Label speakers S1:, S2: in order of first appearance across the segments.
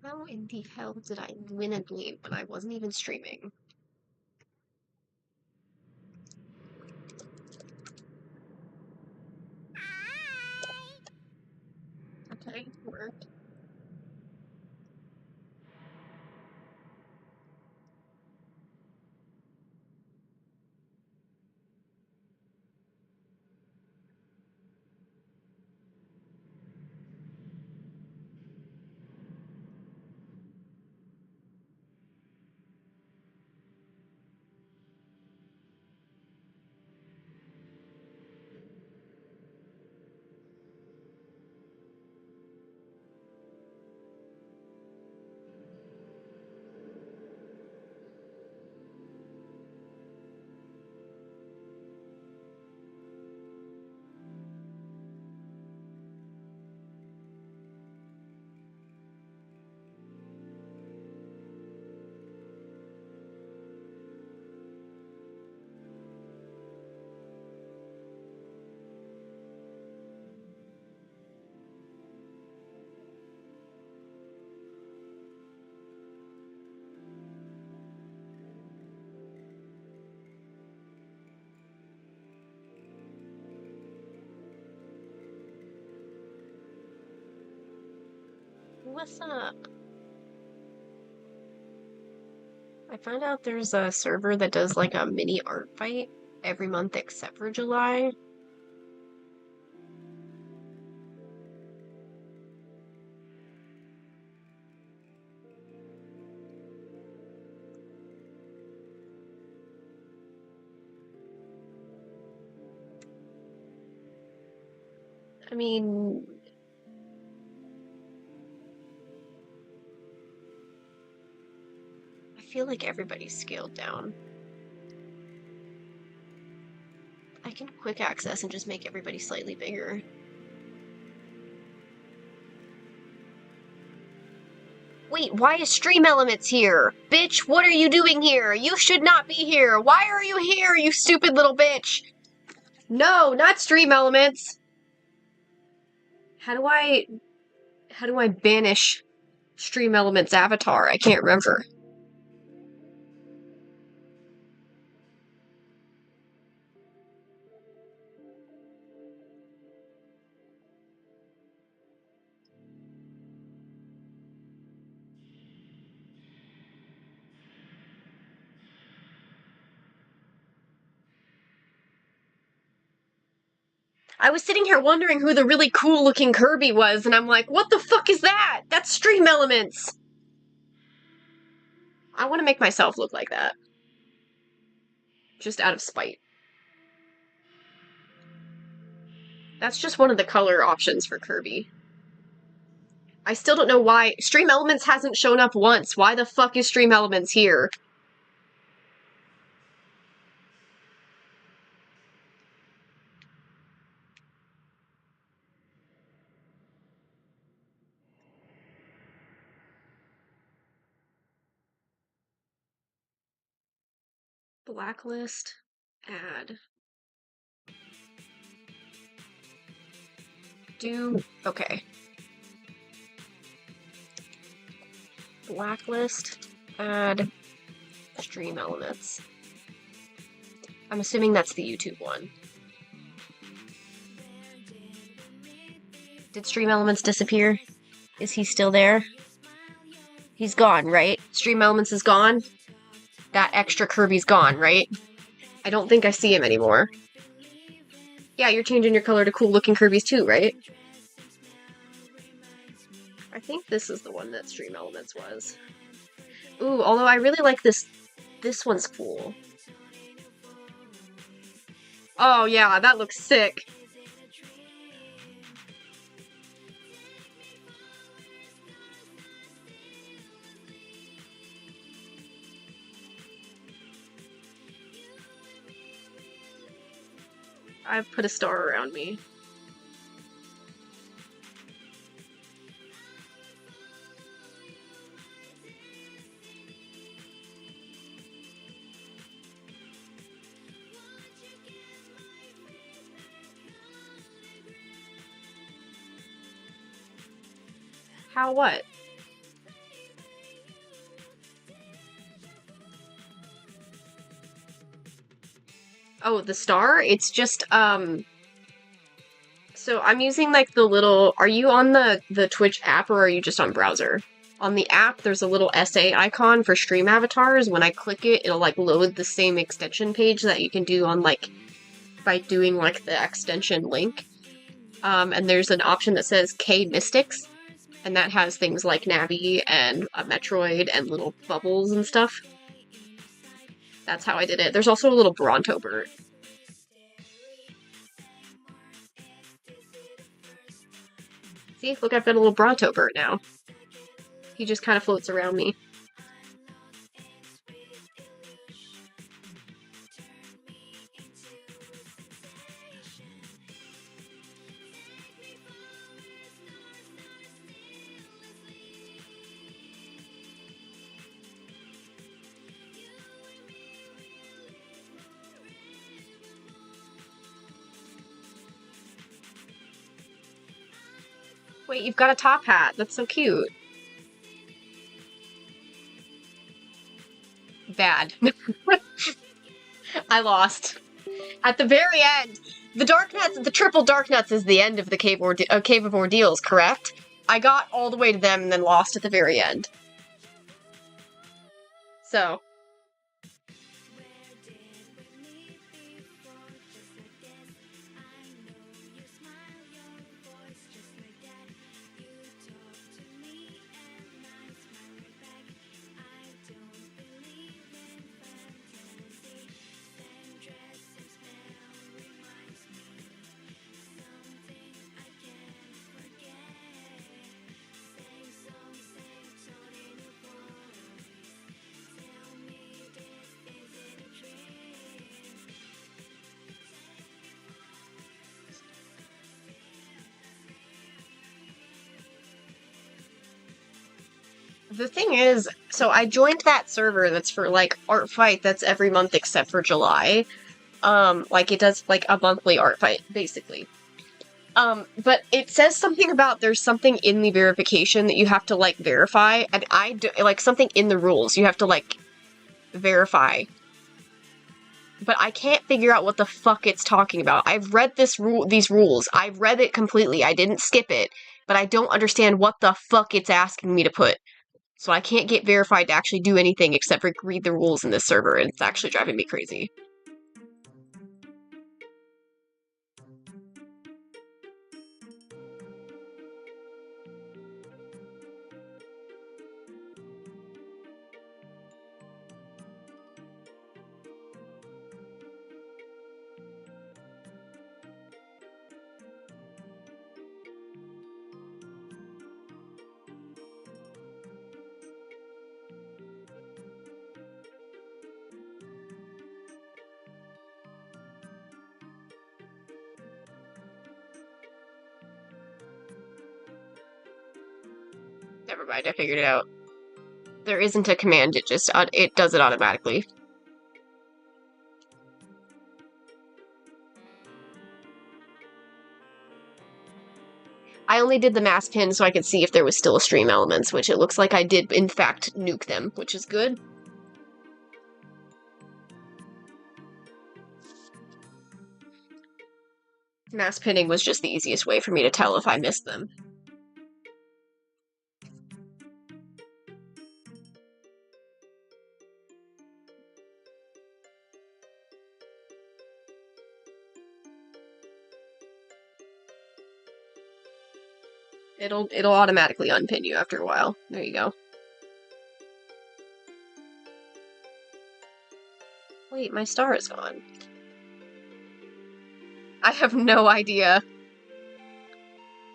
S1: How in the hell did I win a game when I wasn't even streaming? Okay, worked. What's up? I found out there's a server that does like a mini art fight every month except for July. I mean, I feel like everybody's scaled down. I can quick access and just make everybody slightly bigger. Wait, why is Stream Elements here? Bitch, what are you doing here? You should not be here. Why are you here, you stupid little bitch? No, not Stream Elements. How do I banish Stream Elements avatar? I can't remember. I was sitting here wondering who the really cool looking Kirby was, and I'm like, what the fuck is that? That's Stream Elements! I want to make myself look like that. Just out of spite. That's just one of the color options for Kirby. I still don't know why. Stream Elements hasn't shown up once. Why the fuck is Stream Elements here? Blacklist. Add. Do. Okay. Blacklist. Add. Stream Elements. I'm assuming that's the YouTube one. Did Stream Elements disappear? Is he still there? He's gone, right? Stream Elements is gone? That extra Kirby's gone, right? I don't think I see him anymore. Yeah, you're changing your color to cool-looking Kirby's too, right? I think this is the one that Stream Elements was. Ooh, although I really like this. This one's cool. Oh yeah, that looks sick. I've put a star around me. How what? Oh, the star? It's just, so I'm using like the little, are you on the Twitch app or are you just on browser? On the app, there's a little SA icon for stream avatars. When I click it, it'll like load the same extension page that you can do on like, by doing like the extension link. And there's an option that says K Mystics, and that has things like Navi and a Metroid and little bubbles and stuff. That's how I did it. There's also a little Bronto bird. See, look, I've got a little Bronto bird now. He just kind of floats around me. Wait, you've got a top hat. That's so cute. Bad. I lost. At the very end, the Darknuts, the triple Darknuts is the end of the Cave of Ordeals, correct? I got all the way to them and then lost at the very end. So. The thing is, so I joined that server that's for, like, ArtFight that's every month except for July. Like, it does, like, a monthly ArtFight, basically. But it says something about there's something in the verification that you have to, like, verify, and I do, like, something in the rules you have to, like, verify. But I can't figure out what the fuck it's talking about. I've read these rules. I've read it completely. I didn't skip it, but I don't understand what the fuck it's asking me to put. So I can't get verified to actually do anything except for read the rules in this server, and it's actually driving me crazy. Never mind, I figured it out. There isn't a command, it just, it does it automatically. I only did the mass pin so I could see if there was still a stream elements, which it looks like I did, in fact, nuke them, which is good. Mass pinning was just the easiest way for me to tell if I missed them. It'll automatically unpin you after a while. There you go. Wait, my star is gone. I have no idea.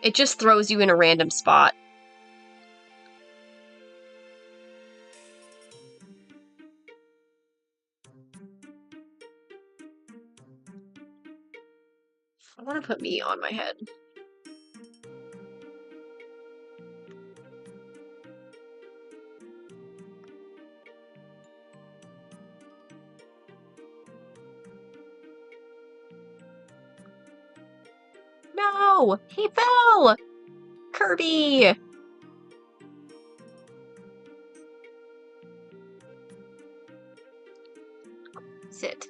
S1: It just throws you in a random spot. I want to put me on my head. No! He fell! Kirby! Sit.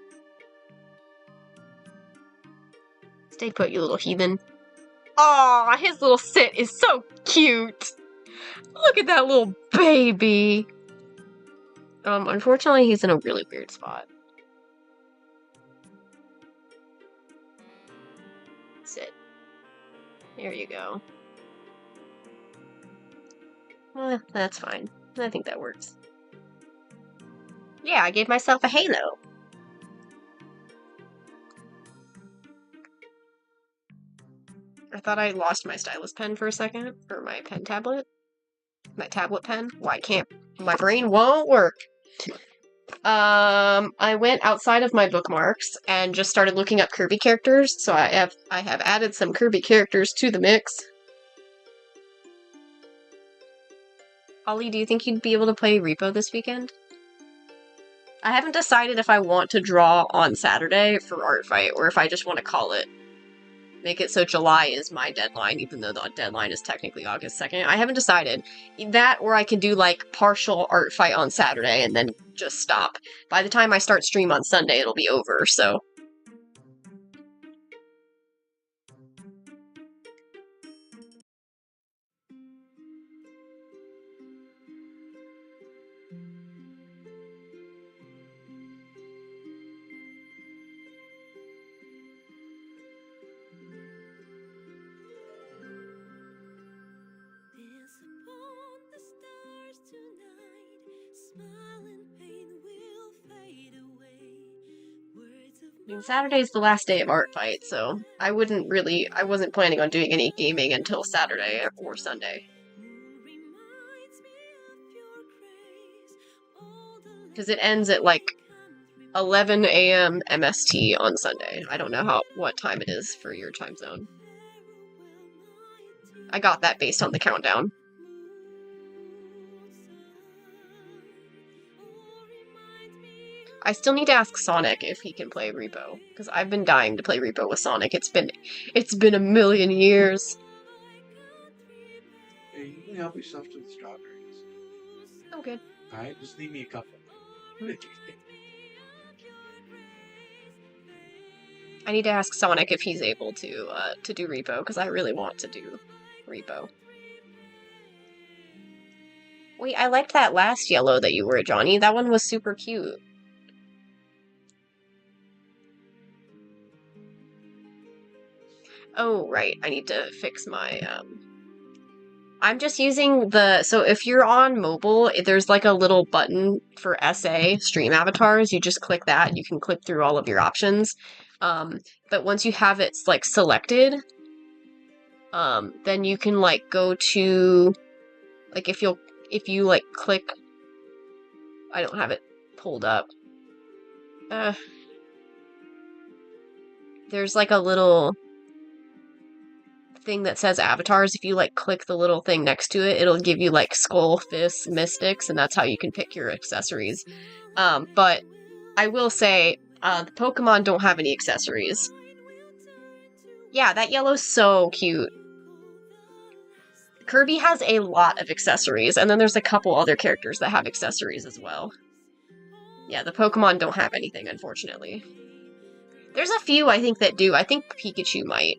S1: put, you little heathen? Aw, his little sit is so cute! Look at that little baby! Unfortunately, he's in a really weird spot. Sit. There you go. Well, that's fine. I think that works. Yeah, I gave myself a halo. I thought I lost my stylus pen for a second, or my pen tablet. My tablet pen. Why can't my brain won't work? I went outside of my bookmarks and just started looking up Kirby characters, so I have added some Kirby characters to the mix. Ollie, do you think you'd be able to play Repo this weekend? I haven't decided if I want to draw on Saturday for ArtFight, or if I just want to call it. Make it so July is my deadline, even though the deadline is technically August 2nd. I haven't decided. That, or I could do, like, partial ArtFight on Saturday and then just stop. By the time I start stream on Sunday, it'll be over, so... I mean, Saturday's the last day of ArtFight, so I wasn't planning on doing any gaming until Saturday or Sunday. Because it ends at, like, 11 a.m. MST on Sunday. I don't know what time it is for your time zone. I got that based on the countdown. I still need to ask Sonic if he can play Repo, because I've been dying to play Repo with Sonic. It's been a million years.
S2: Hey, you can help yourself to the strawberries.
S1: Oh, good.
S2: Alright, just leave me a couple.
S1: I need to ask Sonic if he's able to do Repo, because I really want to do Repo. Wait, I liked that last yellow that you were, Johnny. That one was super cute. Oh, right. I need to fix my, I'm just using so if you're on mobile, there's like a little button for SA, Stream Avatars. You just click that, and you can click through all of your options. But once you have it, like, selected, then you can, like, go to, like, if you, like, click... I don't have it pulled up. There's, like, a little thing that says avatars. If you, like, click the little thing next to it, it'll give you, like, skull, fists, mystics, and that's how you can pick your accessories. But I will say, the Pokemon don't have any accessories. Yeah, that yellow's so cute. Kirby has a lot of accessories, and then there's a couple other characters that have accessories as well. Yeah, the Pokemon don't have anything, unfortunately. There's a few, I think, that do. I think Pikachu might.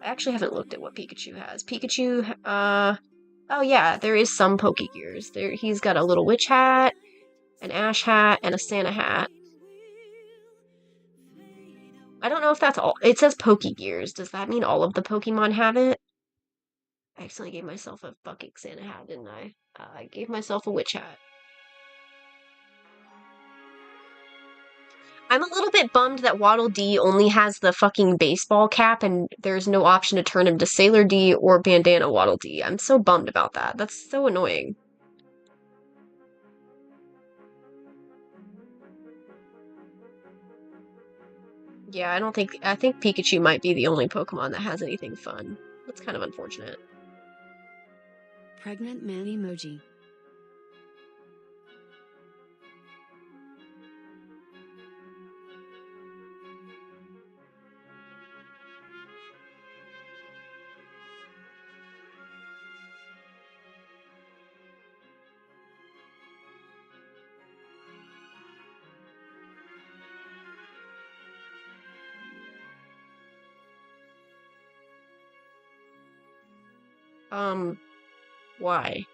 S1: I actually haven't looked at what Pikachu has. Pikachu, oh yeah, there is some Pokegears. He's got a little witch hat, an ash hat, and a Santa hat. I don't know if that's all. It says Pokegears. Does that mean all of the Pokemon have it? I accidentally gave myself a fucking Santa hat, didn't I? I gave myself a witch hat. I'm a little bit bummed that Waddle Dee only has the fucking baseball cap and there's no option to turn him to Sailor D or Bandana Waddle Dee. I'm so bummed about that. That's so annoying. Yeah, I think Pikachu might be the only Pokemon that has anything fun. That's kind of unfortunate.
S3: Pregnant man emoji.
S1: Why?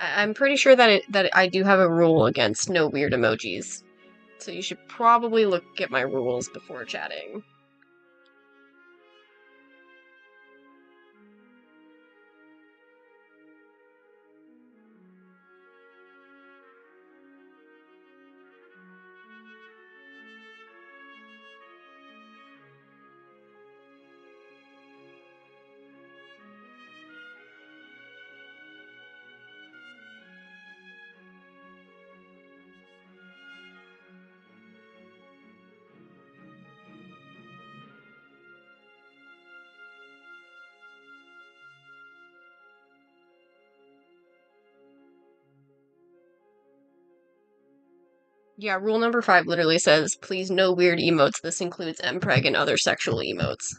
S1: I'm pretty sure that I do have a rule against no weird emojis. So you should probably look at my rules before chatting. Yeah, rule number 5 literally says, please no weird emotes. This includes mpreg and other sexual emotes.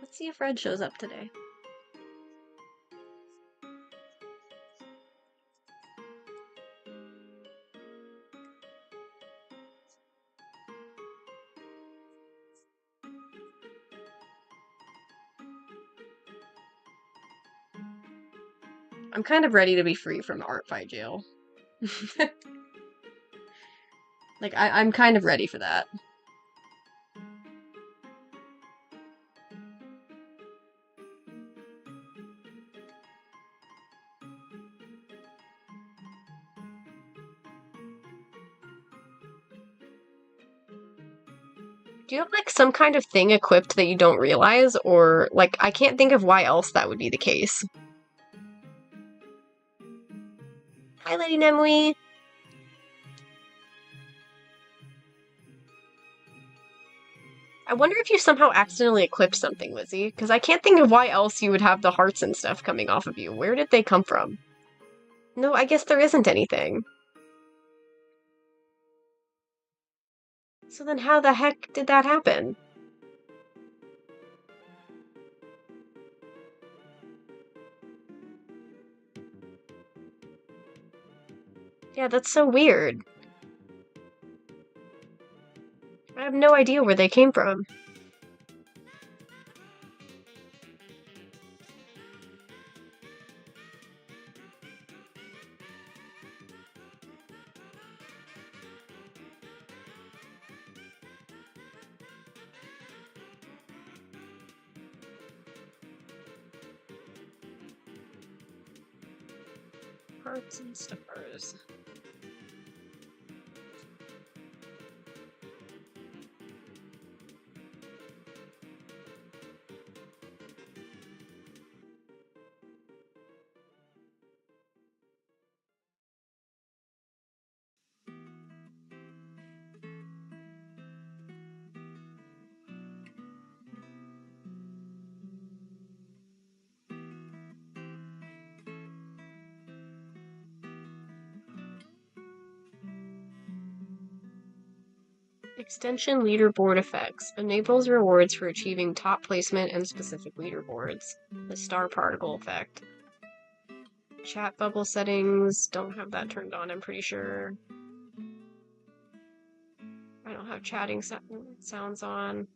S1: Let's see if Red shows up today. I'm kind of ready to be free from ArtFight jail. Like, I'm kind of ready for that. Do you have, like, some kind of thing equipped that you don't realize? Or, like, I can't think of why else that would be the case. Hi, Lady Nemui. I wonder if you somehow accidentally equipped something, Lizzie, because I can't think of why else you would have the hearts and stuff coming off of you. Where did they come from? No, I guess there isn't anything. So then how the heck did that happen? Yeah, that's so weird. I have no idea where they came from. Hearts and stickers. Extension leaderboard effects. Enables rewards for achieving top placement and specific leaderboards. The star particle effect. Chat bubble settings. Don't have that turned on, I'm pretty sure. I don't have chatting sounds on.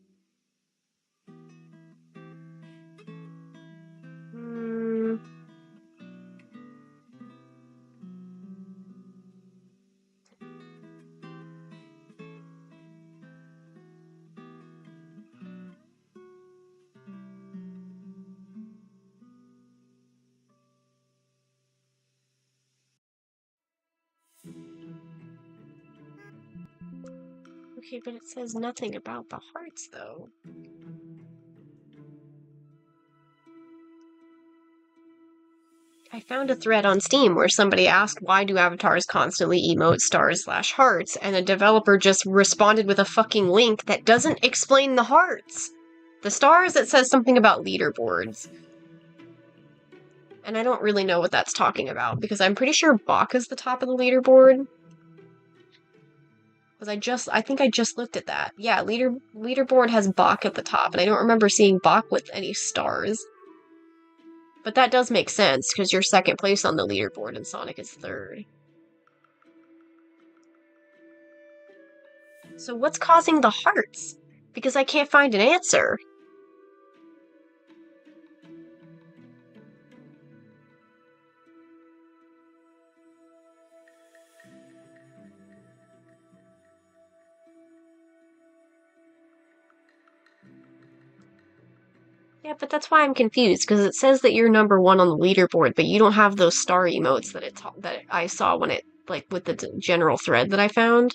S1: Okay, but it says nothing about the hearts, though. I found a thread on Steam where somebody asked why do avatars constantly emote stars/hearts, and the developer just responded with a fucking link that doesn't explain the hearts. The stars, it says something about leaderboards. And I don't really know what that's talking about, because I'm pretty sure Bach is the top of the leaderboard. Because I think I just looked at that. Yeah, leaderboard has Bach at the top, and I don't remember seeing Bach with any stars. But that does make sense, because you're second place on the leaderboard and Sonic is third. So what's causing the hearts? Because I can't find an answer. Yeah, but that's why I'm confused, because it says that you're number 1 on the leaderboard, but you don't have those star emotes that I saw when it, like, with the general thread that I found.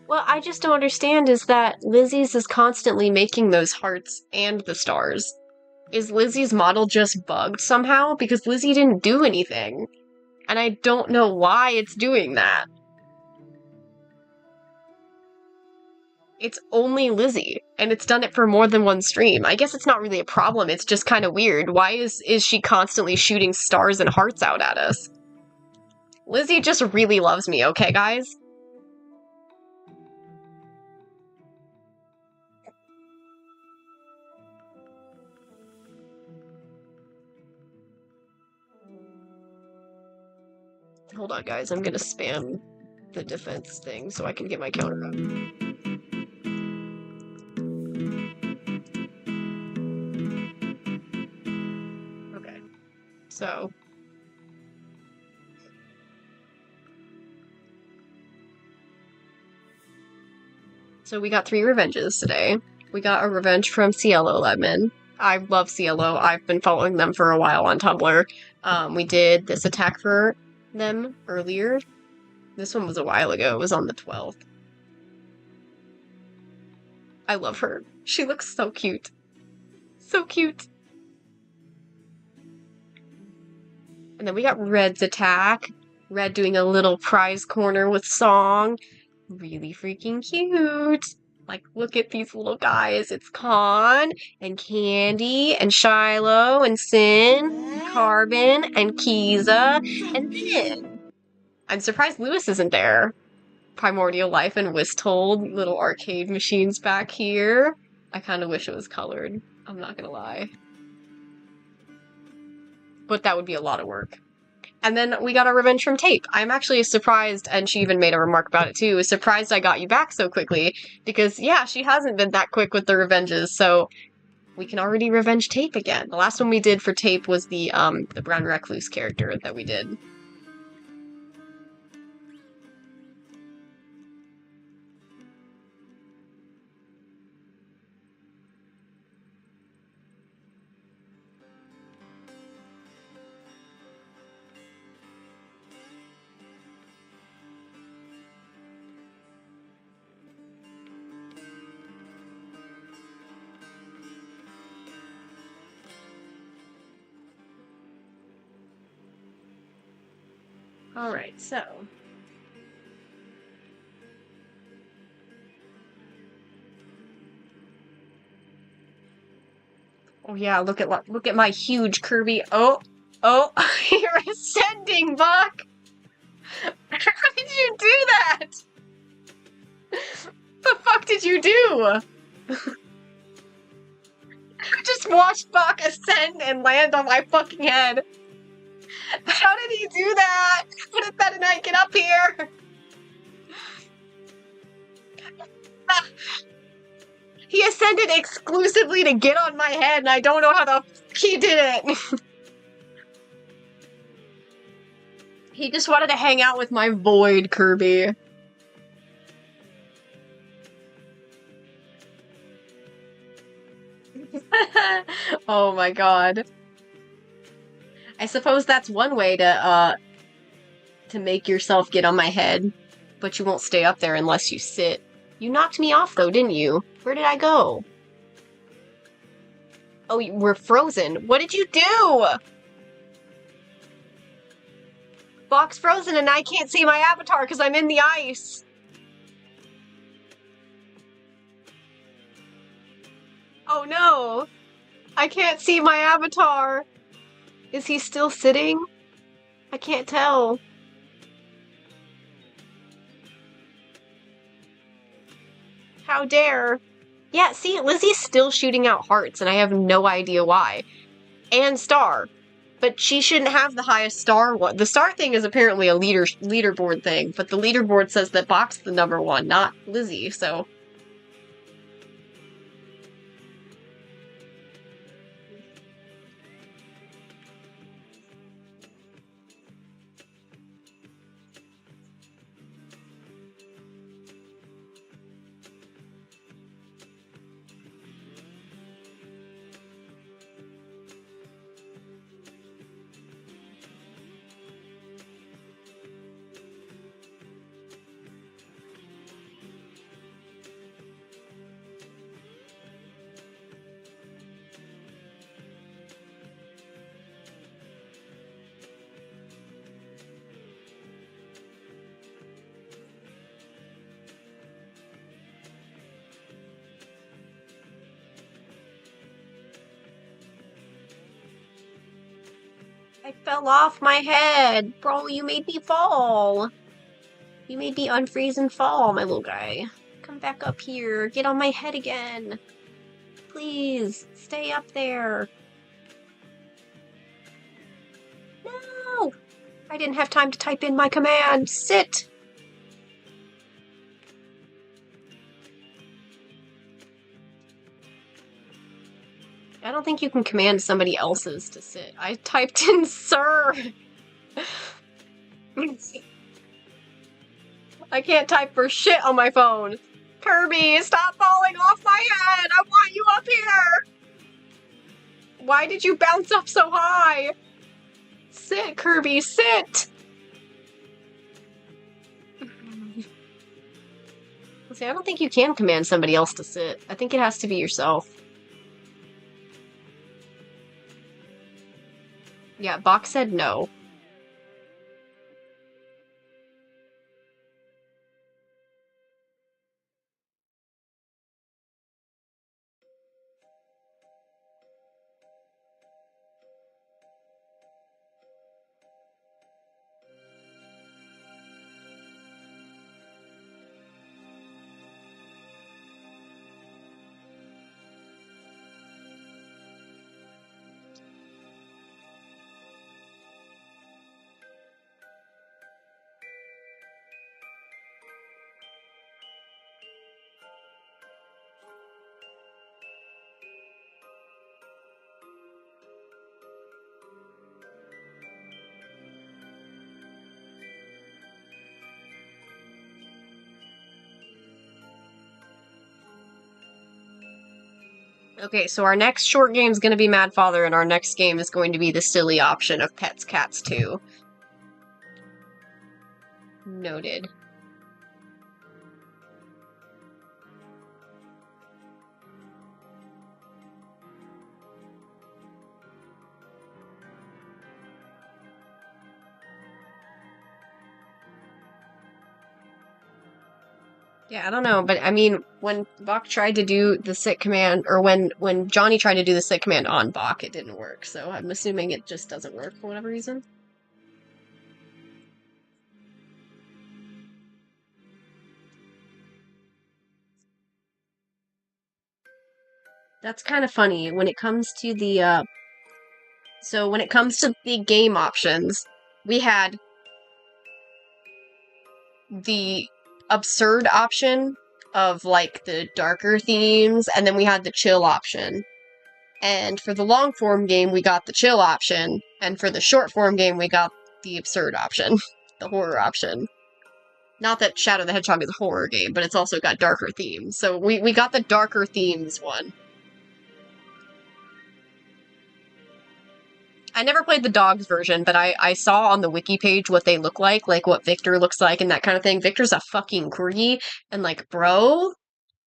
S1: What I just don't understand is that Lizzie's is constantly making those hearts and the stars. Is Lizzie's model just bugged somehow? Because Lizzie didn't do anything. And I don't know why it's doing that. It's only Lizzie, and it's done it for more than one stream. I guess it's not really a problem, it's just kind of weird. Why is she constantly shooting stars and hearts out at us? Lizzie just really loves me, okay, guys? Hold on, guys, I'm gonna spam the defense thing so I can get my counter up. Okay, so... So we got 3 revenges today. We got a revenge from Cielo Lemon. I love Cielo. I've been following them for a while on Tumblr. We did this attack for them earlier. This one was a while ago. It was on the 12th. I love her. She looks so cute. So cute. And then we got Red's attack. Red doing a little prize corner with song. Really freaking cute. Like, look at these little guys. It's Con, and Candy, and Shiloh, and Sin, Carbon, and Kiza, and Min. I'm surprised Lewis isn't there. Primordial Life and Wisthold, little arcade machines back here. I kind of wish it was colored. I'm not gonna lie. But that would be a lot of work. And then we got our revenge from Tape. I'm actually surprised, and she even made a remark about it too, surprised I got you back so quickly, because yeah, she hasn't been that quick with the revenges, so we can already revenge Tape again. The last one we did for Tape was the Brown Recluse character that we did. Alright, so... Oh yeah, look at my huge Kirby. Oh, you're ascending, Buck! How did you do that? The fuck did you do? I just watched Buck ascend and land on my fucking head. How did he do that? How did that Knight get up here? He ascended exclusively to get on my head, and I don't know how the fuck he did it. He just wanted to hang out with my Void Kirby. Oh my god. I suppose that's one way to make yourself get on my head, but you won't stay up there unless you sit. You knocked me off though, didn't you? Where did I go? Oh, we're frozen. What did you do? Box frozen and I can't see my avatar because I'm in the ice. Oh no! I can't see my avatar. Is he still sitting? I can't tell. How dare. Yeah, see, Lizzie's still shooting out hearts and I have no idea why. And star. But she shouldn't have the highest star one. The star thing is apparently a leaderboard thing, but the leaderboard says that Box the number one, not Lizzie, so... I fell off my head! Bro, you made me fall! You made me unfreeze and fall, my little guy. Come back up here. Get on my head again. Please, stay up there. No! I didn't have time to type in my command. Sit! I don't think you can command somebody else's to sit. I typed in sir! I can't type for shit on my phone. Kirby, stop falling off my head! I want you up here! Why did you bounce up so high? Sit, Kirby, sit! See, I don't think you can command somebody else to sit. I think it has to be yourself. Yeah, Box said no. Okay, so our next short game is going to be Mad Father, and our next game is going to be the silly option of Pets Cats 2. Noted. Yeah, I don't know, but I mean, when Bach tried to do the sit command, or when Johnny tried to do the sit command on Bach, it didn't work, so I'm assuming it just doesn't work for whatever reason. That's kind of funny. When it comes to the, so when it comes to the game options, we had the absurd option of, like, the darker themes, and then we had the chill option. And for the long form game, we got the chill option, and for the short form game, we got the absurd option, the horror option. Not that Shadow the Hedgehog is a horror game, but it's also got darker themes. So we got the darker themes one. I never played the dogs version, but I saw on the wiki page what they look like what Victor looks like and that kind of thing. Victor's a fucking corgi, and like, bro,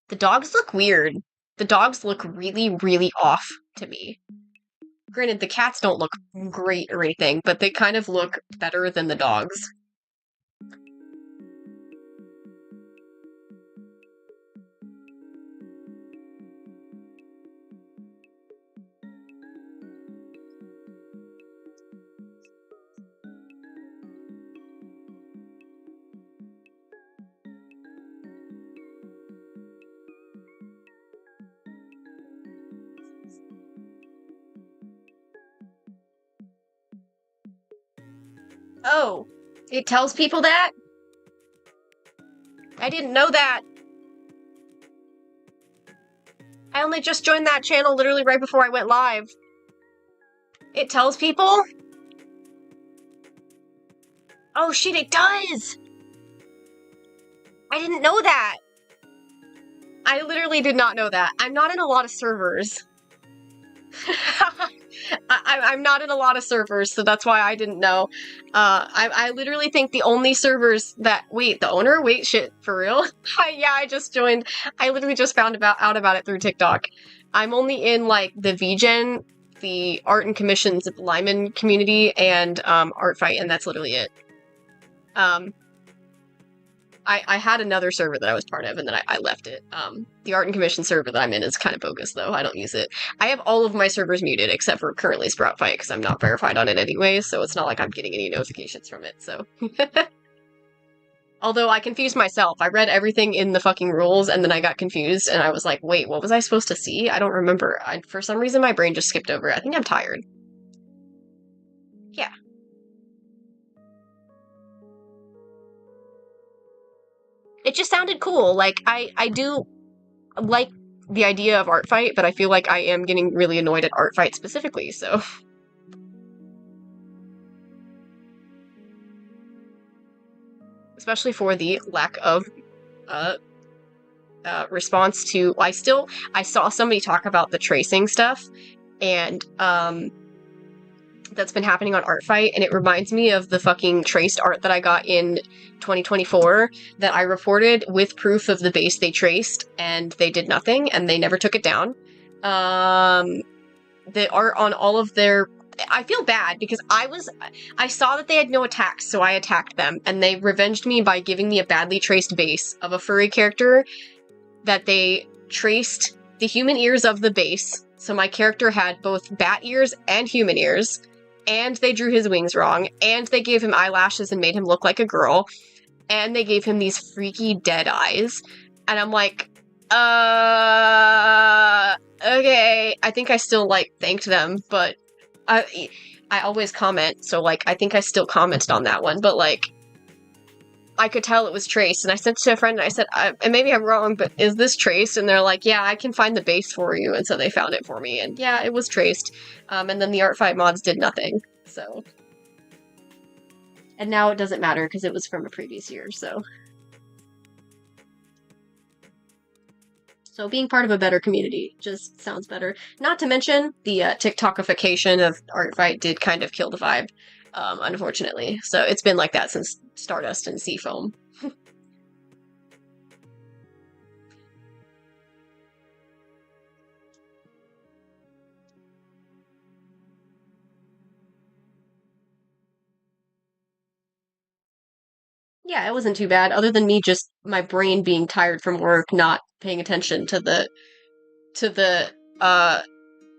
S1: the dogs look weird. The dogs look really, really off to me. Granted, the cats don't look great or anything, but they kind of look better than the dogs. Oh, it tells people that? I didn't know that. I only just joined that channel literally right before I went live. It tells people? Oh shit, it does! I didn't know that! I literally did not know that. I'm not in a lot of servers. I'm not in a lot of servers, so that's why I didn't know. I literally think the only servers that— wait, the owner? Wait, shit, for real? Yeah, I just joined. I literally just found out about it through TikTok. I'm only in, like, the VGen, the Art and Commissions Lyman community, and ArtFight, and that's literally it. I had another server that I was part of, and then I left it. The Art and Commission server that I'm in is kind of bogus, though. I don't use it. I have all of my servers muted, except for currently SproutFight, because I'm not verified on it anyway, so it's not like I'm getting any notifications from it, so. Although I confused myself. I read everything in the fucking rules, and then I got confused, and I was like, wait, what was I supposed to see? I don't remember. For some reason, my brain just skipped over it. I think I'm tired. Yeah. It just sounded cool. Like, I do like the idea of ArtFight, but I feel like I am getting really annoyed at ArtFight specifically, so. Especially for the lack of response to— I saw somebody talk about the tracing stuff, and that's been happening on ArtFight, and it reminds me of the fucking traced art that I got in 2024 that I reported with proof of the base they traced, and they did nothing, and they never took it down. The art on all of their— I feel bad because I saw that they had no attacks, so I attacked them, and they revenged me by giving me a badly traced base of a furry character that they traced the human ears of the base, so my character had both bat ears and human ears, and they drew his wings wrong, and they gave him eyelashes and made him look like a girl, and they gave him these freaky dead eyes, and I'm like, okay. I think I still, like, thanked them, but I always comment, so, like, I think I still commented on that one, but, like, I could tell it was traced, and I sent it to a friend, and I said, and maybe I'm wrong, but is this traced? And they're like, yeah, I can find the base for you, and so they found it for me, and yeah, it was traced. And then the ArtFight mods did nothing, so. And now it doesn't matter, because it was from a previous year, so. So being part of a better community just sounds better. Not to mention, the TikTokification of ArtFight did kind of kill the vibe, unfortunately. So it's been like that since Stardust and Seafoam. Yeah, it wasn't too bad, other than me just— my brain being tired from work, not paying attention to the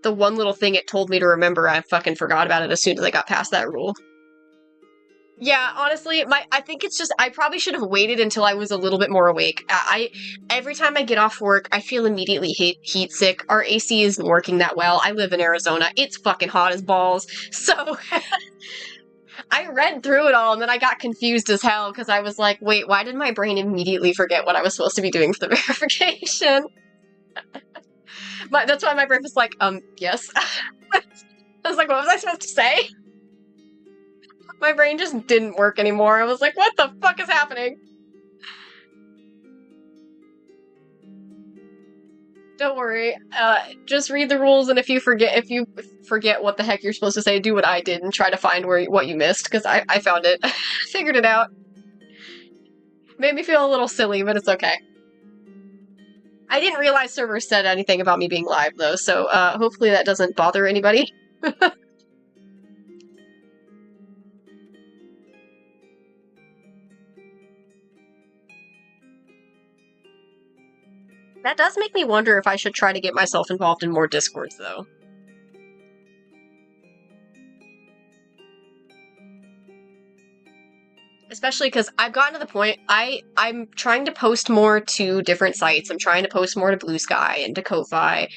S1: one little thing it told me to remember. I fucking forgot about it as soon as I got past that rule. Yeah, honestly, I think it's just— I probably should have waited until I was a little bit more awake. Every time I get off work, I feel immediately heat sick. Our AC isn't working that well. I live in Arizona. It's fucking hot as balls. So I read through it all, and then I got confused as hell, because I was like, wait, why did my brain immediately forget what I was supposed to be doing for the verification? That's why my brain was like, yes. I was like, what was I supposed to say? My brain just didn't work anymore. I was like, what the fuck is happening? Don't worry. Just read the rules, and if you forget what the heck you're supposed to say, do what I did and try to find what you missed, because I found it. Figured it out. Made me feel a little silly, but it's okay. I didn't realize servers said anything about me being live, though, so hopefully that doesn't bother anybody. That does make me wonder if I should try to get myself involved in more Discords, though. Especially because I've gotten to the point, I'm trying to post more to different sites. I'm trying to post more to Blue Sky and to Ko-Fi.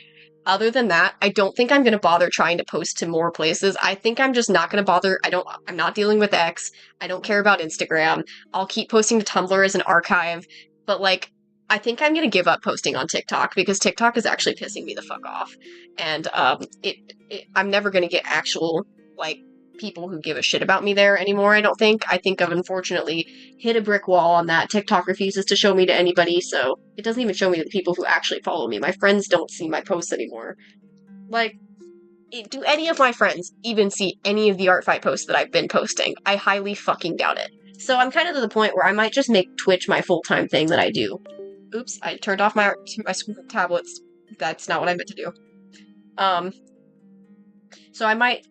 S1: Other than that, I don't think I'm going to bother trying to post to more places. I think I'm just not going to bother. I'm not dealing with X. I don't care about Instagram. I'll keep posting to Tumblr as an archive. But, like, I think I'm going to give up posting on TikTok because TikTok is actually pissing me the fuck off. And, I'm never going to get actual, like, people who give a shit about me there anymore, I don't think. I think I've unfortunately hit a brick wall on that. TikTok refuses to show me to anybody, so it doesn't even show me to the people who actually follow me. My friends don't see my posts anymore. Like, do any of my friends even see any of the ArtFight posts that I've been posting? I highly fucking doubt it. So I'm kind of to the point where I might just make Twitch my full-time thing that I do. Oops, I turned off my tablets. That's not what I meant to do. So I might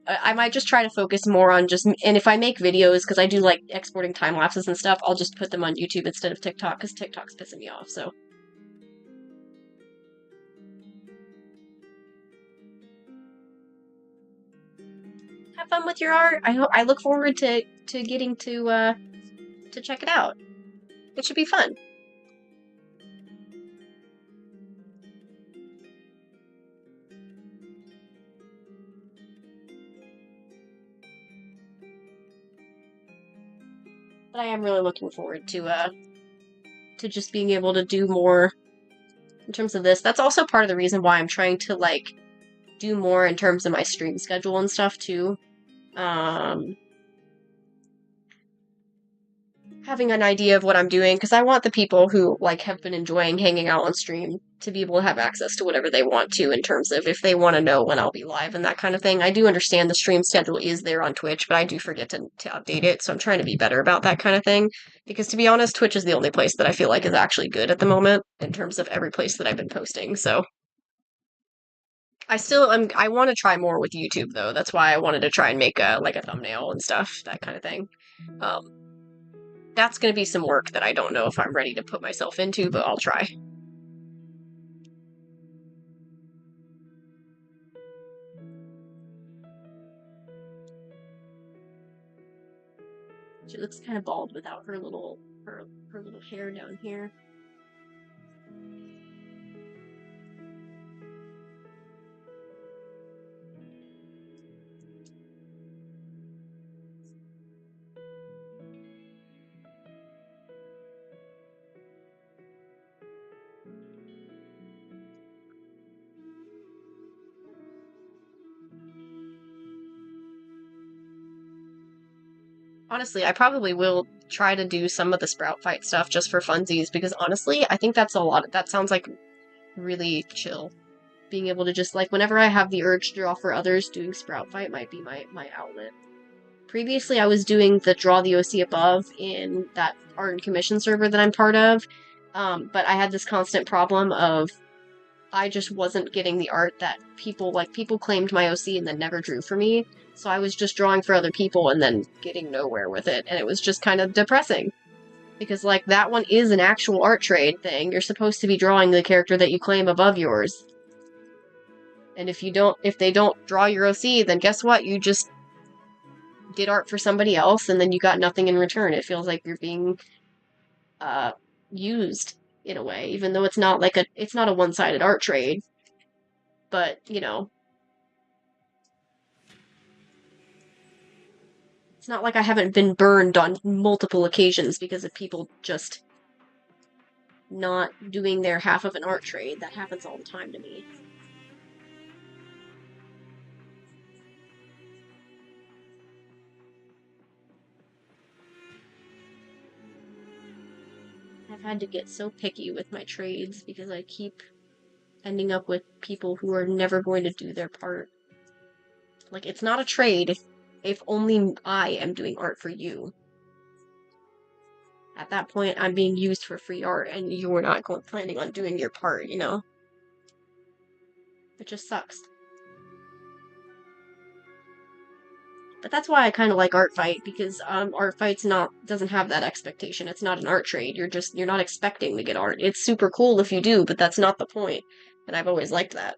S1: just try to focus more on just, and if I make videos, because I do like exporting time lapses and stuff, I'll just put them on YouTube instead of TikTok, because TikTok's pissing me off, so. Have fun with your art. I look forward to getting to check it out. It should be fun. But I am really looking forward to just being able to do more in terms of this. That's also part of the reason why I'm trying to, like, do more in terms of my stream schedule and stuff, too. Having an idea of what I'm doing, because I want the people who, like, have been enjoying hanging out on stream to be able to have access to whatever they want to in terms of if they want to know when I'll be live and that kind of thing. I do understand the stream schedule is there on Twitch, but I do forget to update it, so I'm trying to be better about that kind of thing. Because to be honest, Twitch is the only place that I feel like is actually good at the moment in terms of every place that I've been posting, so. I want to try more with YouTube, though. That's why I wanted to try and make a thumbnail and stuff, that kind of thing. That's going to be some work that I don't know if I'm ready to put myself into, but I'll try. She looks kind of bald without her little hair down here. Honestly, I probably will try to do some of the Sprout Fight stuff just for funsies, because honestly, I think that's that sounds like really chill. Being able to just, like, whenever I have the urge to draw for others, doing Sprout Fight might be my outlet. Previously, I was doing the Draw the OC Above in that art and commission server that I'm part of, but I had this constant problem of I just wasn't getting the art that people claimed my OC and then never drew for me. So I was just drawing for other people and then getting nowhere with it, and it was just kind of depressing. Because, like, that one is an actual art trade thing. You're supposed to be drawing the character that you claim above yours. And if they don't draw your OC, then guess what? You just did art for somebody else, and then you got nothing in return. It feels like you're being, used, in a way, even though it's not a one-sided art trade. But, you know, it's not like I haven't been burned on multiple occasions because of people just not doing their half of an art trade. That happens all the time to me. I've had to get so picky with my trades because I keep ending up with people who are never going to do their part. Like, it's not a trade if only I am doing art for you. At that point, I'm being used for free art, and you're not planning on doing your part, you know? It just sucks. But that's why I kind of like ArtFight, because ArtFight's doesn't have that expectation. It's not an art trade. You're not expecting to get art. It's super cool if you do, but that's not the point. And I've always liked that.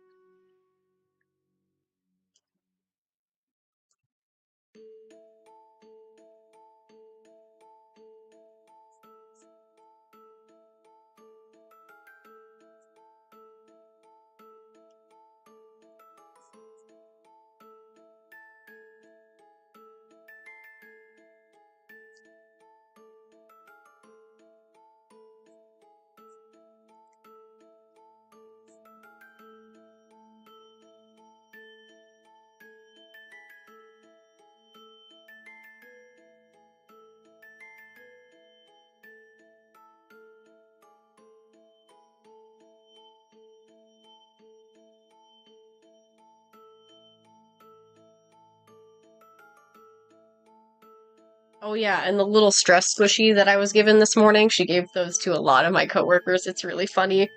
S1: Oh yeah, and the little stress squishy that I was given this morning, she gave those to a lot of my coworkers. It's really funny.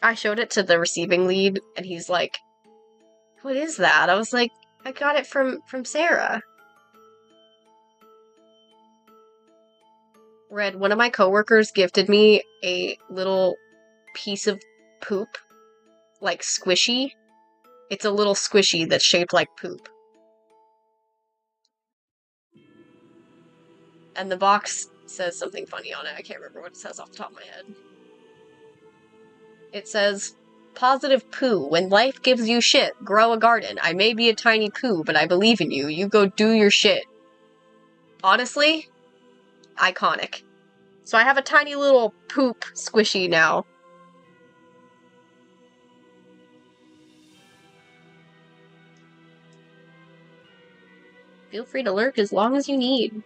S1: I showed it to the receiving lead, and he's like, "What is that?" I was like, "I got it from Sarah." Red, one of my coworkers gifted me a little piece of poop, like squishy. It's a little squishy that's shaped like poop. And the box says something funny on it. I can't remember what it says off the top of my head. It says, "Positive poo. When life gives you shit, grow a garden. I may be a tiny poo, but I believe in you. You go do your shit." Honestly, iconic. So I have a tiny little poop squishy now. Feel free to lurk as long as you need.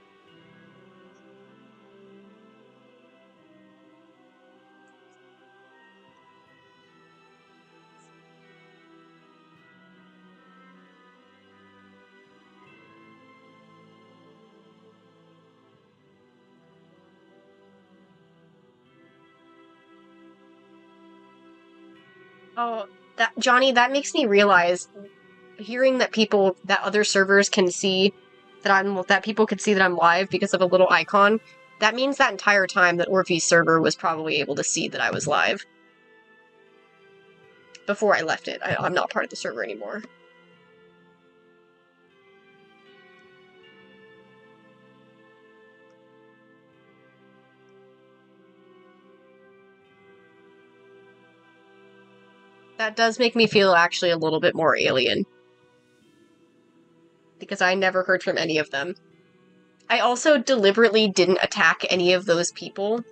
S1: Oh, Johnny, that makes me realize, hearing that other servers can see that people could see that I'm live because of a little icon, that means that entire time that Orphe's server was probably able to see that I was live. Before I left it. I'm not part of the server anymore. That does make me feel actually a little bit more alien. Because I never heard from any of them. I also deliberately didn't attack any of those people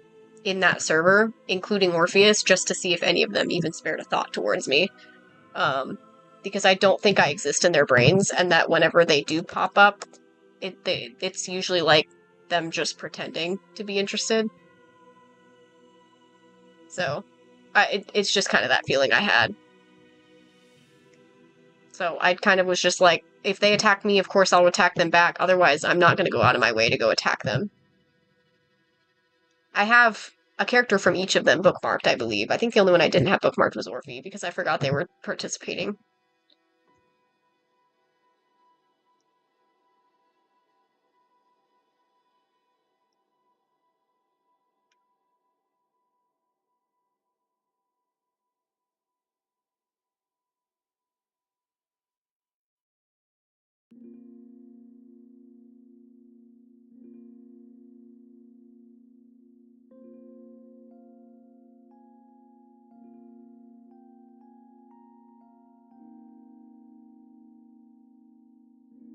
S1: in that server, including Orpheus, just to see if any of them even spared a thought towards me. Because I don't think I exist in their brains, and that whenever they do pop up, it's usually like them just pretending to be interested. So, it's just kind of that feeling I had. So I kind of was just like, if they attack me, of course I'll attack them back. Otherwise, I'm not going to go out of my way to go attack them. I have a character from each of them bookmarked, I believe. I think the only one I didn't have bookmarked was Orphe, because I forgot they were participating.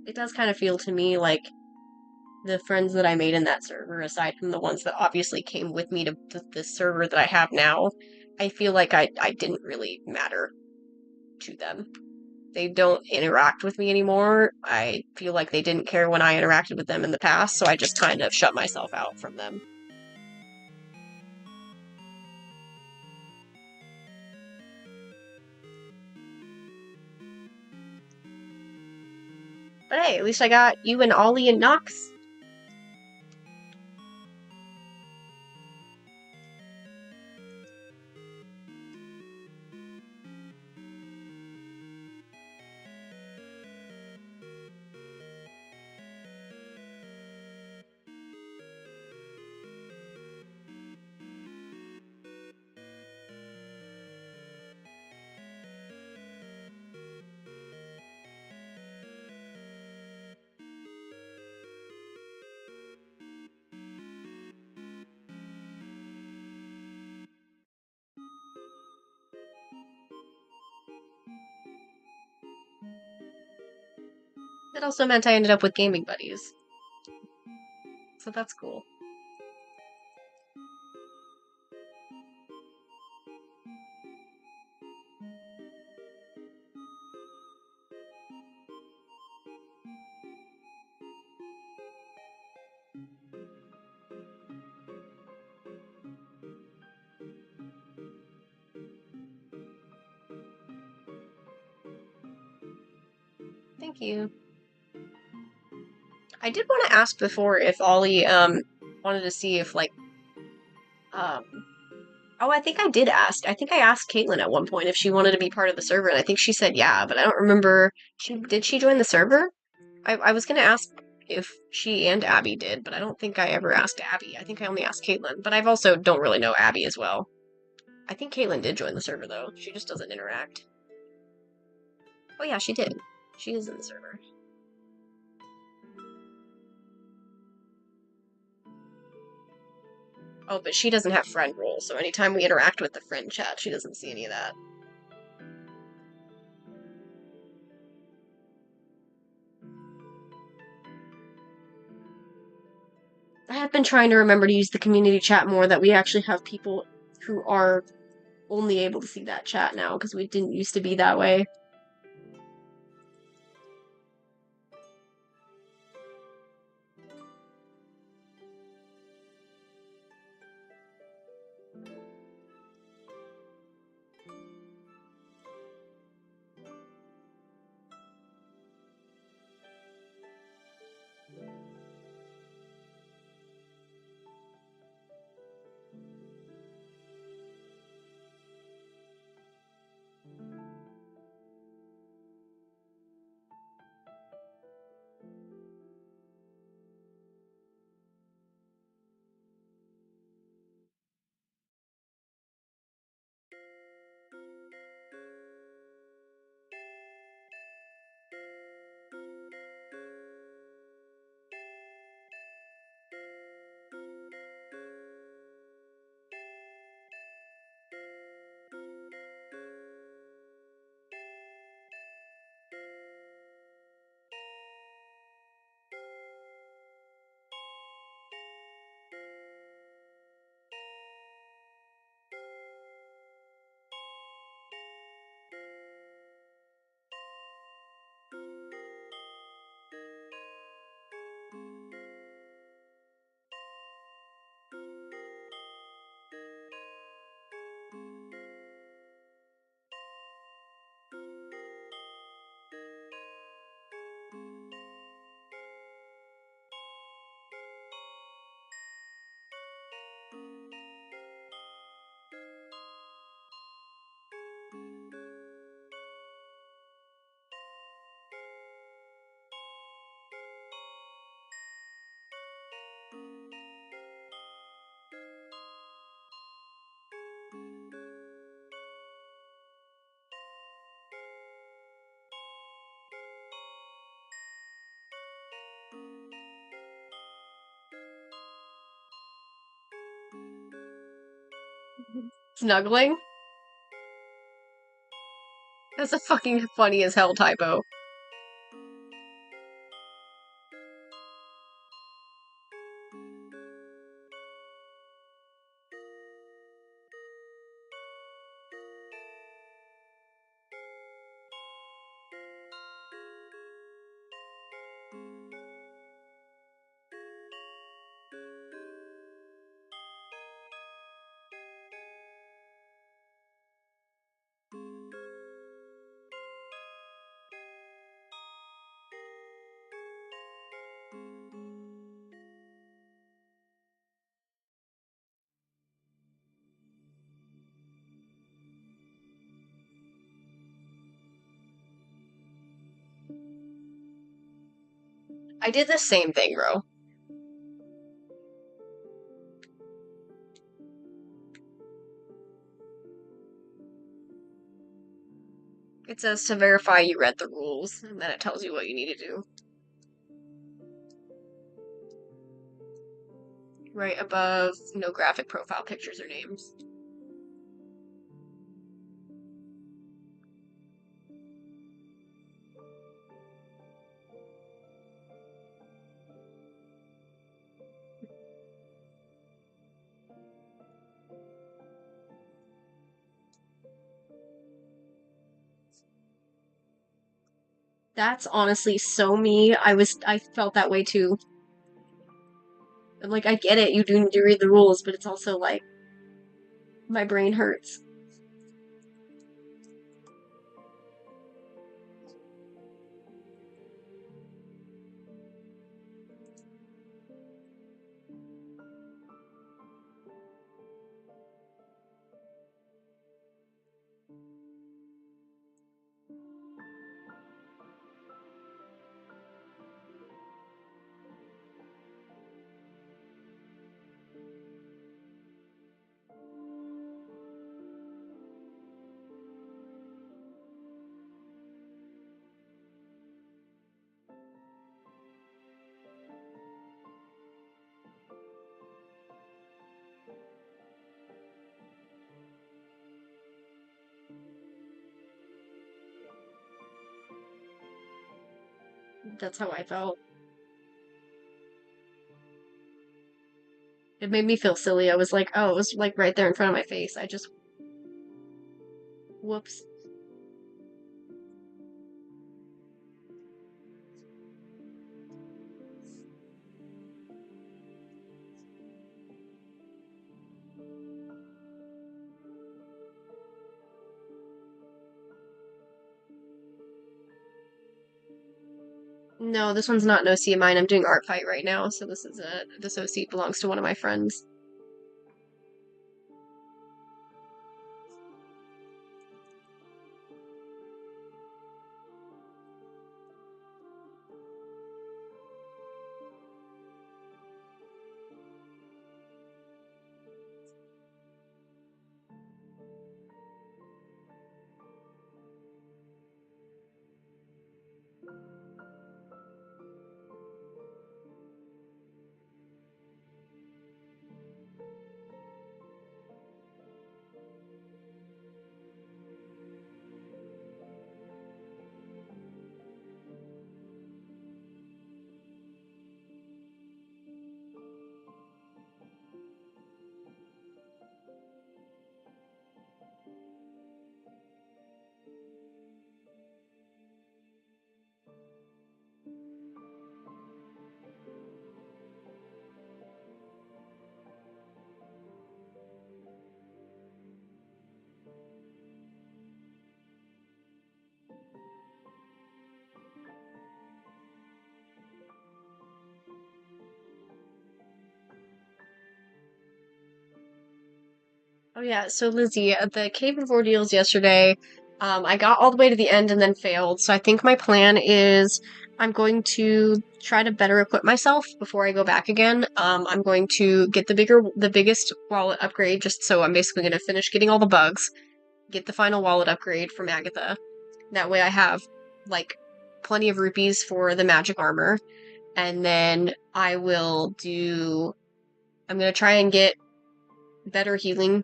S1: It does kind of feel to me like the friends that I made in that server, aside from the ones that obviously came with me to the server that I have now, I feel like I didn't really matter to them. They don't interact with me anymore. I feel like they didn't care when I interacted with them in the past, so I just kind of shut myself out from them. But hey, at least I got you and Ollie and Nox. It also meant I ended up with gaming buddies. So that's cool. Thank you. I did want to ask before if Ollie wanted to see if like oh, I think I did ask. I think I asked Caitlin at one point if she wanted to be part of the server, and I think she said yeah, but I don't remember. Did she join the server? I was gonna ask if she and Abby did, but I don't think I ever asked Abby. I think I only asked Caitlin, but I've also don't really know Abby as well. I think Caitlin did join the server though. She just doesn't interact. Oh yeah, she did. She is in the server. Oh, but she doesn't have friend role, so anytime we interact with the friend chat, she doesn't see any of that. I have been trying to remember to use the community chat more, that we actually have people who are only able to see that chat now, because we didn't used to be that way. Snuggling? That's a fucking funny as hell typo. I did the same thing, bro. It says to verify you read the rules, and then it tells you what you need to do. Right above, no graphic profile pictures or names. That's honestly so me. I felt that way too. I'm like, I get it, you do need to read the rules, but it's also like, my brain hurts. That's how I felt. It made me feel silly. I was like, oh, it was like right there in front of my face. I just, whoops. No, this one's not an OC of mine. I'm doing ArtFight right now, so this OC belongs to one of my friends. Oh yeah, so Lizzie, at the Cave of Ordeals yesterday, I got all the way to the end and then failed. So I think my plan is I'm going to try to better equip myself before I go back again. I'm going to get the biggest wallet upgrade, just so I'm basically going to finish getting all the bugs, get the final wallet upgrade from Agatha. That way I have, like, plenty of rupees for the magic armor. And then I'm going to try and get better healing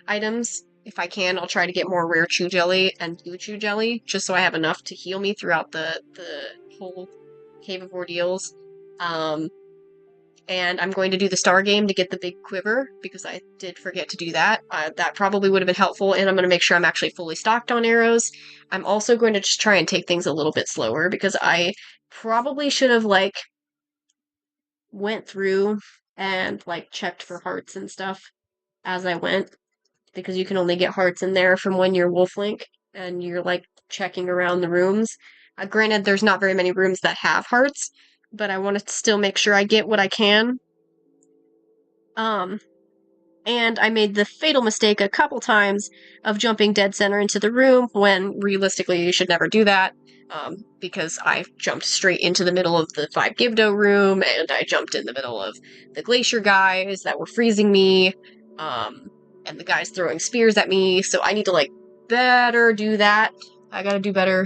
S1: items. If I can, I'll try to get more rare chew jelly and blue chew jelly, just so I have enough to heal me throughout the whole Cave of Ordeals. Um, and I'm going to do the star game to get the big quiver, because I did forget to do that. That probably would have been helpful, and I'm going to make sure I'm actually fully stocked on arrows. I'm also going to just try and take things a little bit slower, because I probably should have, like, went through and, like, checked for hearts and stuff as I went, because you can only get hearts in there from when you're Wolf Link and you're like checking around the rooms. Granted, there's not very many rooms that have hearts, but I want to still make sure I get what I can. Um, and I made the fatal mistake a couple times of jumping dead center into the room when realistically you should never do that. Because I jumped straight into the middle of the 5 Gibdo room, and I jumped in the middle of the glacier guys that were freezing me, and the guys throwing spears at me, so I need to, like, better do that. I gotta do better.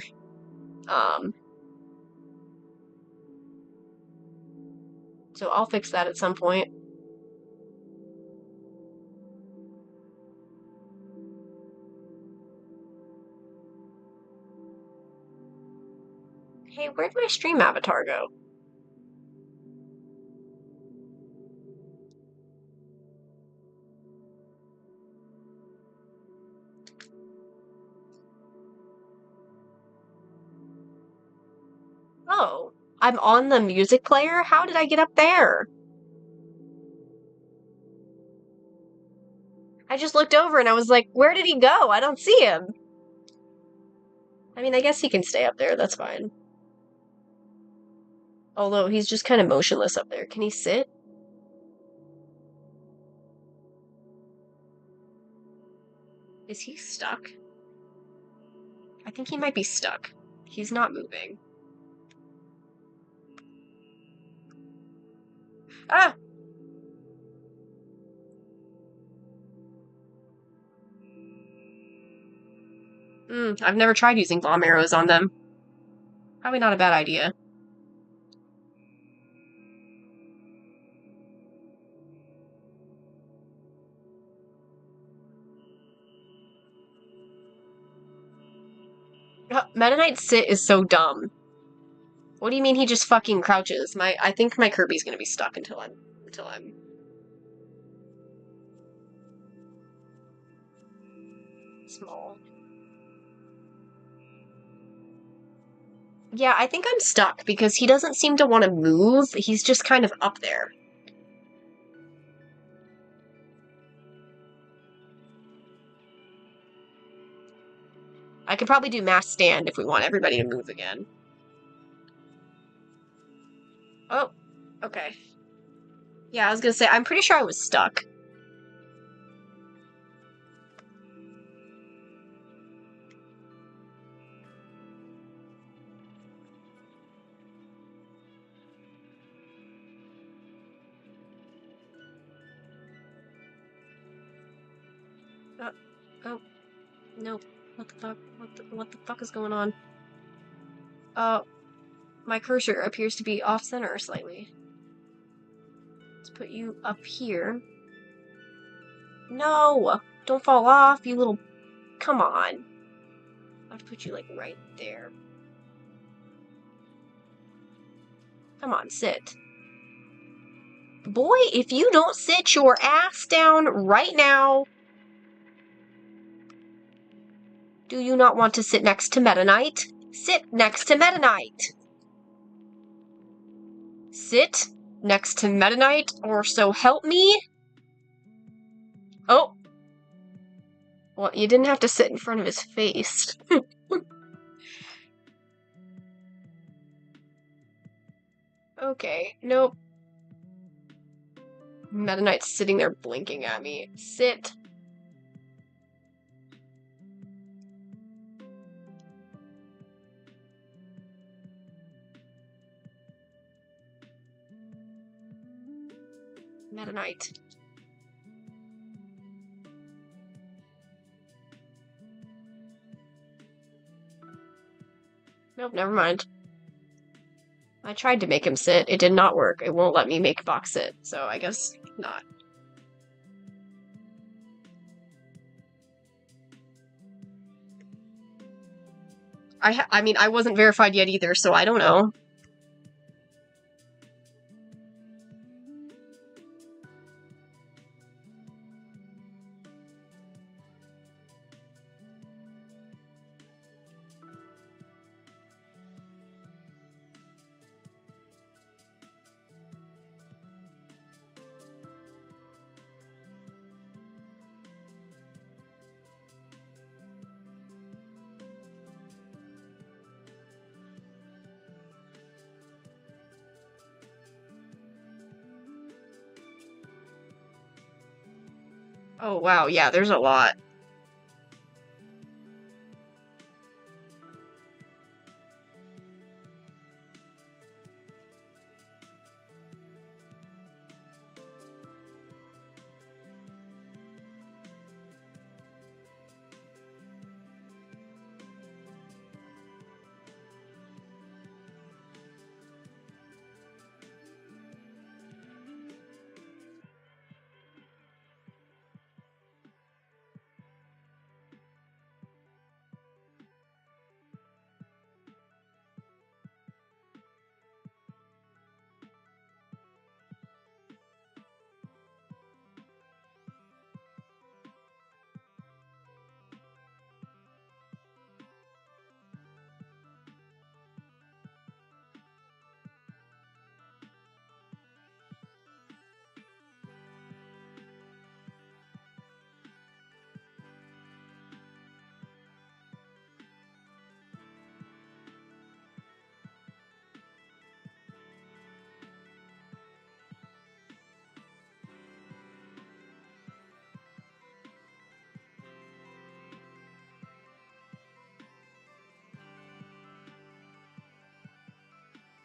S1: So I'll fix that at some point. Hey, where'd my stream avatar go? Oh, I'm on the music player? How did I get up there? I just looked over and I was like, where did he go? I don't see him. I mean, I guess he can stay up there. That's fine. Although he's just kind of motionless up there. Can he sit? Is he stuck? I think he might be stuck. He's not moving. Ah! I've never tried using bomb arrows on them. Probably not a bad idea. Meta Knight's sit is so dumb. What do you mean he just fucking crouches? I think my Kirby's gonna be stuck until I'm small. Yeah, I think I'm stuck because he doesn't seem to want to move. He's just kind of up there. I could probably do mass stand if we want everybody to move again. Oh, okay. Yeah, I was gonna say, I'm pretty sure I was stuck. Oh, nope. What the fuck? What the fuck is going on? My cursor appears to be off-center slightly. Let's put you up here. No! Don't fall off, you little... Come on. I have to put you, like, right there. Come on, sit. Boy, if you don't sit your ass down right now... Do you not want to sit next to Meta Knight? Sit next to Meta Knight! Sit next to Meta Knight, or so help me? Oh! Well, you didn't have to sit in front of his face. Okay, nope. Meta Knight's sitting there blinking at me. Sit. Meta Knight. Nope, never mind. I tried to make him sit. It did not work. It won't let me make Fox sit, so I guess not. I mean, I wasn't verified yet either, so I don't know. Oh, wow, yeah, there's a lot.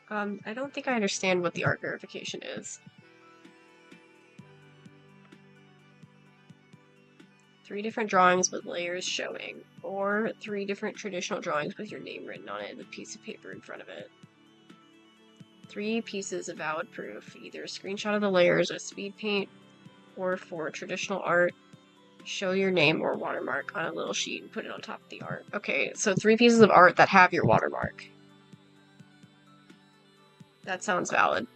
S1: I don't think I understand what the art verification is. 3 different drawings with layers showing, or 3 different traditional drawings with your name written on it and a piece of paper in front of it. 3 pieces of valid proof, either a screenshot of the layers with speed paint, or for traditional art, show your name or watermark on a little sheet and put it on top of the art. Okay, so 3 pieces of art that have your watermark. That sounds valid.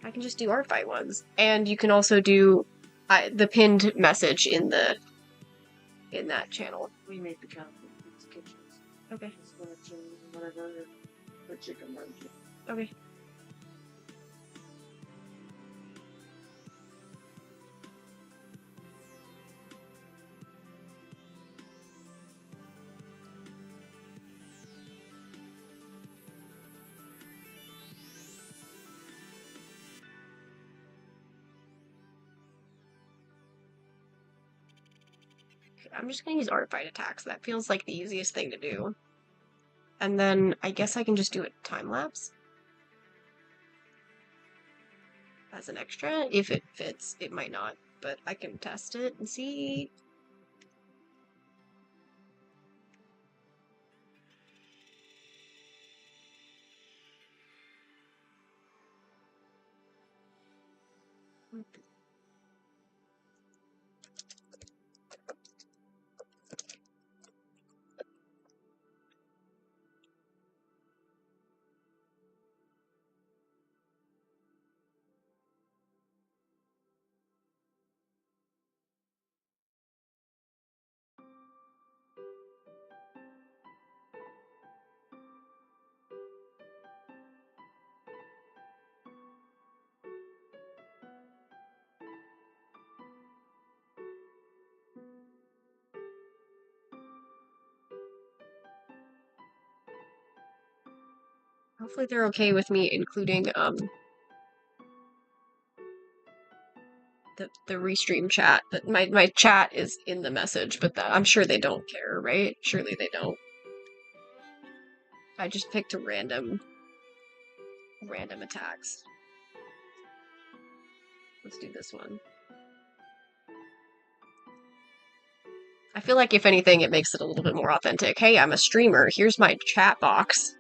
S1: I can just do ArtFight ones. And you can also do the pinned message in that channel.
S2: We make the channel for kitchens.
S1: Okay.
S2: Whatever, or chicken burger.
S1: Okay. I'm just gonna use ArtFight attacks. That feels like the easiest thing to do. And then I guess I can just do a time lapse as an extra. If it fits, it might not, but I can test it and see. Hopefully they're okay with me including the restream chat. But my chat is in the message, but I'm sure they don't care, right? Surely they don't. I just picked random attacks. Let's do this one. I feel like if anything, it makes it a little bit more authentic. Hey, I'm a streamer. Here's my chat box.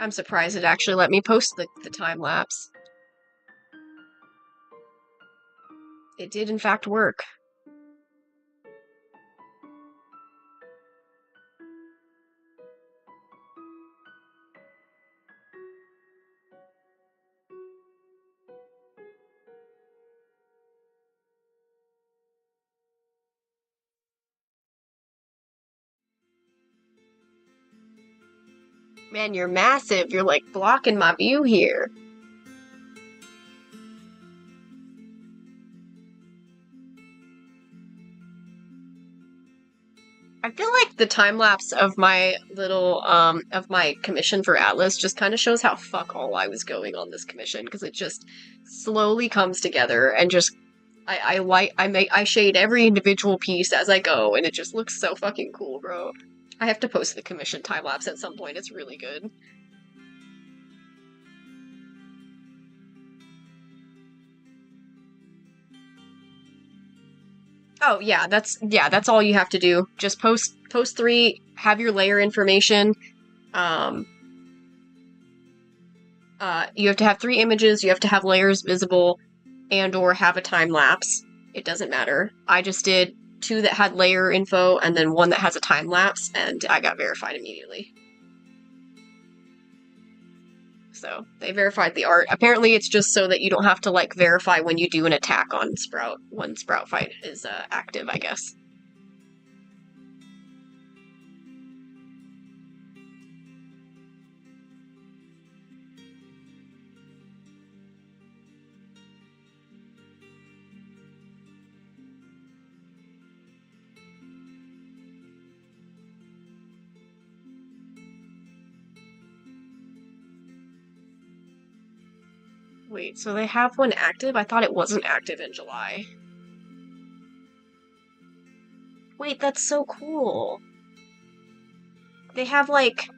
S1: I'm surprised it actually let me post the time lapse. It did in fact work. Man, you're massive. You're like blocking my view here. I feel like the time lapse of my little of my commission for Atlas just kind of shows how fuck all I was going on this commission, because it just slowly comes together and just I shade every individual piece as I go, and it just looks so fucking cool, bro. I have to post the commission time lapse at some point. It's really good. Oh yeah, that's all you have to do. Just post 3, have your layer information. You have to have 3 images, you have to have layers visible, and or have a time lapse. It doesn't matter. I just did 2 that had layer info and then 1 that has a time lapse, and I got verified immediately. So they verified the art. Apparently it's just so that you don't have to like verify when you do an attack on Sprout when Sprout Fight is active, I guess. Wait, so they have one active? I thought it wasn't active in July. Wait, that's so cool. They have, like,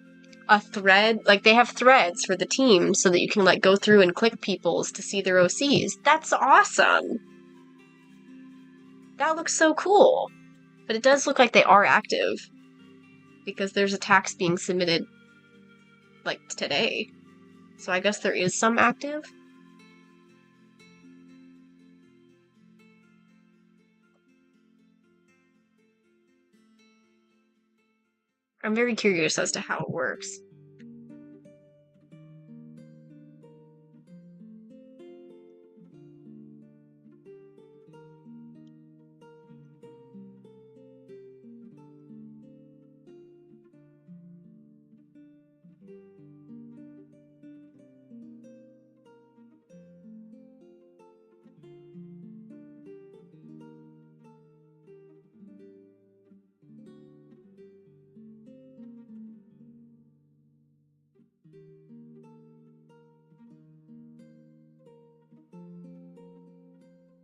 S1: a thread, like, they have threads for the team so that you can, like, go through and click people's to see their OCs. That's awesome! That looks so cool. But it does look like they are active. Because there's attacks being submitted, like, today. So I guess there is some active? I'm very curious as to how it works.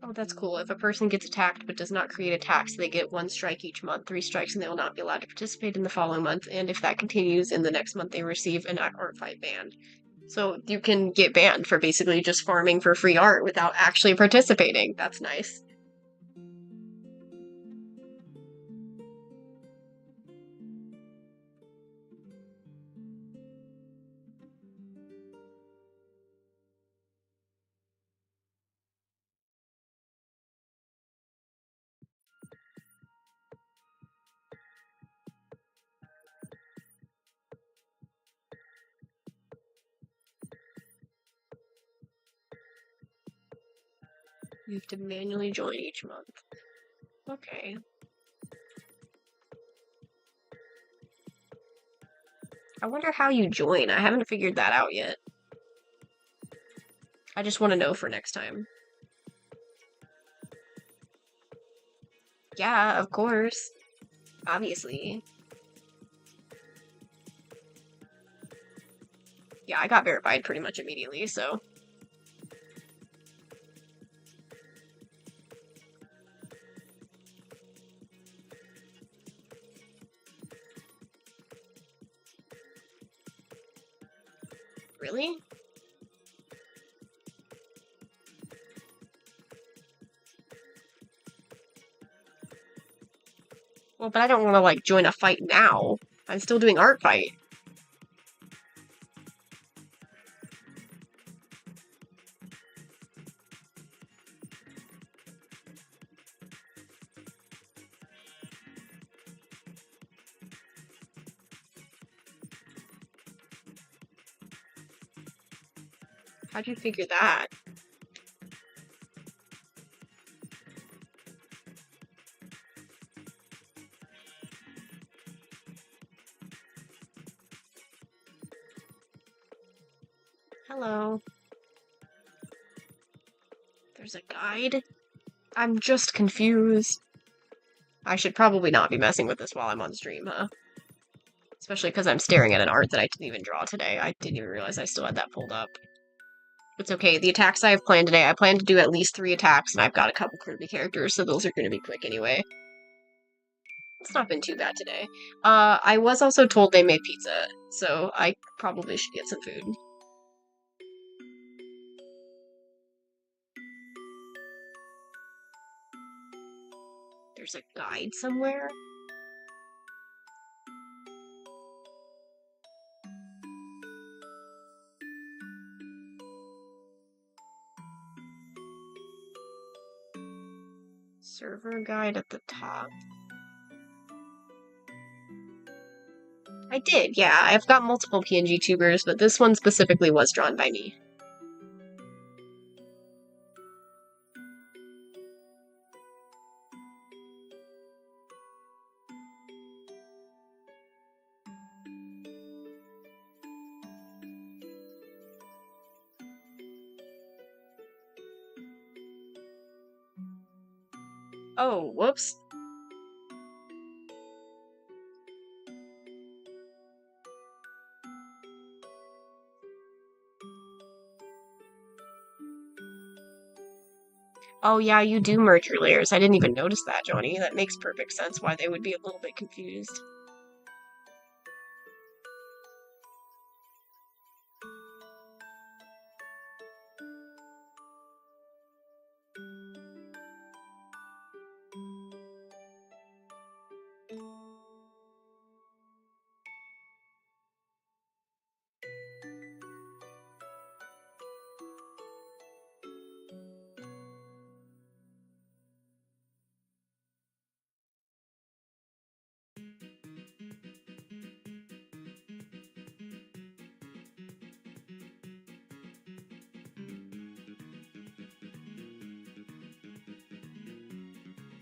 S1: Oh, that's cool. If a person gets attacked but does not create attacks, they get 1 strike each month, 3 strikes, and they will not be allowed to participate in the following month. And if that continues in the next month, they receive an ArtFight ban. So you can get banned for basically just farming for free art without actually participating. That's nice. You have to manually join each month. Okay. I wonder how you join. I haven't figured that out yet. I just want to know for next time. Yeah, of course. Obviously. Yeah, I got verified pretty much immediately, so... Really? Well, but I don't want to, like, join a fight now. I'm still doing ArtFight. How'd you figure that? Hello. There's a guide? I'm just confused. I should probably not be messing with this while I'm on stream, huh? Especially because I'm staring at an art that I didn't even draw today. I didn't even realize I still had that pulled up. It's okay. The attacks I have planned today, I plan to do at least 3 attacks, and I've got a couple Kirby characters, so those are going to be quick anyway. It's not been too bad today. I was also told they made pizza, so I probably should get some food. There's a guide somewhere? Server guide at the top. I did, yeah. I've got multiple PNG tubers, but this one specifically was drawn by me. Oh, whoops. Oh yeah, you do merge your layers. I didn't even notice that, Johnny. That makes perfect sense why they would be a little bit confused.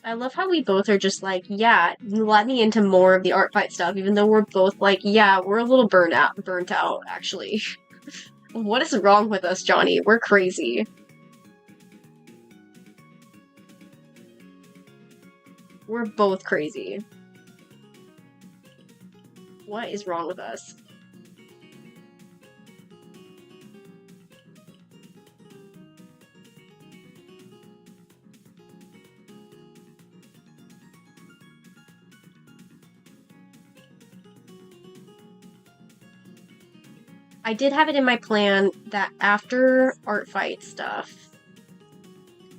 S1: I love how we both are just like, yeah, let me into more of the ArtFight stuff, even though we're both like, yeah, we're a little burnt out, actually. What is wrong with us, Johnny? We're crazy. We're both crazy. What is wrong with us? I did have it in my plan that after ArtFight stuff,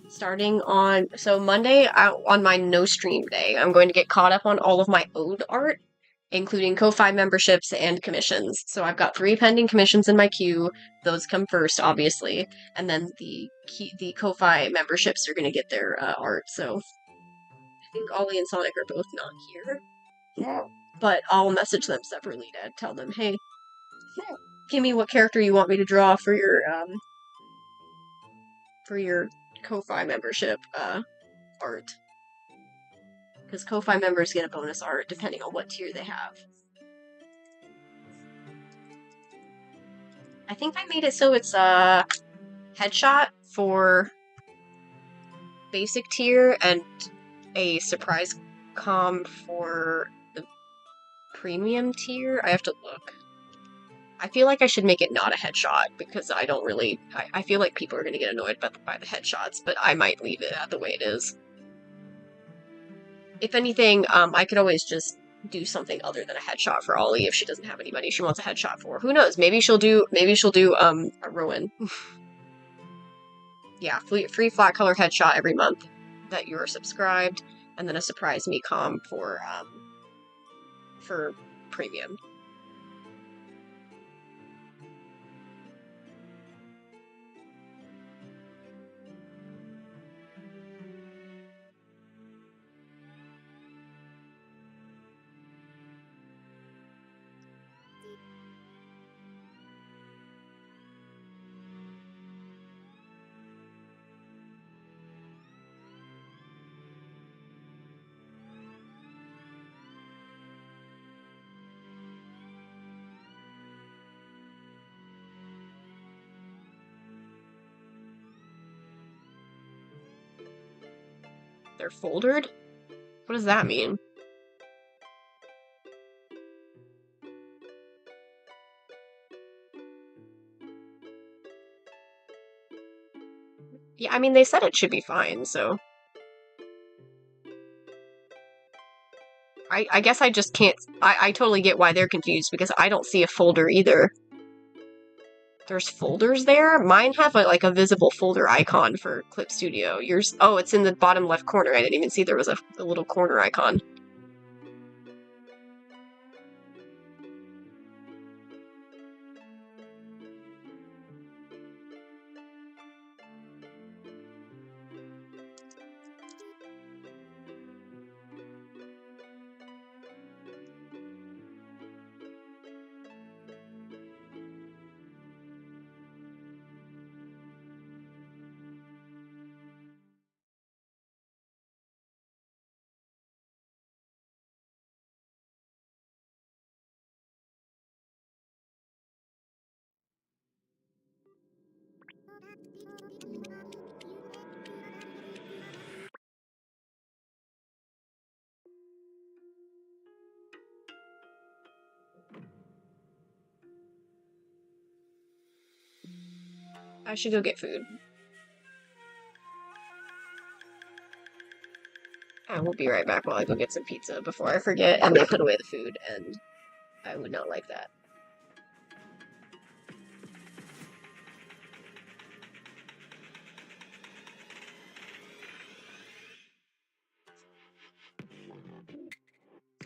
S1: starting on, so Monday, on my no stream day, I'm going to get caught up on all of my ode art, including Ko-Fi memberships and commissions. So I've got 3 pending commissions in my queue. Those come first, obviously, and then the Ko-Fi memberships are going to get their art. So I think Ollie and Sonic are both not here. Yeah. But I'll message them separately to tell them, hey, give me what character you want me to draw for your Ko-Fi membership art. Because Ko-Fi members get a bonus art depending on what tier they have. I think I made it so it's a headshot for basic tier and a surprise comm for the premium tier. I have to look. I feel like I should make it not a headshot because I don't really... I feel like people are going to get annoyed by the headshots, but I might leave it the way it is. If anything, I could always just do something other than a headshot for Ollie if she doesn't have anybody she wants a headshot for. Who knows? Maybe she'll do a Rowan. Yeah, free flat color headshot every month that you're subscribed, and then a surprise me comm for premium. They're foldered? What does that mean? Yeah, I mean, they said it should be fine, so... I guess I just can't... I totally get why they're confused, because I don't see a folder either. There's folders there? Mine have a visible folder icon for Clip Studio. Yours... Oh, it's in the bottom left corner. I didn't even see there was a little corner icon. I should go get food. I will be right back while I go get some pizza before I forget and they put away the food, and I would not like that.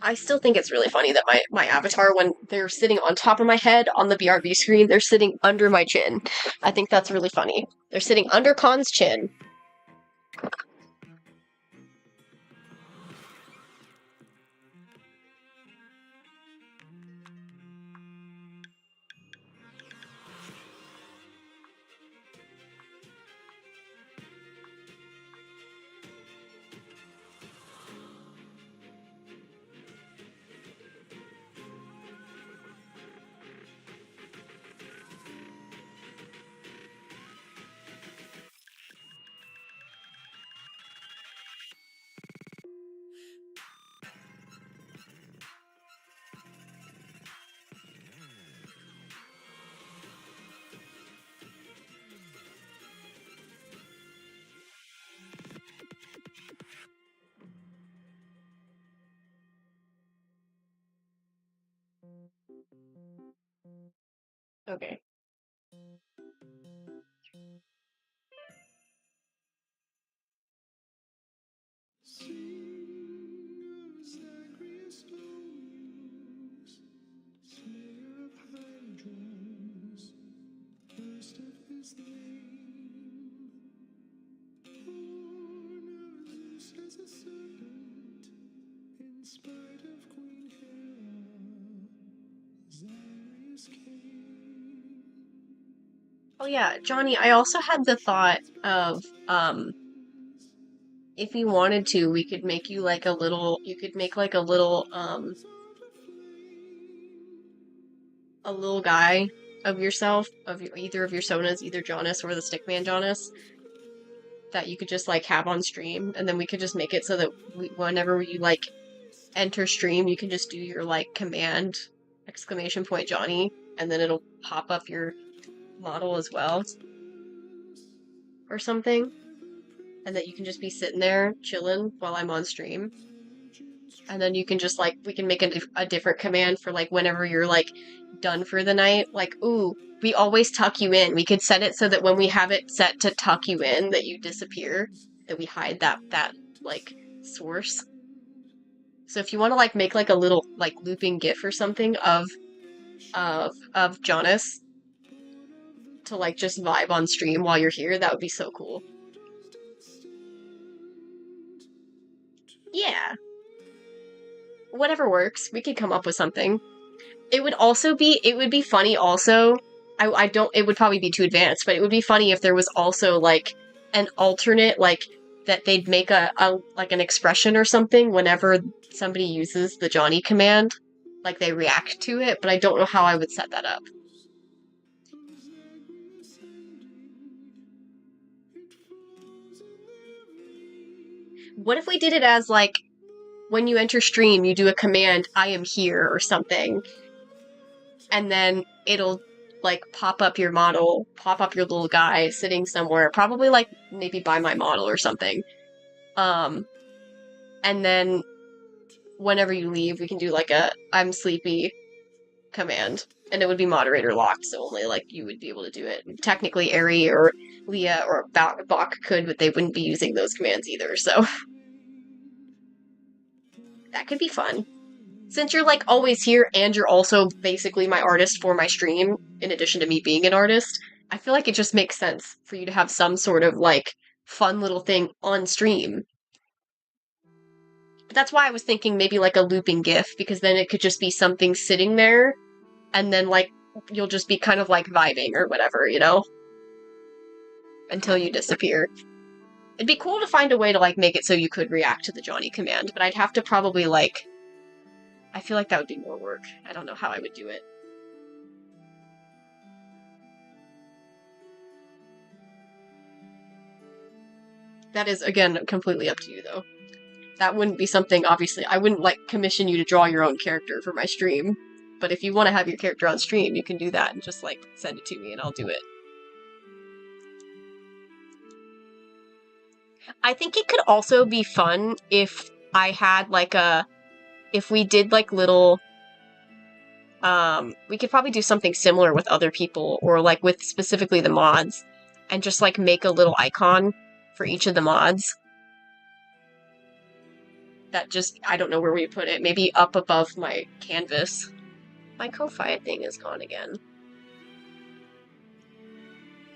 S1: I still think it's really funny that my avatar, when they're sitting on top of my head on the BRB screen, they're sitting under my chin. I think that's really funny. They're sitting under Khan's chin. Okay. Oh yeah, Johnny, I also had the thought of, if you wanted to, we could make you like a little, you could make like a little guy of yourself, of either of your Sonas, either Jonas or the Stickman Jonas, that you could just like have on stream, and then we could just make it so that whenever you like enter stream, you can just do your like command exclamation point Johnny, and then it'll pop up your model as well, or something, and that you can just be sitting there chilling while I'm on stream. And then you can just like, we can make a different command for like whenever you're like done for the night. Like, ooh, we always tuck you in. We could set it so that when we have it set to tuck you in, that you disappear, that we hide that like source. So if you want to like make like a little like looping GIF or something of Jonas to like just vibe on stream while you're here, that would be so cool. Yeah. Whatever works. We could come up with something. It would be funny also. I don't, it would probably be too advanced, but it would be funny if there was also like an alternate, like that they'd make like an expression or something whenever somebody uses the Johnny command. Like they react to it, but I don't know how I would set that up. What if we did it as like, when you enter stream, you do a command, I am here, or something, and then it'll like pop up your model, pop up your little guy sitting somewhere, probably like maybe by my model or something. And then whenever you leave, we can do like a I'm sleepy command, and it would be moderator locked, so only like you would be able to do it. Technically, Ari or Leah or Bach could, but they wouldn't be using those commands either, so that could be fun. Since you're like always here and you're also basically my artist for my stream, in addition to me being an artist, I feel like it just makes sense for you to have some sort of like fun little thing on stream. But that's why I was thinking maybe like a looping GIF, because then it could just be something sitting there, and then like you'll just be kind of like vibing or whatever, you know? Until you disappear. It'd be cool to find a way to like make it so you could react to the Johnny command, but I'd have to probably like, I feel like that would be more work. I don't know how I would do it. That is, again, completely up to you, though. That wouldn't be something, obviously, I wouldn't, like, commission you to draw your own character for my stream. But if you want to have your character on stream, you can do that and just, like, send it to me and I'll do it. I think it could also be fun if I had like if we did like little, we could probably do something similar with other people or like with specifically the mods and just like make a little icon for each of the mods. That just, I don't know where we put it, maybe up above my canvas. My Ko-Fi thing is gone again.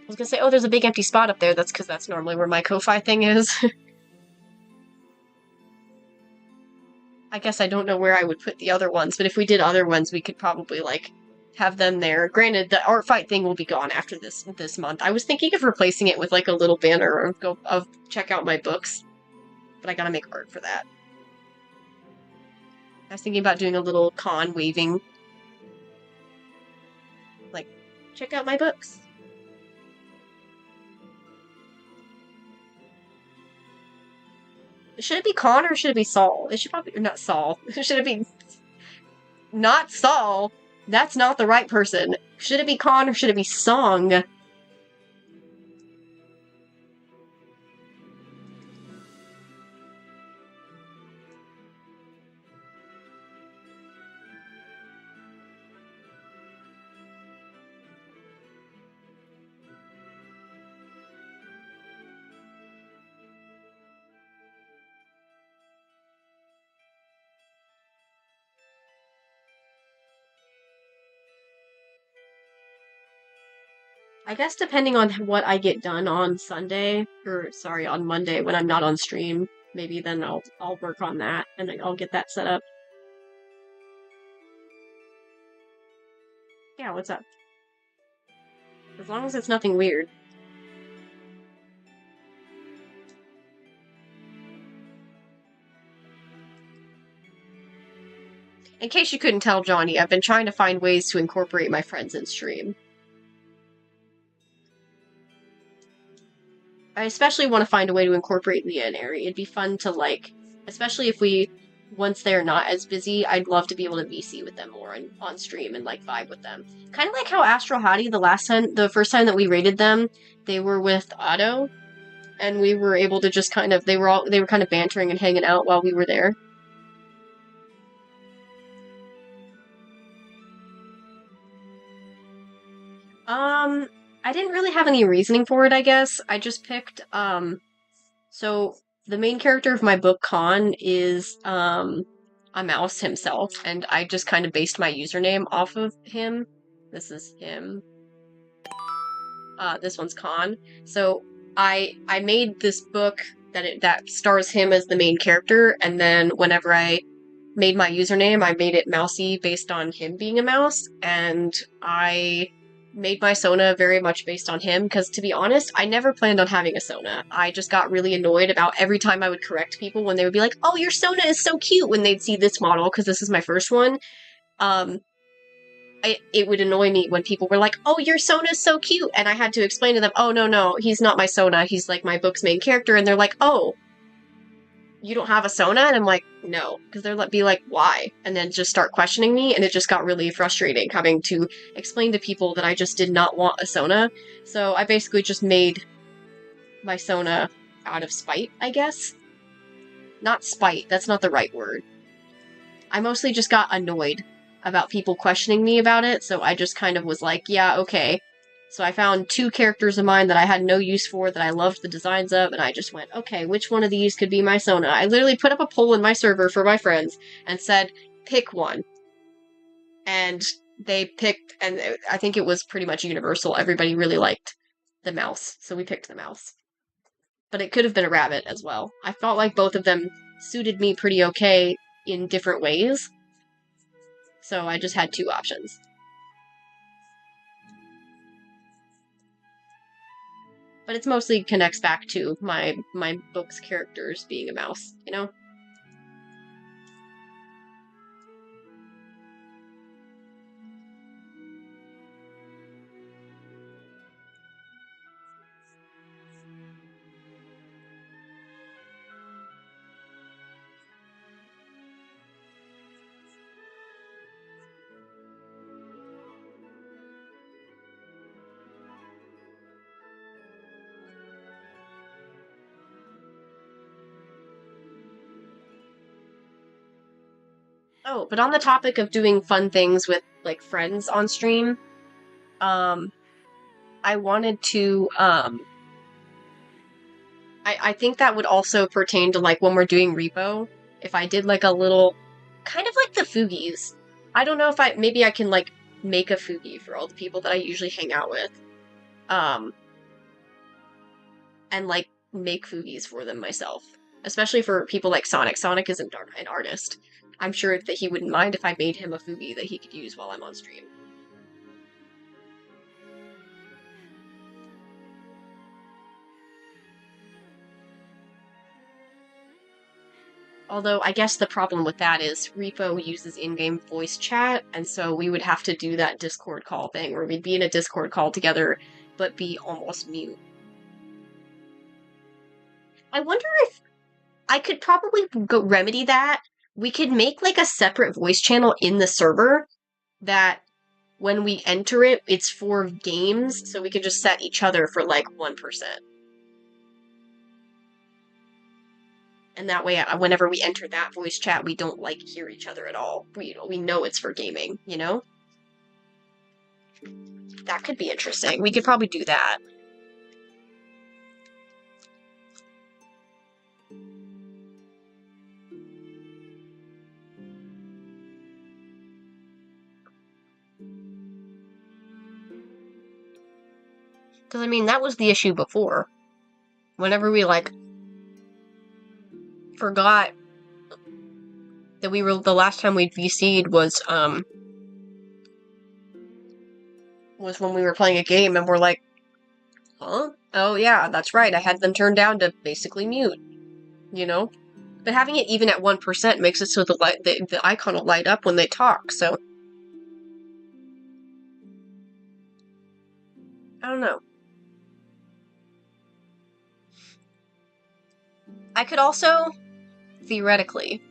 S1: I was gonna say, oh, there's a big empty spot up there. That's because that's normally where my Ko-Fi thing is. I guess I don't know where I would put the other ones, but if we did other ones, we could probably, like, have them there. Granted, the ArtFight thing will be gone after this month. I was thinking of replacing it with, like, a little banner of check out my books, but I gotta make art for that. I was thinking about doing a little con waving, like, check out my books. Should it be Con or should it be Saul? It should probably, not Saul. Should it be not Saul? That's not the right person. Should it be Con or should it be Song? I guess depending on what I get done on Sunday, or sorry, on Monday when I'm not on stream, maybe then I'll work on that and I'll get that set up. Yeah, what's up? As long as it's nothing weird. In case you couldn't tell, Johnny, I've been trying to find ways to incorporate my friends in stream. I especially want to find a way to incorporate Leah and Ari. It'd be fun to, like, especially if once they're not as busy, I'd love to be able to VC with them more on stream and, like, vibe with them. Kind of like how Astral Hottie, the first time that we raided them, they were with Otto, and we were able to just kind of, they were kind of bantering and hanging out while we were there. I didn't really have any reasoning for it, I guess. I just picked, so the main character of my book, Khan, is, a mouse himself, and I just kind of based my username off of him. This is him. This one's Khan. So I made this book that stars him as the main character, and then whenever I made my username, I made it mousy based on him being a mouse, and I made my Sona very much based on him, because to be honest, I never planned on having a Sona. I just got really annoyed about every time I would correct people when they would be like, oh, your Sona is so cute, when they'd see this model, because this is my first one. It would annoy me when people were like, oh, your Sona's so cute, and I had to explain to them, oh, no, he's not my Sona, he's like my book's main character, and they're like, oh, you don't have a Sona? And I'm like, no. Because they'll be like, why? And then just start questioning me, and it just got really frustrating having to explain to people that I just did not want a Sona. So I basically just made my Sona out of spite, I guess. Not spite, that's not the right word. I mostly just got annoyed about people questioning me about it, so I just kind of was like, yeah, okay. So I found two characters of mine that I had no use for, that I loved the designs of, and I just went, okay, which one of these could be my Sona? I literally put up a poll in my server for my friends and said, pick one. And they picked, and I think it was pretty much universal. Everybody really liked the mouse, so we picked the mouse. But it could have been a rabbit as well. I felt like both of them suited me pretty okay in different ways. So I just had two options. But it mostly connects back to my book's characters being a mouse, you know? Oh, but on the topic of doing fun things with, like, friends on stream, I wanted to, I think that would also pertain to, like, when we're doing repo, if I did, like, a little, kind of like the Foogies. I don't know if maybe I can, like, make a Foogie for all the people that I usually hang out with. And, like, make Foogies for them myself. Especially for people like Sonic. Sonic is an artist. I'm sure that he wouldn't mind if I made him a Foogie that he could use while I'm on stream. Although, I guess the problem with that is Repo uses in-game voice chat, and so we would have to do that Discord call thing, where we'd be in a Discord call together, but be almost mute. I wonder if I could probably go remedy that. We could make, like, a separate voice channel in the server that when we enter it, it's for games, so we could just set each other for, like, 1%. And that way, whenever we enter that voice chat, we don't, like, hear each other at all. We know it's for gaming, you know? That could be interesting. We could probably do that. Because, I mean, that was the issue before. Whenever we, like, forgot that we were, the last time we VC'd was when we were playing a game and we're like, huh? Oh yeah, that's right, I had them turned down to basically mute, you know? But having it even at 1% makes it so the icon will light up when they talk, so... I don't know. I could also, theoretically,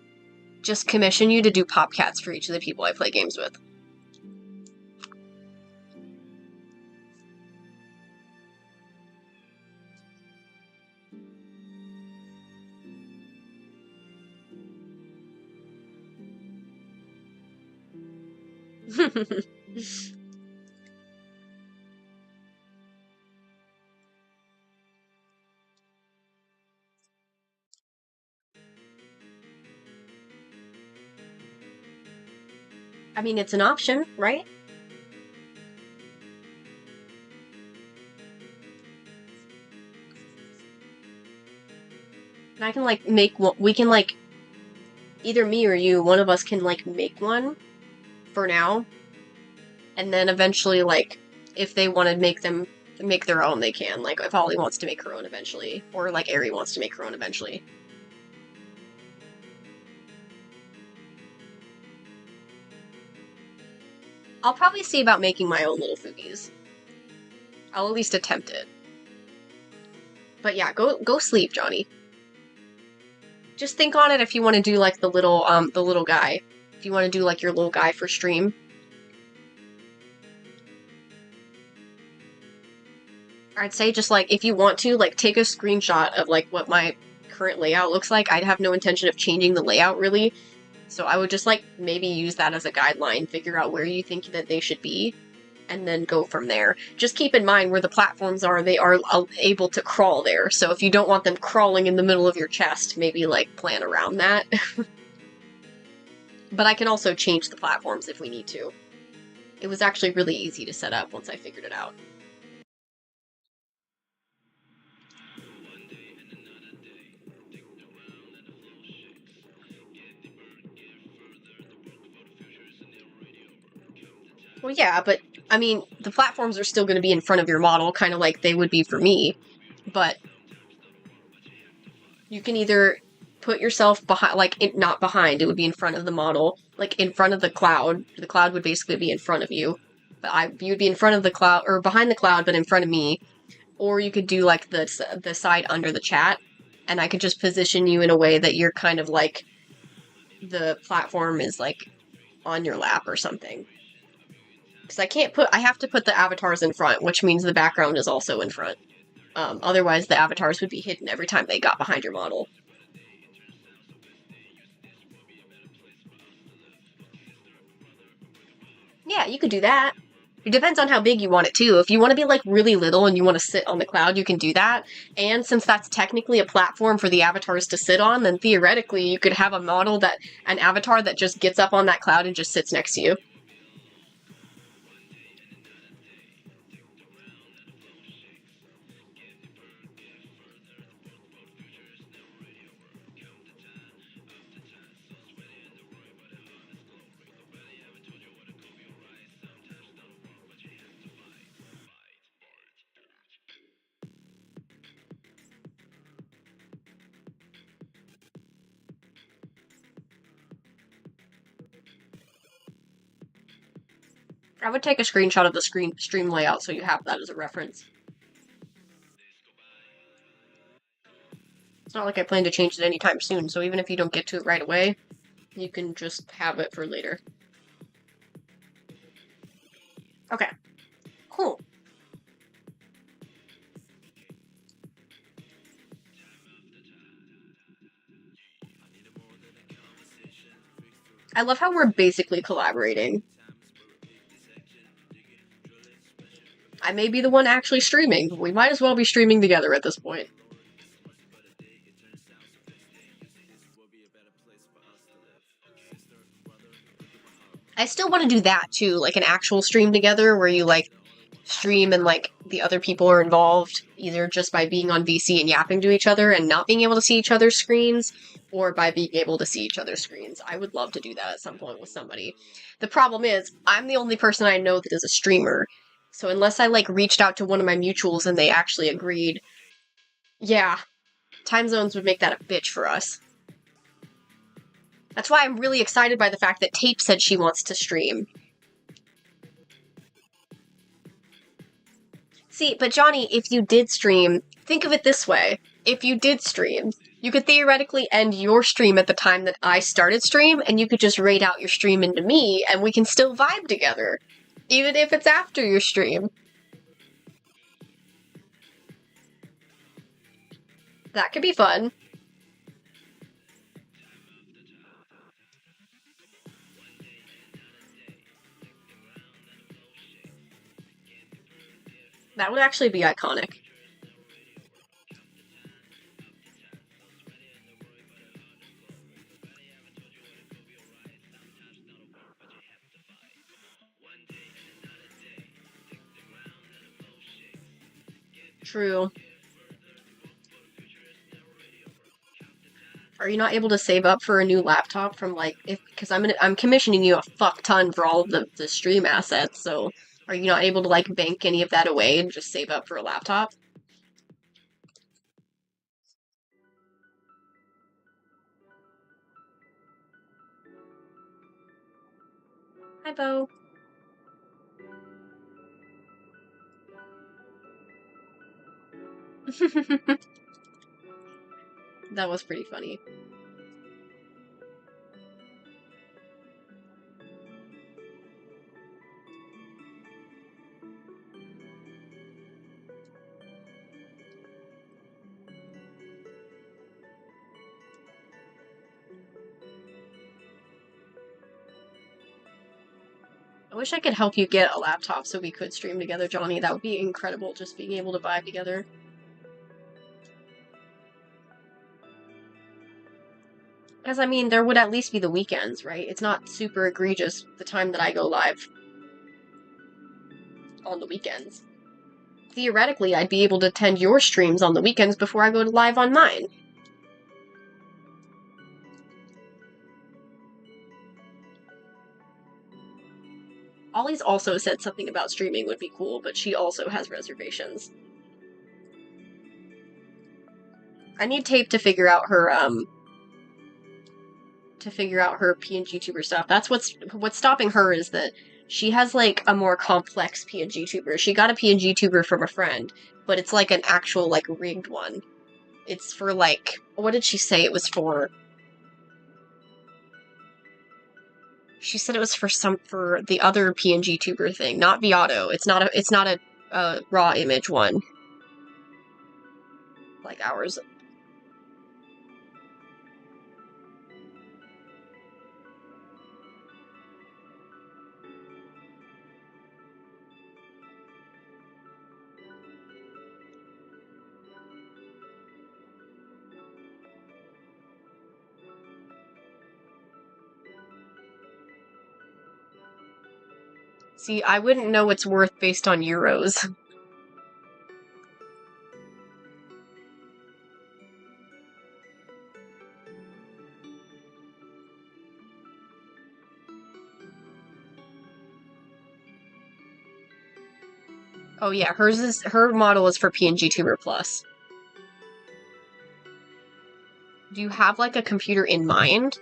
S1: just commission you to do popcats for each of the people I play games with. I mean, it's an option, right? And I can, like, make one, we can, like, either me or you, one of us can, like, make one for now. And then eventually, like, if they want to make their own, they can. Like, if Ollie wants to make her own eventually. Or, like, Ari wants to make her own eventually. I'll probably see about making my own little Foogies. I'll at least attempt it. But yeah, go sleep, Johnny. Just think on it if you want to do, like, the little guy. If you want to do, like, your little guy for stream. I'd say just, like, if you want to, like, take a screenshot of, like, what my current layout looks like. I'd have no intention of changing the layout, really. So I would just, like, maybe use that as a guideline, figure out where you think that they should be, and then go from there. Just keep in mind where the platforms are, they are able to crawl there. So if you don't want them crawling in the middle of your chest, maybe, like, plan around that. But I can also change the platforms if we need to. It was actually really easy to set up once I figured it out. Well, yeah, but, I mean, the platforms are still going to be in front of your model, kind of like they would be for me, but you can either put yourself behind, like, not behind, it would be in front of the model, like, in front of the cloud would basically be in front of you, but you would be in front of the cloud, or behind the cloud, but in front of me, or you could do, like, the side under the chat, and I could just position you in a way that you're kind of, like, the platform is, like, on your lap or something. Because I have to put the avatars in front, which means the background is also in front. Otherwise, the avatars would be hidden every time they got behind your model. Yeah, you could do that. It depends on how big you want it too. If you want to be like really little and you want to sit on the cloud, you can do that. And since that's technically a platform for the avatars to sit on, then theoretically you could have a model that, an avatar that just gets up on that cloud and just sits next to you. I would take a screenshot of the stream layout so you have that as a reference. It's not like I plan to change it anytime soon, so even if you don't get to it right away, you can just have it for later. Okay, cool. I love how we're basically collaborating. I may be the one actually streaming, but we might as well be streaming together at this point. I still want to do that too, like an actual stream together where you like stream and like the other people are involved, either just by being on VC and yapping to each other and not being able to see each other's screens, or by being able to see each other's screens. I would love to do that at some point with somebody. The problem is, I'm the only person I know that is a streamer, so unless I like reached out to one of my mutuals and they actually agreed, yeah, time zones would make that a bitch for us. That's why I'm really excited by the fact that Tape said she wants to stream. See, but Johnny, if you did stream, think of it this way. If you did stream, you could theoretically end your stream at the time that I started stream, and you could just raid out your stream into me, and we can still vibe together. Even if it's after your stream. That could be fun. That would actually be iconic. True. Are you not able to save up for a new laptop from like because I'm commissioning you a fuck ton for all of the stream assets, so are you not able to like bank any of that away and just save up for a laptop? Hi, Bo. That was pretty funny. I wish I could help you get a laptop so we could stream together, Johnny. That would be incredible, just being able to vibe together. Because, I mean, there would at least be the weekends, right? It's not super egregious the time that I go live on the weekends. Theoretically, I'd be able to attend your streams on the weekends before I go live on mine. Ollie's also said something about streaming would be cool, but she also has reservations. I need Tape to figure out her PNG tuber stuff. That's what's stopping her is that she has like a more complex PNG tuber. She got a PNG tuber from a friend, but it's like an actual like rigged one. It's for like, what did she say it was for? She said it was for the other PNG tuber thing, not Viato. It's not a raw image one. Like ours. See, I wouldn't know its worth based on euros. Oh yeah, her model is for PNG Tuber Plus. Do you have like a computer in mind?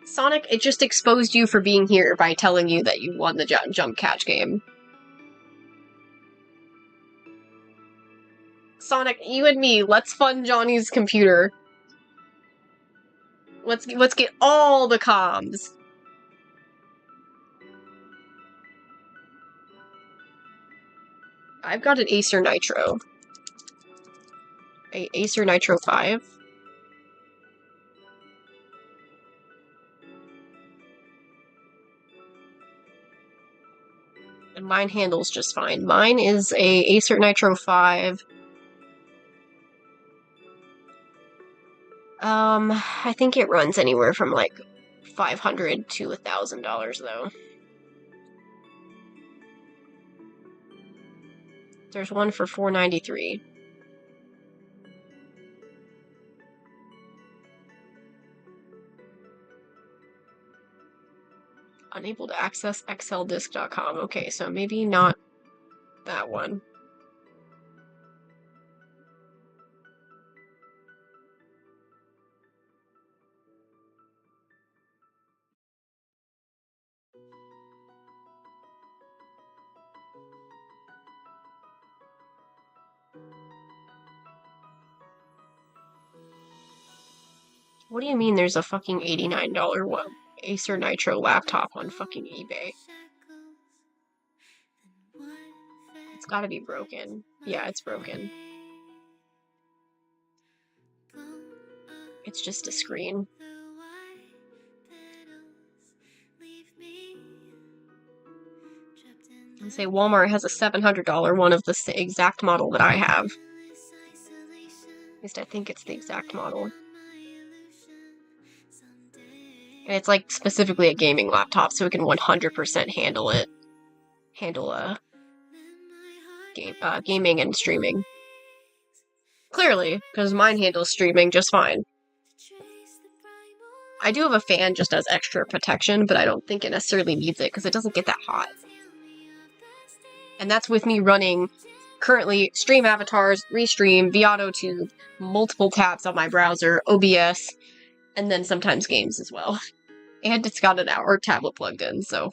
S1: Sonic, it just exposed you for being here by telling you that you won the jump catch game. Sonic, you and me, let's fund Johnny's computer. Let's get all the comms. I've got an Acer Nitro. A Acer Nitro 5. And mine handles just fine. Mine is a Acer Nitro 5. I think it runs anywhere from like $500 to $1,000 though. There's one for $493. Unable to access xldisk.com. Okay, so maybe not that one. What do you mean there's a fucking $89 Acer Nitro laptop on fucking eBay? It's gotta be broken. Yeah, it's broken. It's just a screen. And say Walmart has a $700 one of the exact model that I have. At least I think it's the exact model. And it's like specifically a gaming laptop, so it can 100% handle gaming and streaming. Clearly, because mine handles streaming just fine. I do have a fan just as extra protection, but I don't think it necessarily needs it because it doesn't get that hot. And that's with me running currently Stream Avatars, Restream, VAutoTube, multiple tabs on my browser, OBS, and then sometimes games as well. And it's got an hour tablet plugged in, so.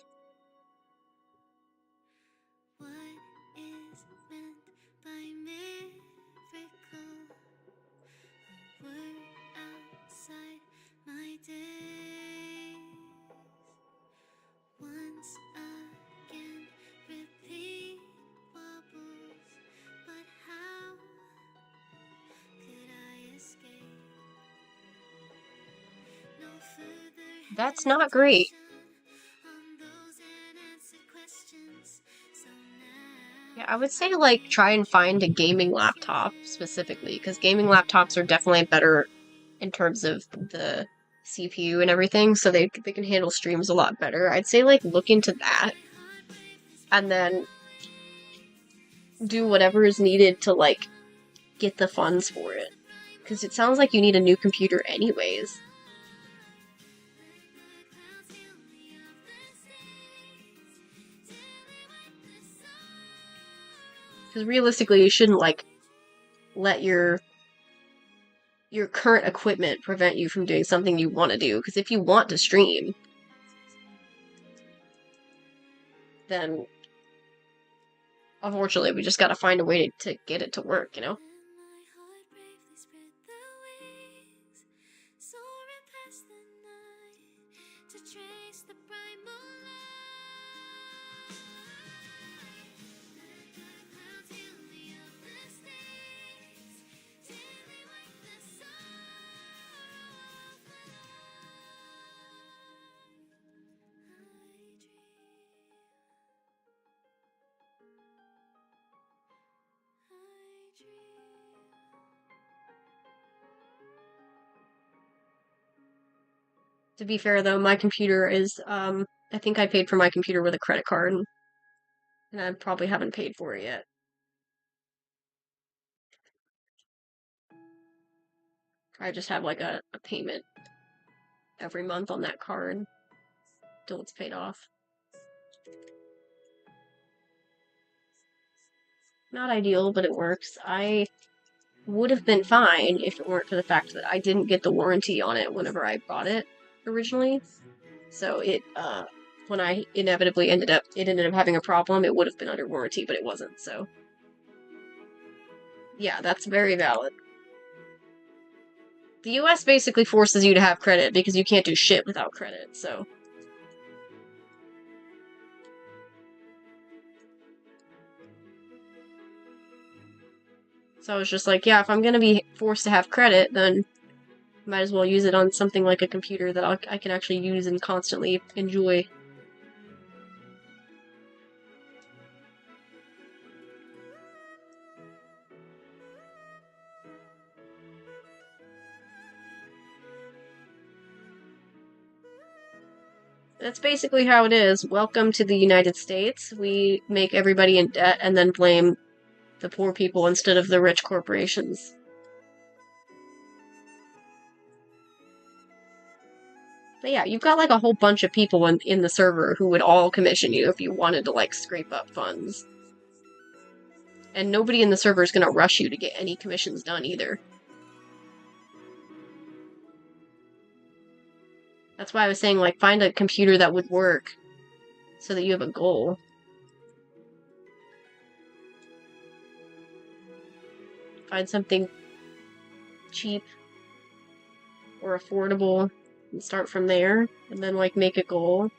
S1: That's not great. Yeah, I would say, like, try and find a gaming laptop, specifically, because gaming laptops are definitely better in terms of the CPU and everything, so they can handle streams a lot better. I'd say, like, look into that, and then do whatever is needed to, like, get the funds for it. Because it sounds like you need a new computer anyways. Because realistically, you shouldn't, like, let your current equipment prevent you from doing something you want to do. Because if you want to stream, then unfortunately, we just gotta find a way to get it to work, you know? To be fair, though, my computer is, I think I paid for my computer with a credit card, and I probably haven't paid for it yet. I just have, like, a payment every month on that card till it's paid off. Not ideal, but it works. I would have been fine if it weren't for the fact that I didn't get the warranty on it whenever I bought it originally. So it, when I inevitably ended up having a problem, it would have been under warranty, but it wasn't, so. Yeah, that's very valid. The US basically forces you to have credit because you can't do shit without credit, so. So I was just like, yeah, if I'm gonna be forced to have credit, then might as well use it on something like a computer that I can actually use and constantly enjoy. That's basically how it is. Welcome to the United States. We make everybody in debt and then blame the poor people instead of the rich corporations. But yeah, you've got like a whole bunch of people in the server who would all commission you if you wanted to like scrape up funds. And nobody in the server is going to rush you to get any commissions done either. That's why I was saying, like, find a computer that would work so that you have a goal. Find something cheap or affordable and start from there, and then, like, make a goal.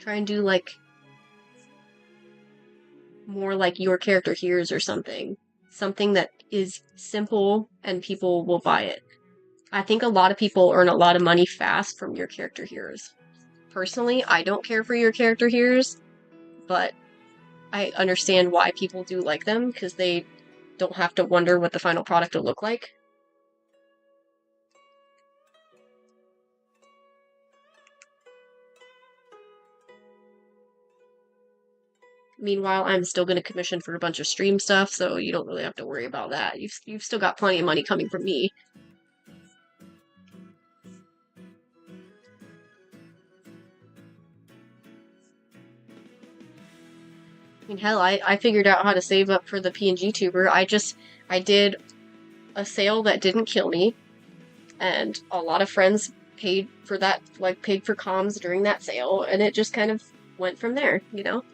S1: Try and do, like, more like Your Character Here's or something. Something that is simple and people will buy it. I think a lot of people earn a lot of money fast from Your Character Here's. Personally, I don't care for Your Character Here's, but I understand why people do like them, because they don't have to wonder what the final product will look like. Meanwhile, I'm still going to commission for a bunch of stream stuff, so you don't really have to worry about that. You've still got plenty of money coming from me. I mean, hell, I figured out how to save up for the PNG tuber. I did a sale that didn't kill me, and a lot of friends paid for that, like, paid for comms during that sale, and it just kind of went from there, you know?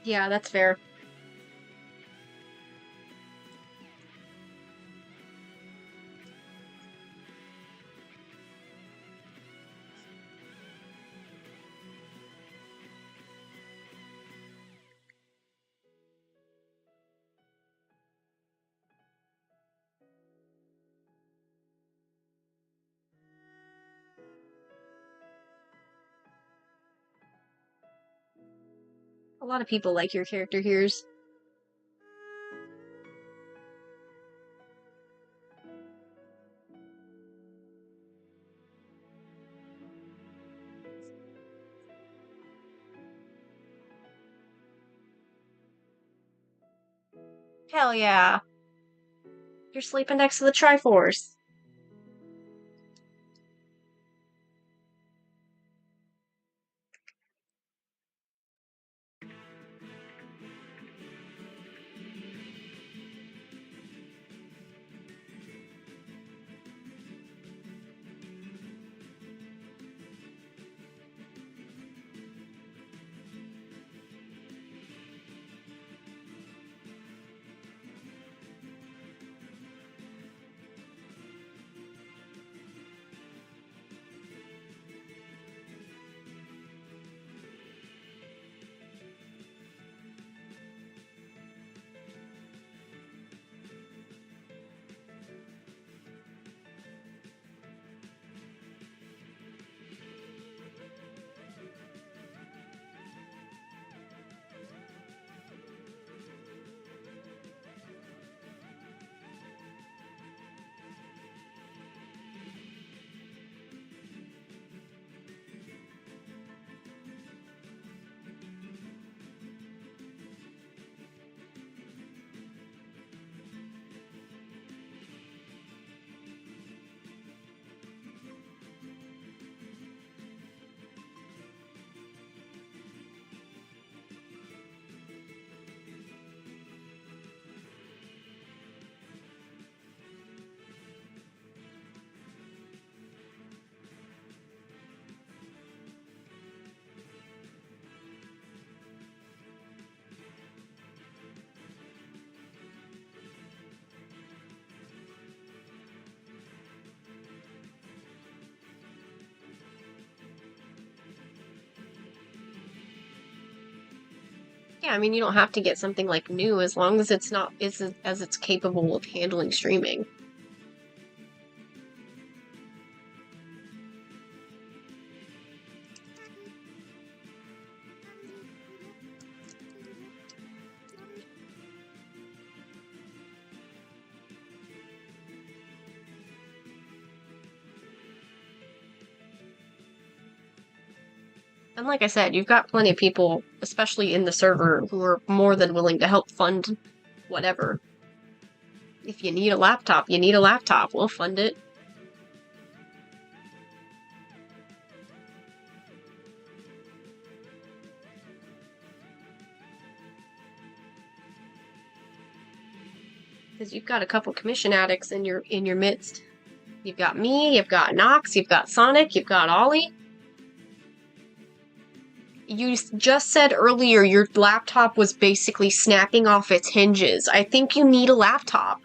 S1: Yeah, that's fair. A lot of people like Your Character Here's. Hell yeah. You're sleeping next to the Triforce. Yeah, I mean, you don't have to get something like new as long as it's not as it's capable of handling streaming. And like I said, you've got plenty of people, especially in the server, who are more than willing to help fund whatever. If you need a laptop, you need a laptop. We'll fund it. Because you've got a couple commission addicts in your midst. You've got me, you've got Nox, you've got Sonic, you've got Ollie. You just said earlier your laptop was basically snapping off its hinges. I think you need a laptop.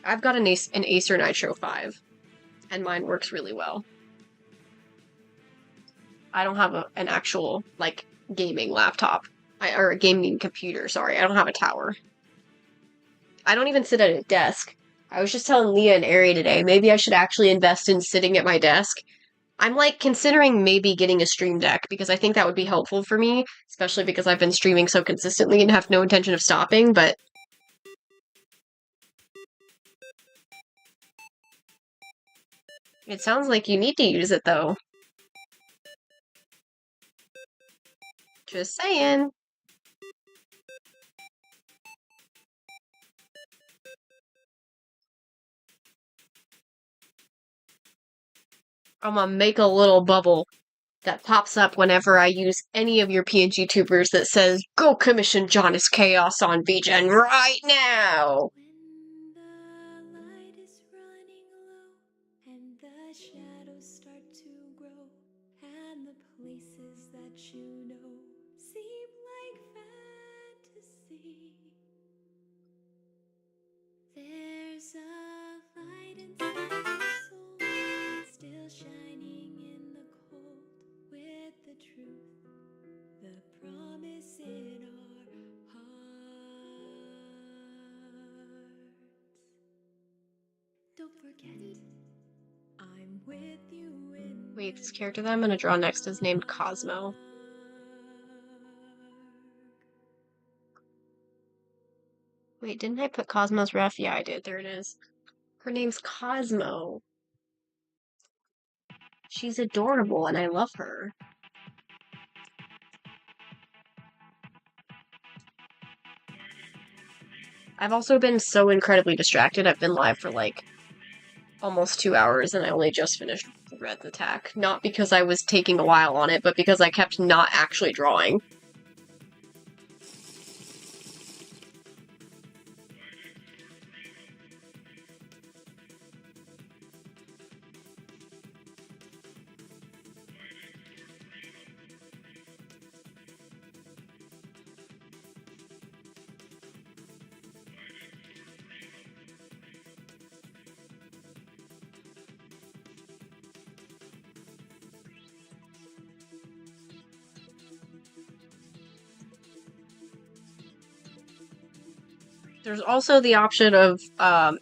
S1: I've got an Acer Nitro 5, and mine works really well. I don't have an actual, like, gaming laptop. Or a gaming computer, sorry. I don't have a tower. I don't even sit at a desk. I was just telling Leah and Ari today, maybe I should actually invest in sitting at my desk. I'm, like, considering maybe getting a stream deck, because I think that would be helpful for me, especially because I've been streaming so consistently and have no intention of stopping, but... It sounds like you need to use it, though. Just saying. I'm gonna make a little bubble that pops up whenever I use any of your PNG tubers that says, "Go commission Jonas Chaos on VGen right now!"
S3: When the light is running low and the shadows start to grow and the places that you know seem like fantasy, there's a light inside your soul still shining in the cold with the truth, the promise in our hearts. Don't forget, I'm with you in
S1: Wait, this character that I'm gonna draw next is named Cosmo. Wait, didn't I put Cosmo's ref? Yeah, I did. There it is. Her name's Cosmo. She's adorable, and I love her. I've also been so incredibly distracted. I've been live for, like, almost 2 hours, and I only just finished Red's attack. Not because I was taking a while on it, but because I kept not actually drawing. There's also the option of,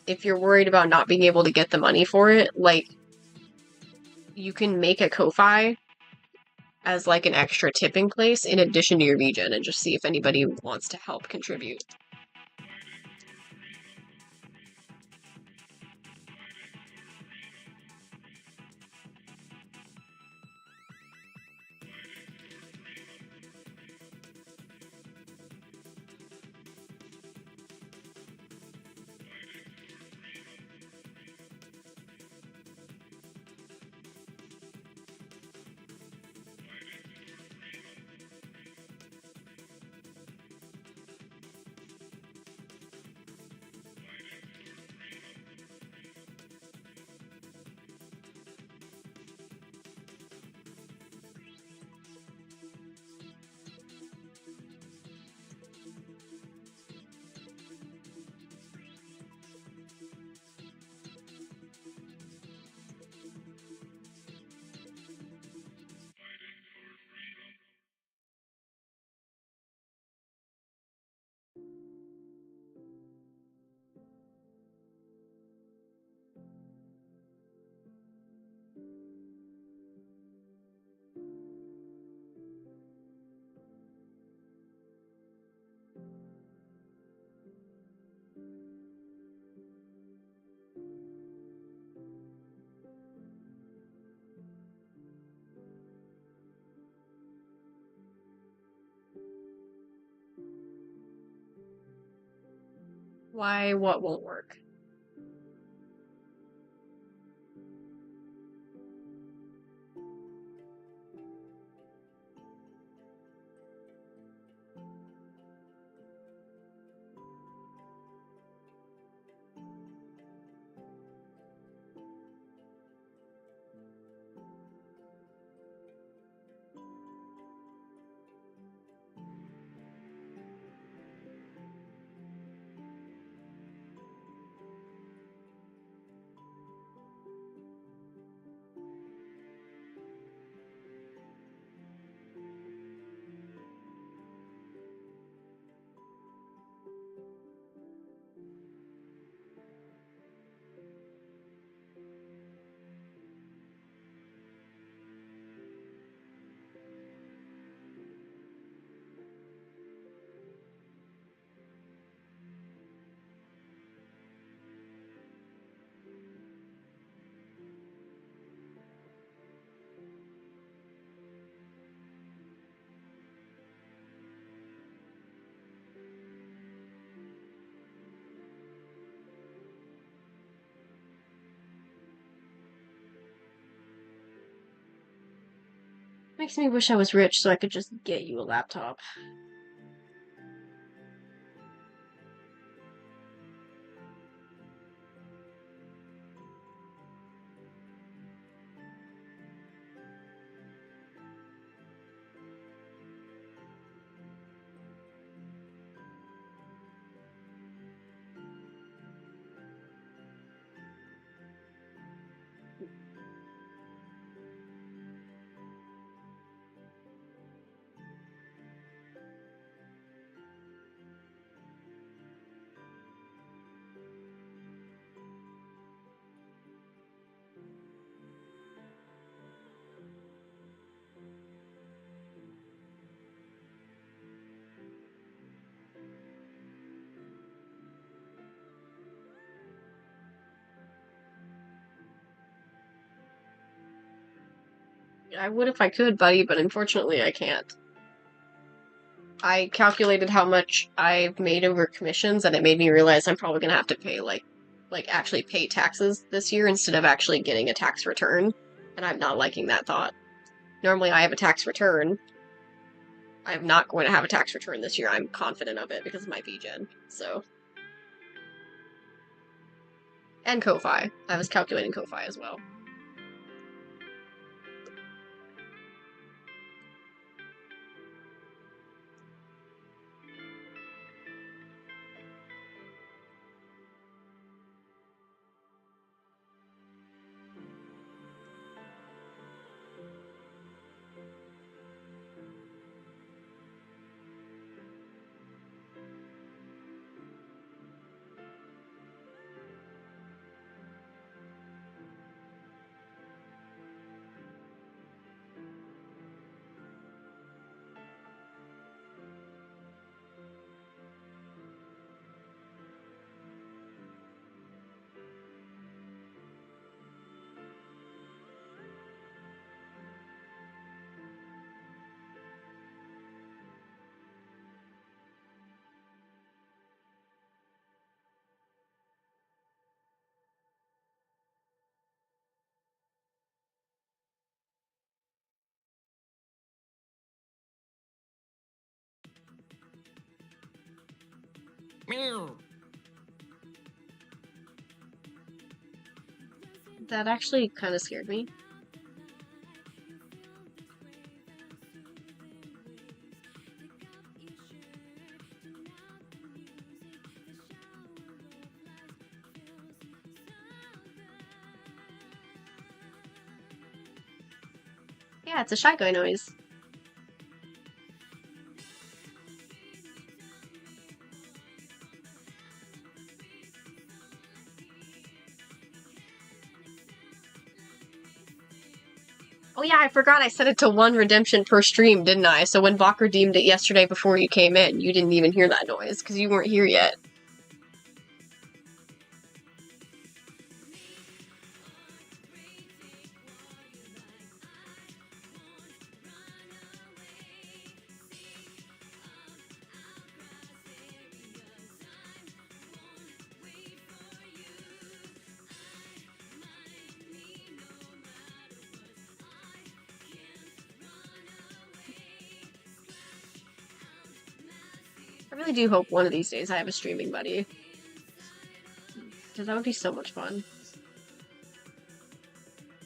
S1: if you're worried about not being able to get the money for it, like, you can make a Ko-Fi as, like, an extra tipping place in addition to your VGen and just see if anybody wants to help contribute. Why, what won't work? Makes me wish I was rich so I could just get you a laptop. I would if I could, buddy, but unfortunately I can't. I calculated how much I've made over commissions, and it made me realize I'm probably gonna have to pay, like actually pay taxes this year instead of actually getting a tax return, and I'm not liking that thought. Normally I have a tax return. I'm not going to have a tax return this year, I'm confident of it because of my VGen, so. And Ko-Fi. I was calculating Ko-Fi as well. That actually kind of scared me. Yeah, it's a Shy Guy noise. Oh yeah, I forgot I set it to 1 redemption per stream, didn't I? So when Bach redeemed it yesterday before you came in, you didn't even hear that noise, because you weren't here yet. I really do hope one of these days I have a streaming buddy. Because that would be so much fun.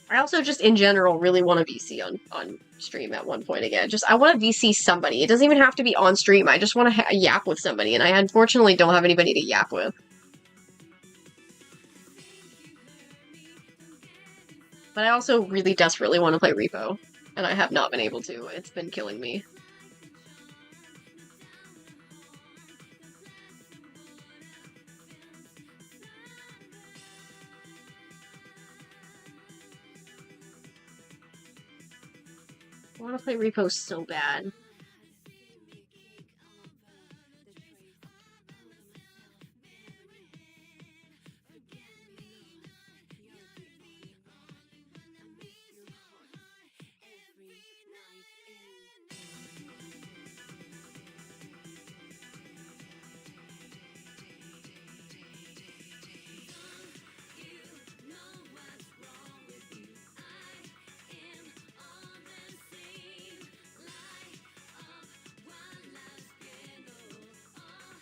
S1: I also just, in general, really want to VC on stream at one point again. I want to VC somebody. It doesn't even have to be on stream. I just want to yap with somebody, and I unfortunately don't have anybody to yap with. But I also really desperately want to play Repo, and I have not been able to. It's been killing me. I want to play Repo so bad.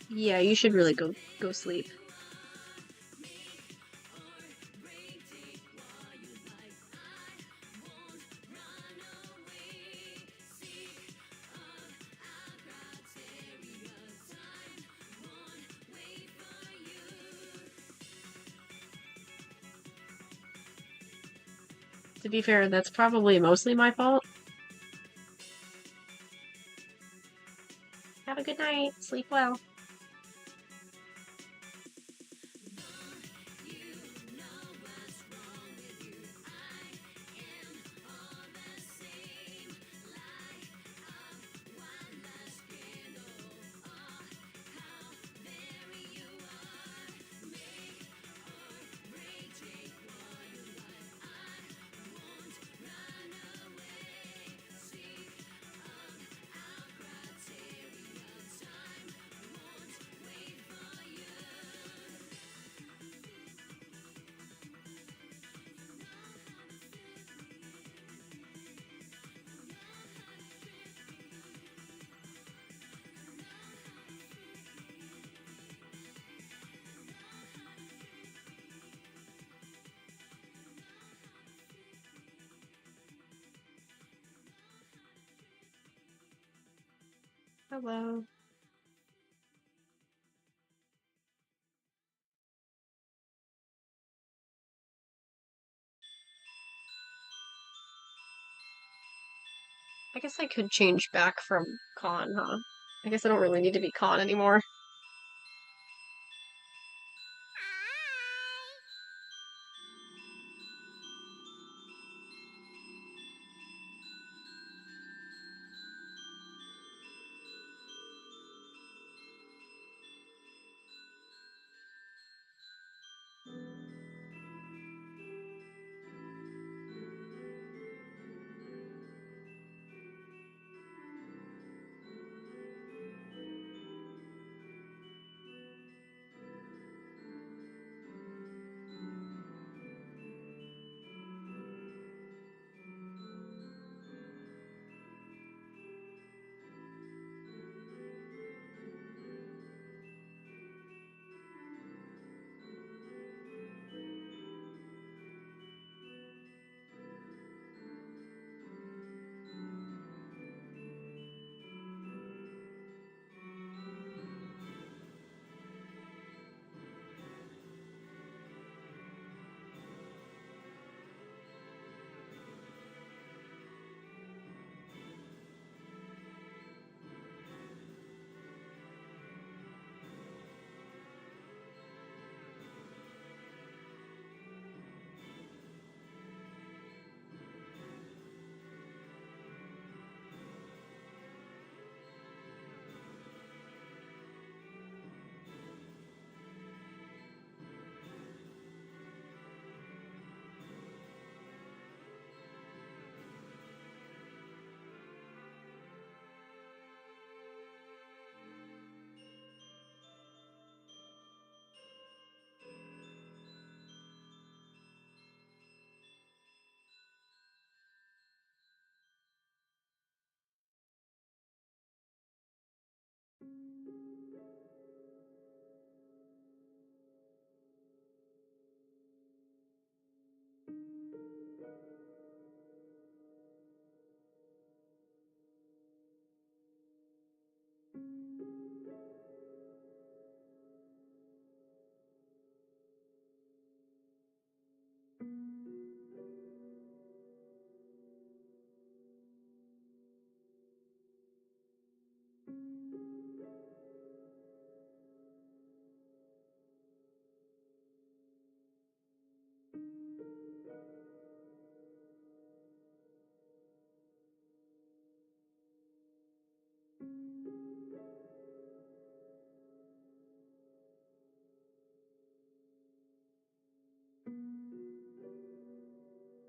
S1: Yeah, you should really go sleep. To be fair, that's probably mostly my fault. Have a good night. Sleep well. Hello. I guess I could change back from con, huh? I guess I don't really need to be con anymore.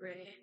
S1: Ray.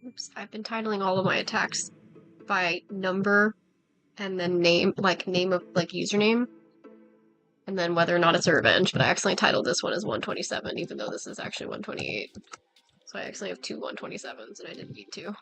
S1: Oops, I've been titling all of my attacks by number and then name, like name of like username, and then whether or not it's a revenge, but I accidentally titled this one as 127, even though this is actually 128. So I actually have two 127s and I didn't need to.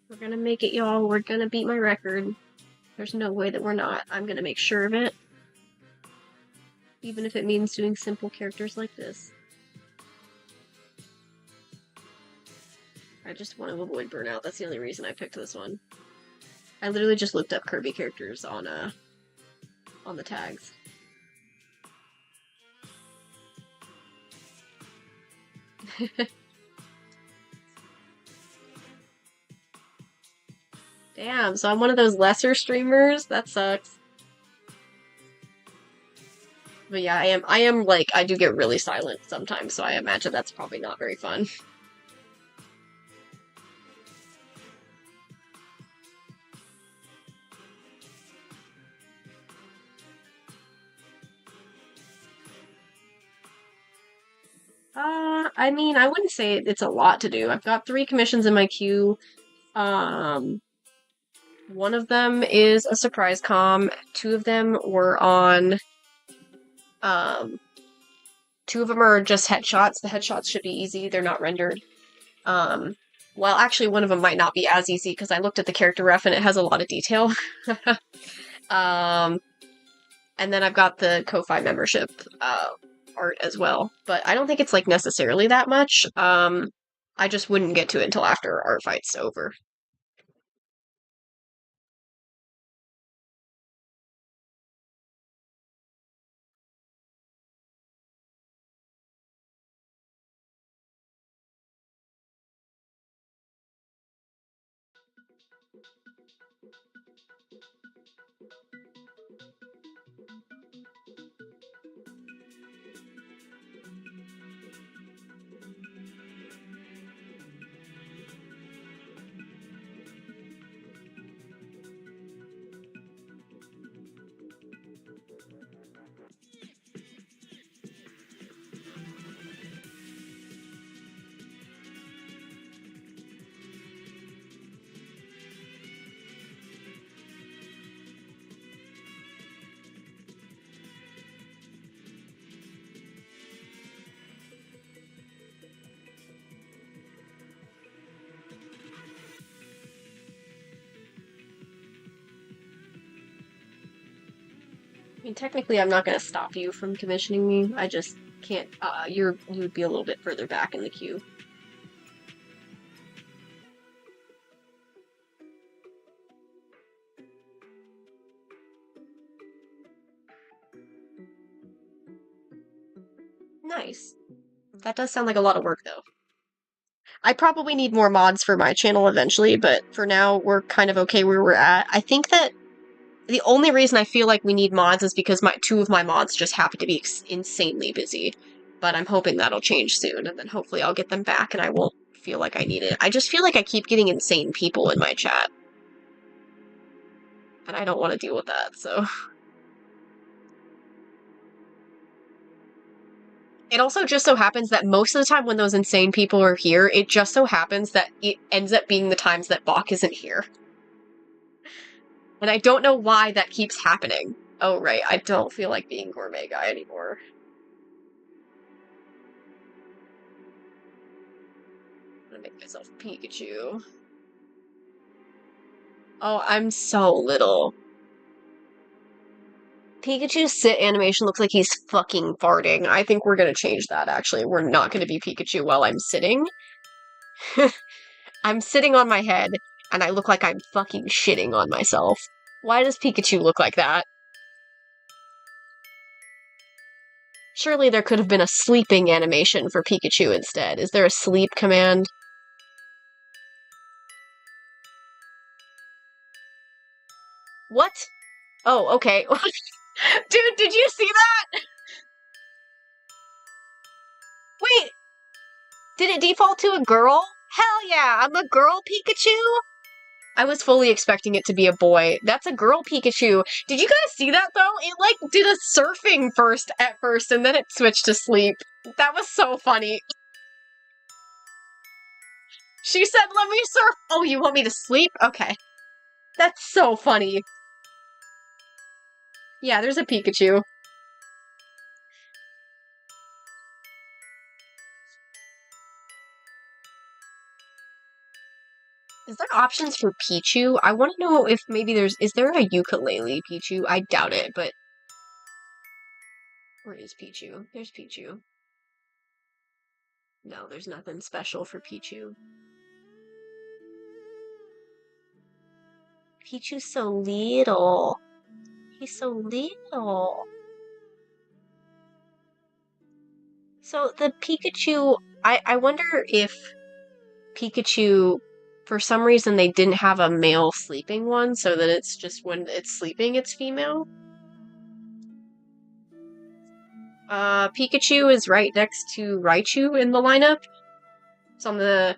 S1: We're gonna make it, y'all. We're gonna beat my record. There's no way that we're not. I'm gonna make sure of it. Even if it means doing simple characters like this. I just want to avoid burnout. That's the only reason I picked this one. I literally just looked up Kirby characters on the tags. Damn, so I'm one of those lesser streamers? That sucks. But yeah, I am like, I do get really silent sometimes, so I imagine that's probably not very fun. I mean, I wouldn't say it's a lot to do. I've got 3 commissions in my queue. One of them is a surprise comm. 2 of them were on, 2 of them are just headshots. The headshots should be easy. They're not rendered. Well, actually, one of them might not be as easy because I looked at the character ref and it has a lot of detail. And then I've got the Ko-Fi membership, art as well, but I don't think it's like necessarily that much. I just wouldn't get to it until after ArtFight's over. mean, technically I'm not gonna stop you from commissioning me, I just can't, you would be a little bit further back in the queue. Nice. That does sound like a lot of work, though. I probably need more mods for my channel eventually, but for now, we're kind of okay where we're at. I think that the only reason I feel like we need mods is because two of my mods just happen to be insanely busy. But I'm hoping that'll change soon, and then hopefully I'll get them back and I won't feel like I need it. I just feel like I keep getting insane people in my chat. And I don't want to deal with that, so... It also just so happens that most of the time when those insane people are here, it just so happens that it ends up being the times that Bach isn't here. And I don't know why that keeps happening. Oh, right, I don't feel like being Gourmet Guy anymore. I'm gonna make myself Pikachu. Oh, I'm so little. Pikachu's sit animation looks like he's fucking farting. I think we're gonna change that, actually. We're not gonna be Pikachu while I'm sitting. I'm sitting on my head, and I look like I'm fucking shitting on myself. Why does Pikachu look like that? Surely there could have been a sleeping animation for Pikachu instead. Is there a sleep command? What? Oh, okay. Dude, did you see that? Wait! Did it default to a girl? Hell yeah, I'm a girl Pikachu? I was fully expecting it to be a boy. That's a girl Pikachu. Did you guys see that, though? It, like, did a surfing at first, and then it switched to sleep. That was so funny. She said, let me surf. Oh, you want me to sleep? Okay. That's so funny. Yeah, there's a Pikachu. Is there options for Pichu? I want to know if maybe is there a ukulele Pichu? I doubt it, but... Where is Pichu? There's Pichu. No, there's nothing special for Pichu. Pichu's so little. He's so little. So the Pikachu... I wonder if Pikachu... For some reason, they didn't have a male sleeping one, so that it's just when it's sleeping, it's female. Pikachu is right next to Raichu in the lineup. It's on the...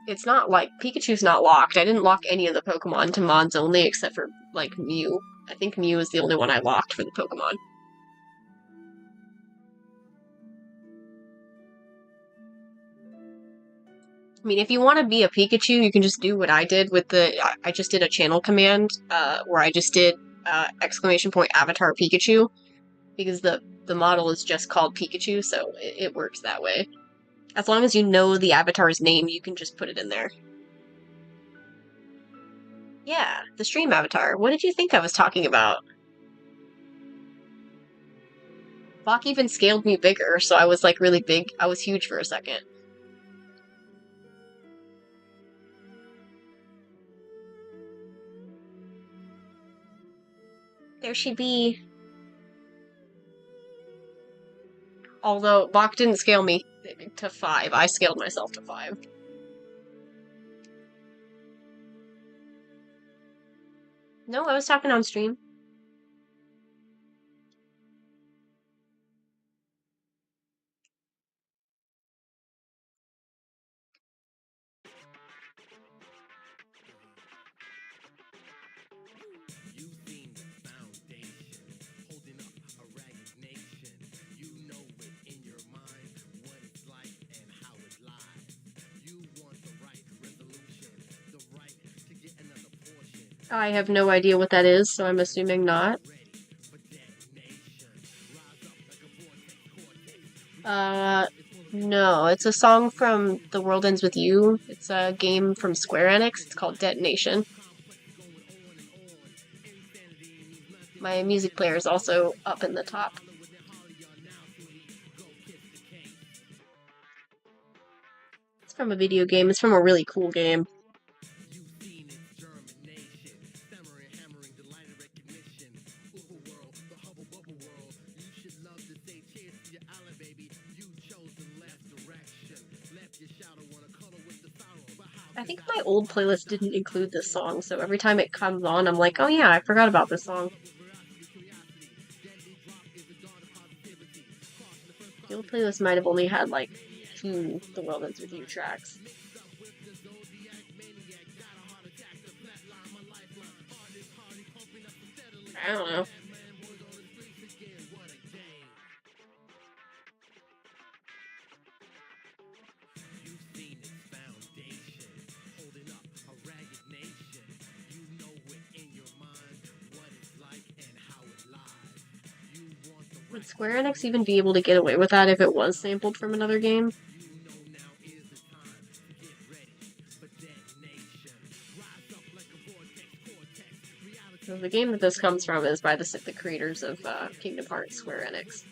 S1: It's not like... Pikachu's not locked. I didn't lock any of the Pokemon to mods only, except for, like, Mew. I think Mew is the only one I locked for the Pokemon. I mean, if you want to be a Pikachu, you can just do what I did with I just did a channel command, where I just did, !avatar Pikachu, because the model is just called Pikachu, so it works that way. As long as you know the avatar's name, you can just put it in there. Yeah, the stream avatar. What did you think I was talking about? Bach even scaled me bigger, so I was, like, really big. I was huge for a second. There she be. Although, Bach didn't scale me to 5. I scaled myself to 5. No, I was talking on stream. I have no idea what that is, so I'm assuming not. No, it's a song from The World Ends With You. It's a game from Square Enix. It's called Detonation. My music player is also up in the top. It's from a video game. It's from a really cool game. I think my old playlist didn't include this song, so every time it comes on, I'm like, oh yeah, I forgot about this song. The old playlist might have only had like 2 The World Ends With You tracks. I don't know. Would Square Enix even be able to get away with that if it was sampled from another game? So the game that this comes from is by the creators of Kingdom Hearts, Square Enix.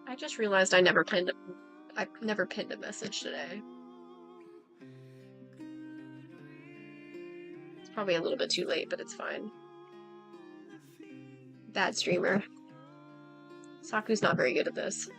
S1: I just realized I never pinned a message today. It's probably a little bit too late, but it's fine. Bad streamer. Saku's not very good at this.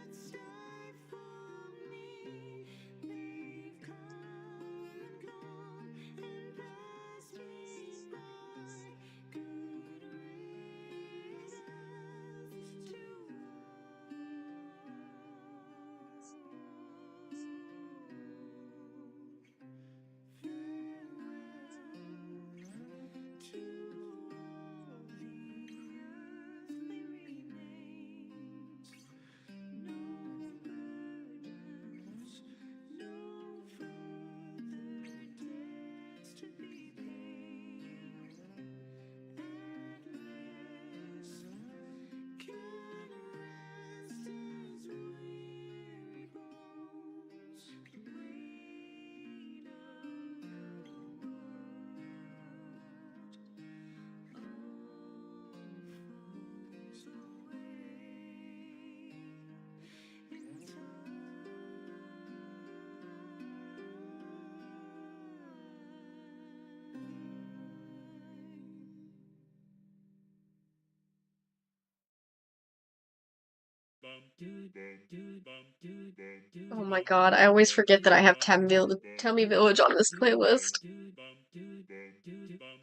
S1: Oh my god, I always forget that I have Temmie Village on this playlist.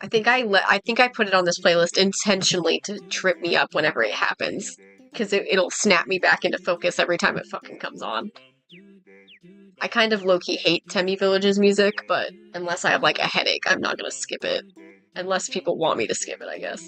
S1: I think I put it on this playlist intentionally to trip me up whenever it happens. Because it'll snap me back into focus every time it fucking comes on. I kind of low-key hate Temmie Village's music, but unless I have like a headache, I'm not gonna skip it. Unless people want me to skip it, I guess.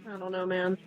S1: I don't know, man.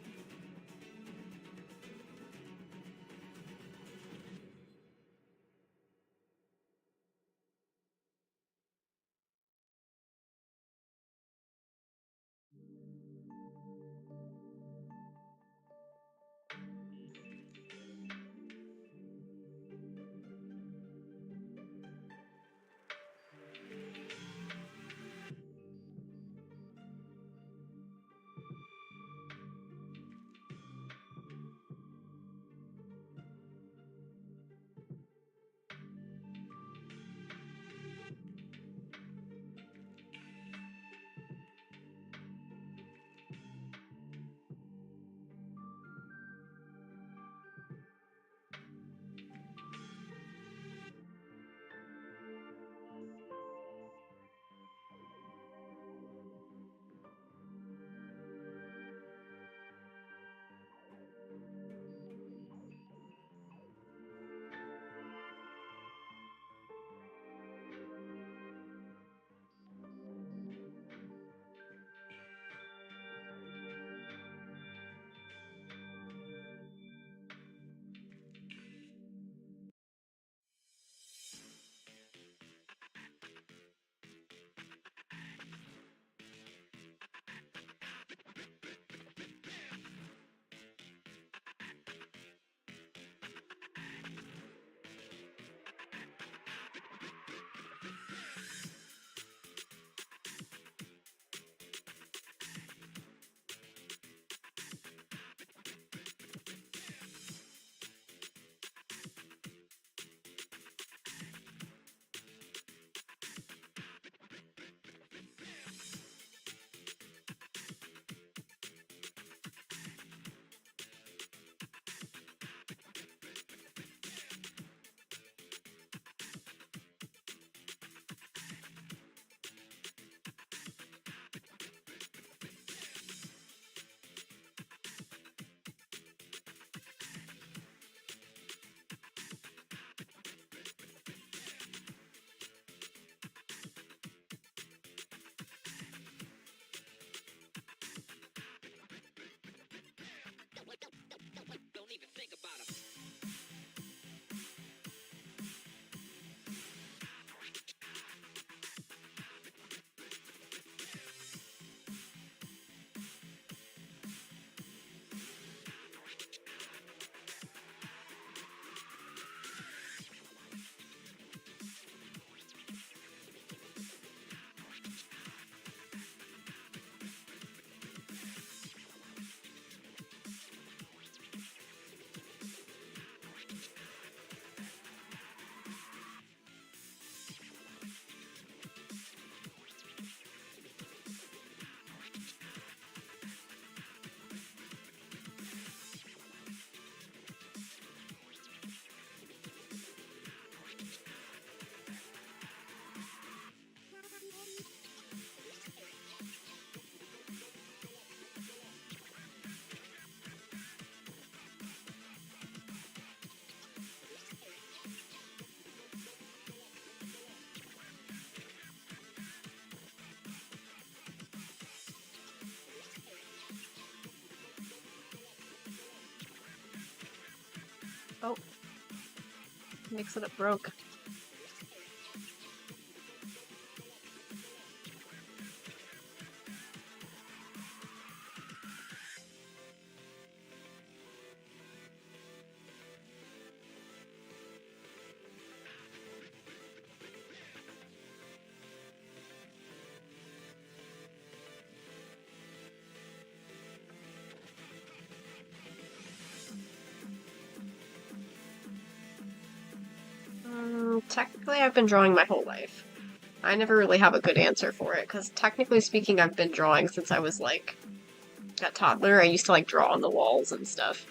S1: Mix it up broke. Technically, I've been drawing my whole life. I never really have a good answer for it, because technically speaking, I've been drawing since I was, like, a toddler. I used to, like, draw on the walls and stuff.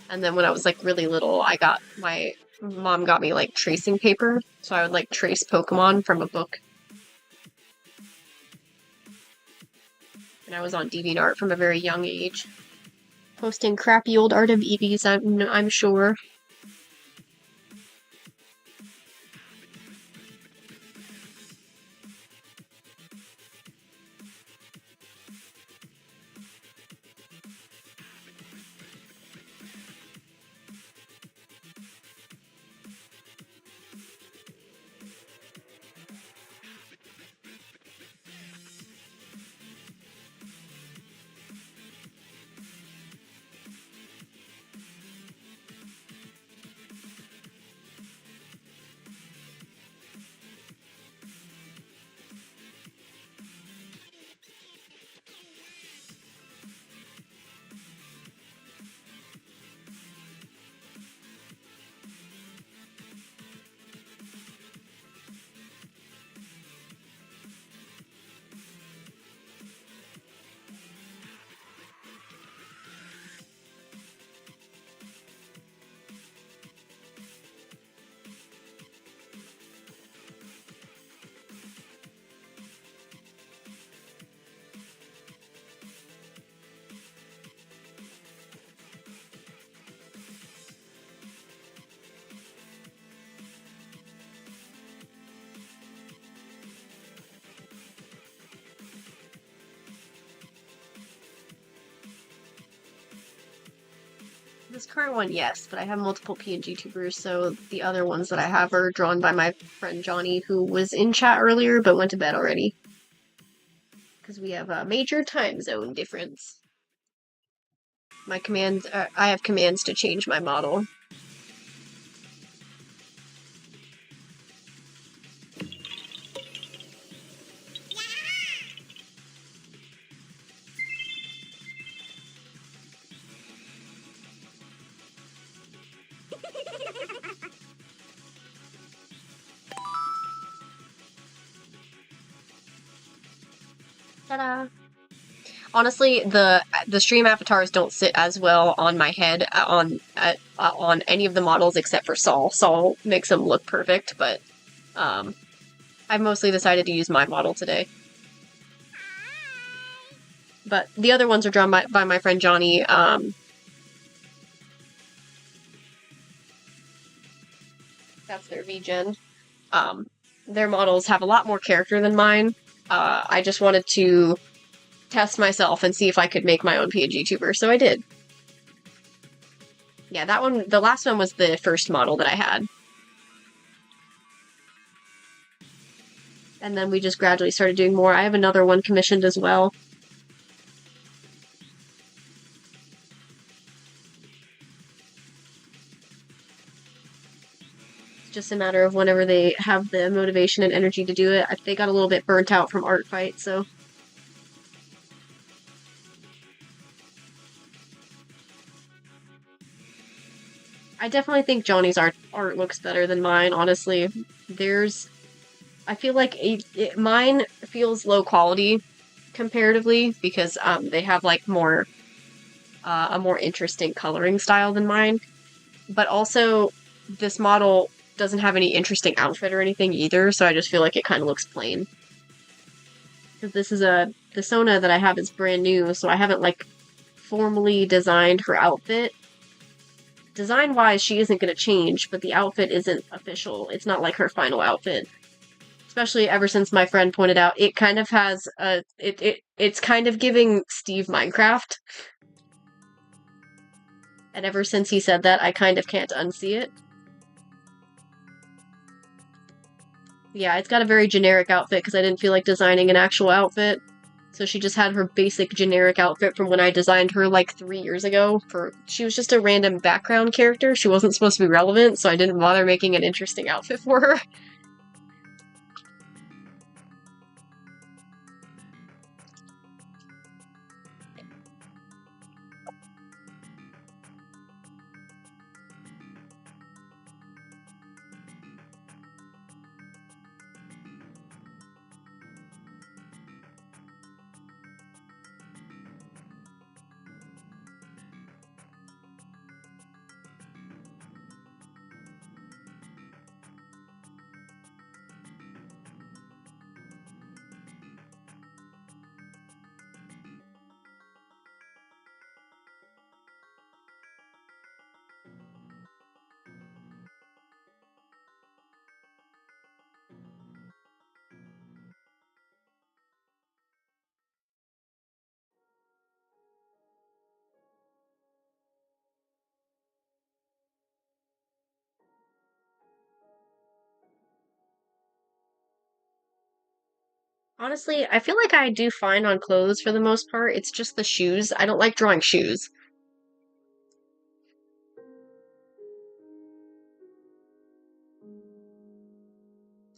S1: And then when I was, like, really little, my mom got me, like, tracing paper, so I would, like, trace Pokemon from a book. And I was on DeviantArt from a very young age. Posting crappy old art of Eevees, I'm sure. This current one, yes, but I have multiple PNG tubers, so the other ones that I have are drawn by my friend Johnny, who was in chat earlier but went to bed already. Because we have a major time zone difference. My commands, I have commands to change my model. Ta-da! Honestly, the stream avatars don't sit as well on my head on any of the models except for Saul. Saul makes them look perfect, but I've mostly decided to use my model today. But the other ones are drawn by my friend Johnny. That's their V-Gen. Their models have a lot more character than mine. I just wanted to test myself and see if I could make my own PNG tuber, so I did. Yeah, that one, the last one was the first model that I had. And then we just gradually started doing more. I have another one commissioned as well. It's just a matter of whenever they have the motivation and energy to do it. They got a little bit burnt out from ArtFight, so... I definitely think Johnny's art looks better than mine, honestly. I feel like mine feels low quality comparatively because they have like a more interesting coloring style than mine. But also, this model doesn't have any interesting outfit or anything either, so I just feel like it kind of looks plain. Because the Sona that I have is brand new, so I haven't like formally designed her outfit. Design-wise, she isn't going to change, but the outfit isn't official. It's not like her final outfit. Especially ever since my friend pointed out, it kind of has it's kind of giving Steve Minecraft. And ever since he said that, I kind of can't unsee it. Yeah, it's got a very generic outfit because I didn't feel like designing an actual outfit. So she just had her basic generic outfit from when I designed her like 3 years ago. She was just a random background character. She wasn't supposed to be relevant, so I didn't bother making an interesting outfit for her. Honestly, I feel like I do fine on clothes for the most part. It's just the shoes. I don't like drawing shoes.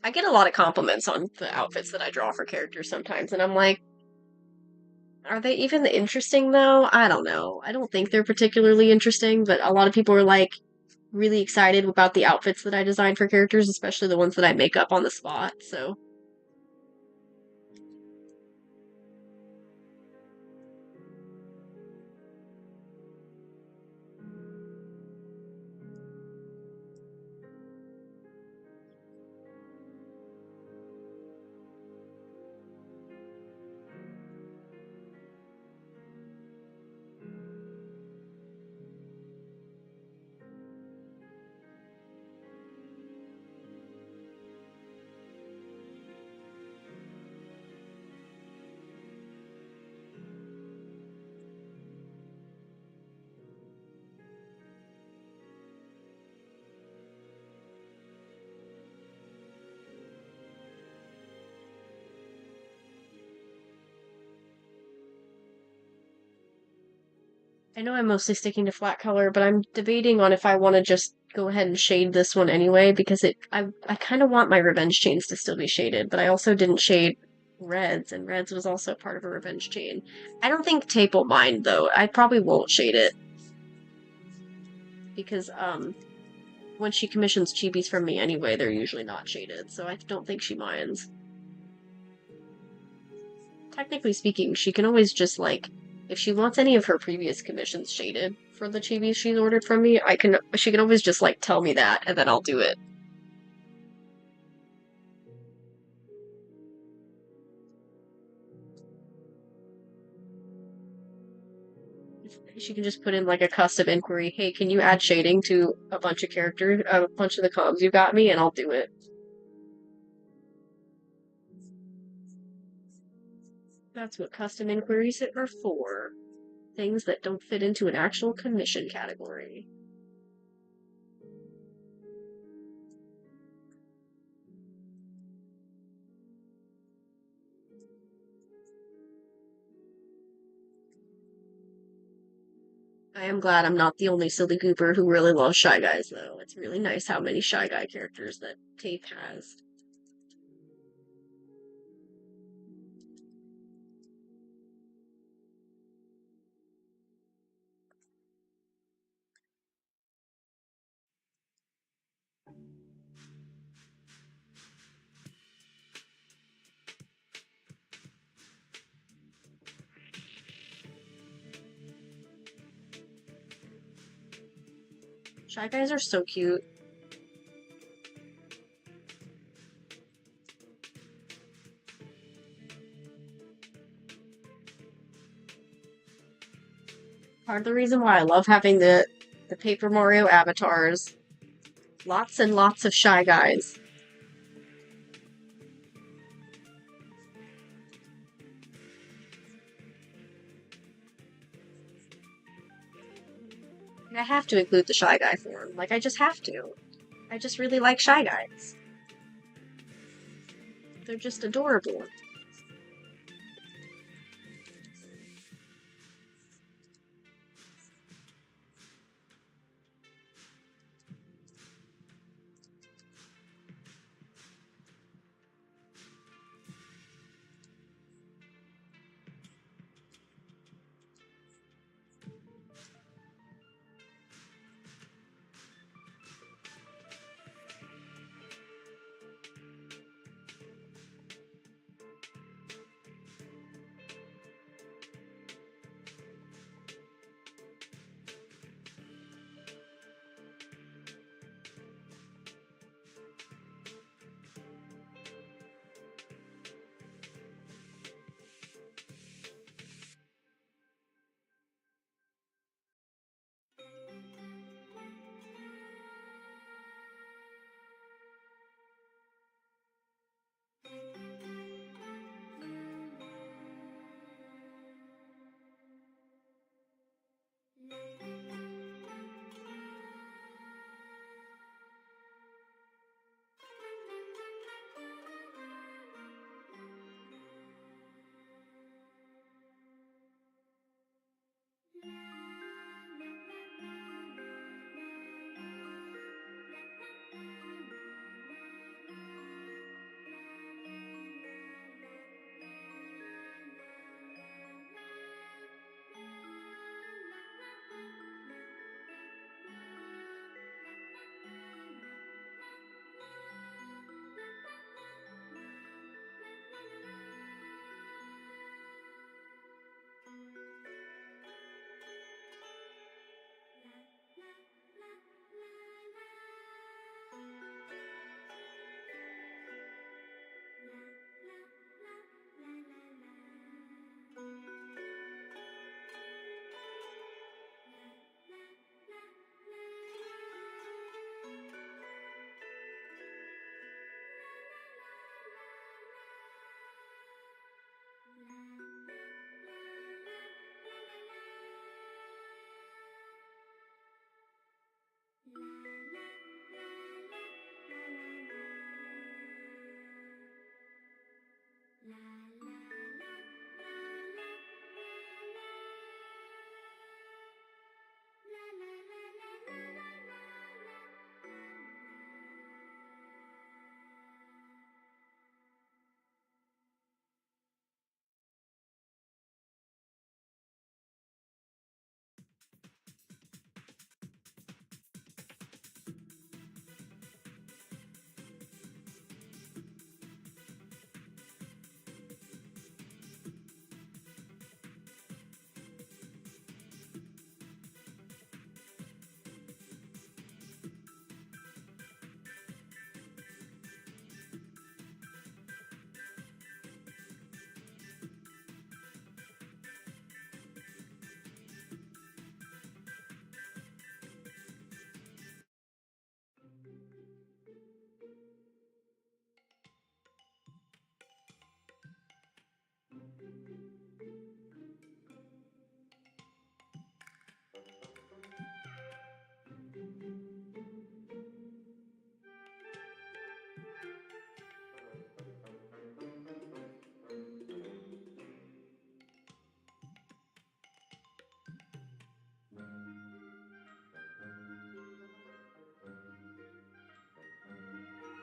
S1: I get a lot of compliments on the outfits that I draw for characters sometimes, and I'm like, are they even interesting though? I don't know. I don't think they're particularly interesting, but a lot of people are like really excited about the outfits that I design for characters, especially the ones that I make up on the spot, so. I know I'm mostly sticking to flat color, but I'm debating on if I want to just go ahead and shade this one anyway, because I kind of want my revenge chains to still be shaded, but I also didn't shade reds, and reds was also part of a revenge chain. I don't think Tape will mind, though. I probably won't shade it, because, when she commissions chibis from me anyway, they're usually not shaded, so I don't think she minds. Technically speaking, she can always just, like, if she wants any of her previous commissions shaded for the chibis she's ordered from me, she can always just, like, tell me that, and then I'll do it. She can just put in, like, a custom inquiry, hey, can you add shading to a bunch of characters, a bunch of the comms you got me, and I'll do it. That's what custom inquiries are for. Things that don't fit into an actual commission category. I am glad I'm not the only silly goober who really loves Shy Guys, though. It's really nice how many Shy Guy characters that Tape has. Shy Guys are so cute. Part of the reason why I love having the Paper Mario avatars. Lots and lots of Shy Guys. I have to include the Shy Guy form. Like, I just have to. I just really like Shy Guys. They're just adorable.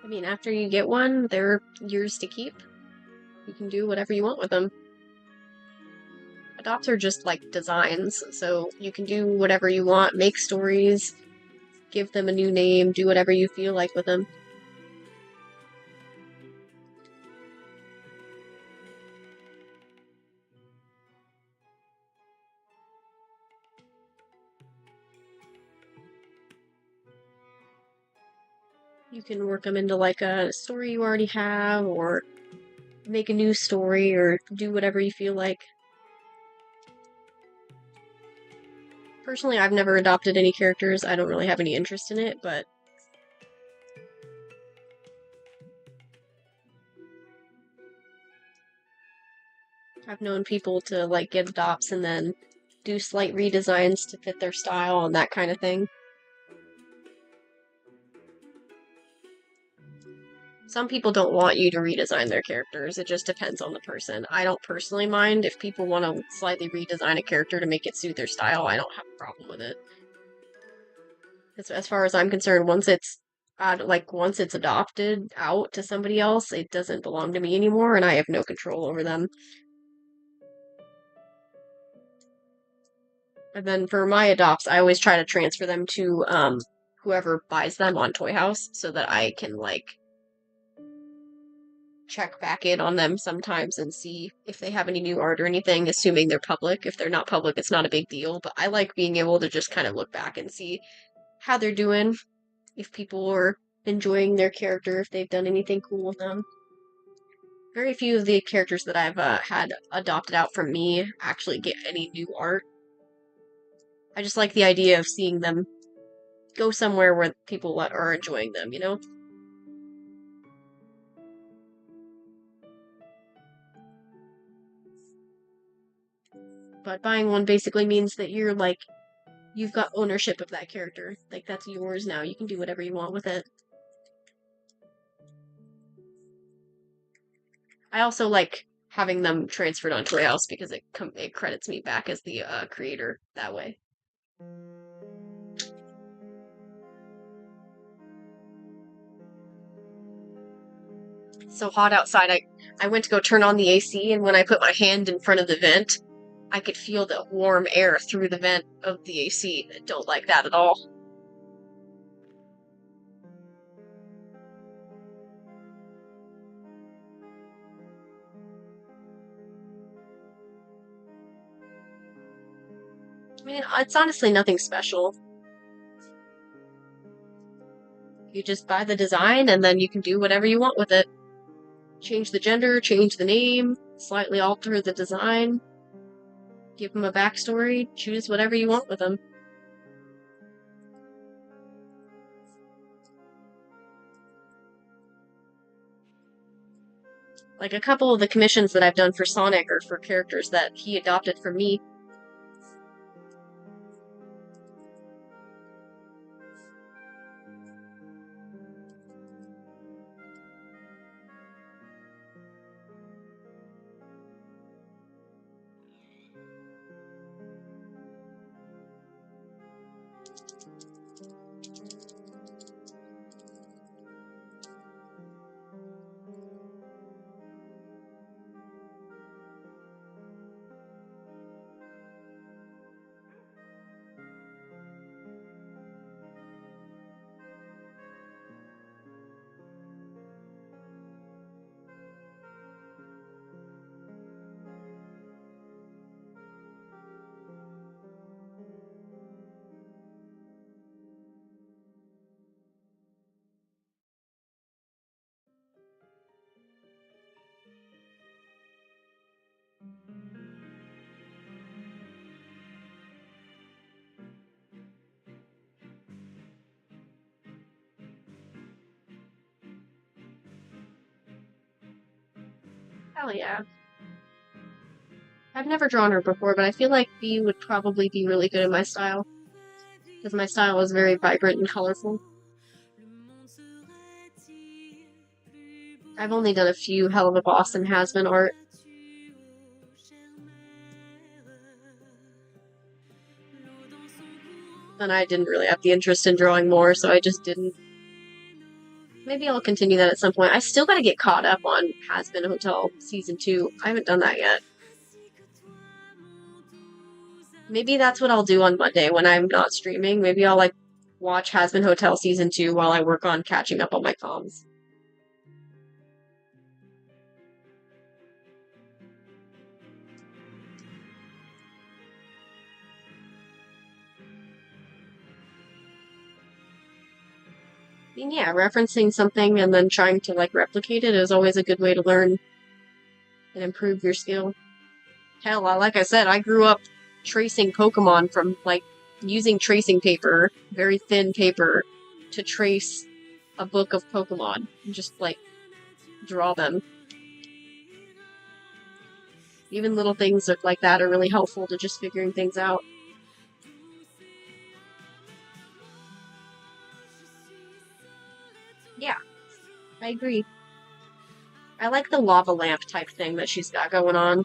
S1: I mean, after you get one, they're yours to keep. You can do whatever you want with them. Adopts are just like designs, so you can do whatever you want, make stories, give them a new name, do whatever you feel like with them. You can work them into like a story you already have, or make a new story, or do whatever you feel like. Personally, I've never adopted any characters. I don't really have any interest in it, but I've known people to like get adopts and then do slight redesigns to fit their style and that kind of thing. Some people don't want you to redesign their characters. It just depends on the person. I don't personally mind if people want to slightly redesign a character to make it suit their style. I don't have a problem with it. As far as I'm concerned, once it's adopted out to somebody else, it doesn't belong to me anymore, and I have no control over them. And then for my adopts, I always try to transfer them to whoever buys them on Toy House so that I can check back in on them sometimes and see if they have any new art or anything, assuming they're public. If they're not public, it's not a big deal, but I like being able to just kind of look back and see how they're doing, if people are enjoying their character, if they've done anything cool with them. Very few of the characters that I've had adopted out from me actually get any new art. I just like the idea of seeing them go somewhere where people are enjoying them, you know? But buying one basically means that you've got ownership of that character. Like, that's yours now. You can do whatever you want with it. I also like having them transferred on Toy House because it credits me back as the creator that way. So hot outside, I went to go turn on the AC, and when I put my hand in front of the vent, I could feel the warm air through the vent of the AC. I don't like that at all. I mean, it's honestly nothing special. You just buy the design, and then you can do whatever you want with it. Change the gender, change the name, slightly alter the design, give them a backstory, choose whatever you want with them. Like, a couple of the commissions that I've done for Sonic are for characters that he adopted from me. Hell yeah. I've never drawn her before, but I feel like Bee would probably be really good in my style. Because my style is very vibrant and colorful. I've only done a few Hell of a Boss and Has-Been art. And I didn't really have the interest in drawing more, so I just didn't. Maybe I'll continue that at some point. I still gotta get caught up on Has-Been Hotel Season 2. I haven't done that yet. Maybe that's what I'll do on Monday when I'm not streaming. Maybe I'll, watch Has-Been Hotel Season 2 while I work on catching up on my comms. I mean, yeah, referencing something and then trying to, replicate it is always a good way to learn and improve your skill. Hell, like I said, I grew up tracing Pokemon from, using tracing paper, very thin paper, to trace a book of Pokemon. And just, draw them. Even little things like that are really helpful to just figuring things out. Yeah, I agree. I like the lava lamp type thing that she's got going on.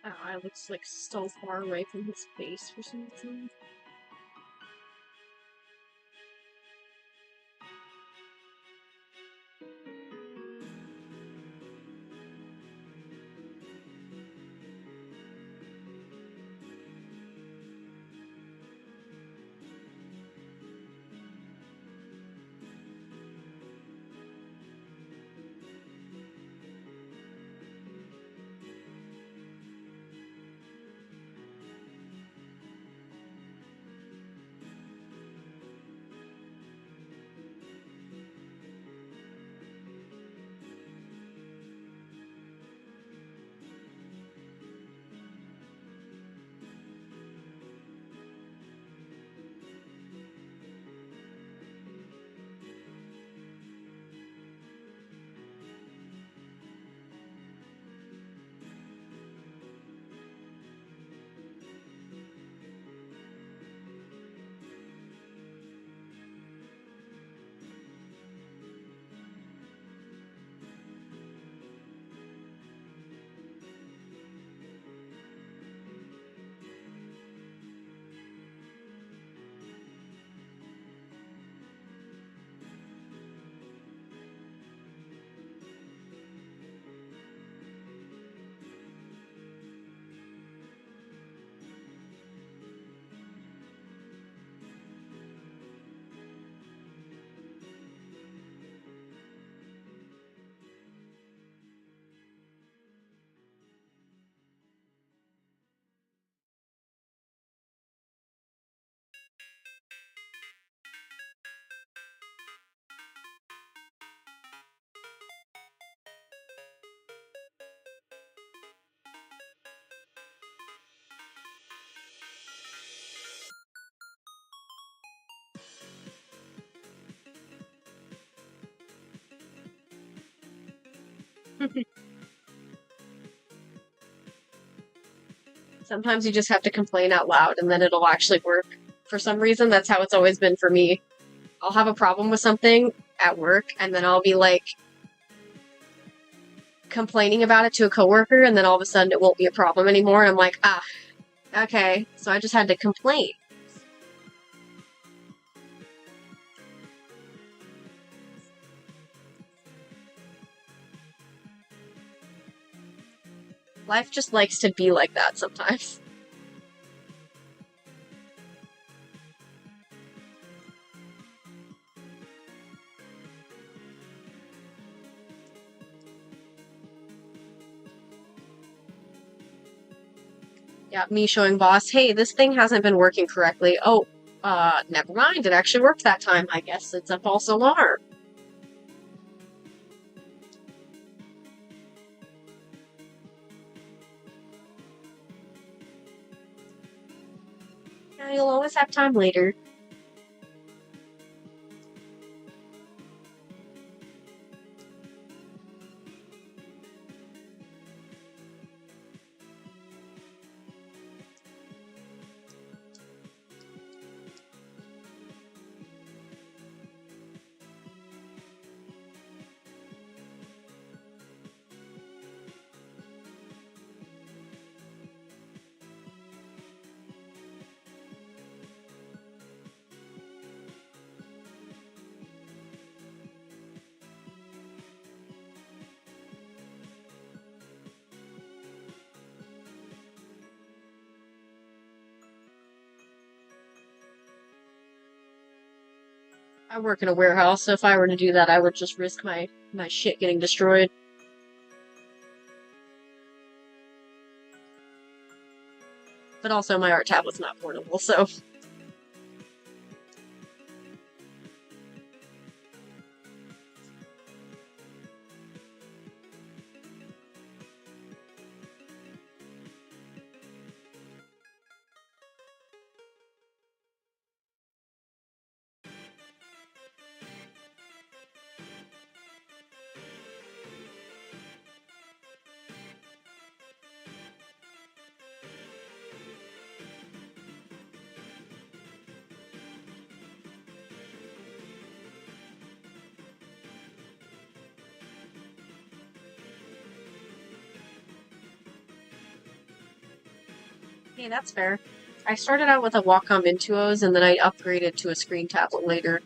S1: That eye looks like so far away from his face for some reason. Sometimes you just have to complain out loud and then it'll actually work. For some reason, that's how it's always been for me. I'll have a problem with something at work and then I'll be like complaining about it to a coworker and then all of a sudden it won't be a problem anymore and I'm like, ah, okay, so I just had to complain. Life just likes to be like that sometimes. Yeah, me showing boss, hey, this thing hasn't been working correctly. Oh, never mind, it actually worked that time. I guess it's a false alarm. Yeah, you'll always have time later. I work in a warehouse, so if I were to do that, I would just risk my shit getting destroyed. But also, my art tablet's not portable, so... Hey, that's fair. I started out with a Wacom Intuos, and then I upgraded to a screen tablet later.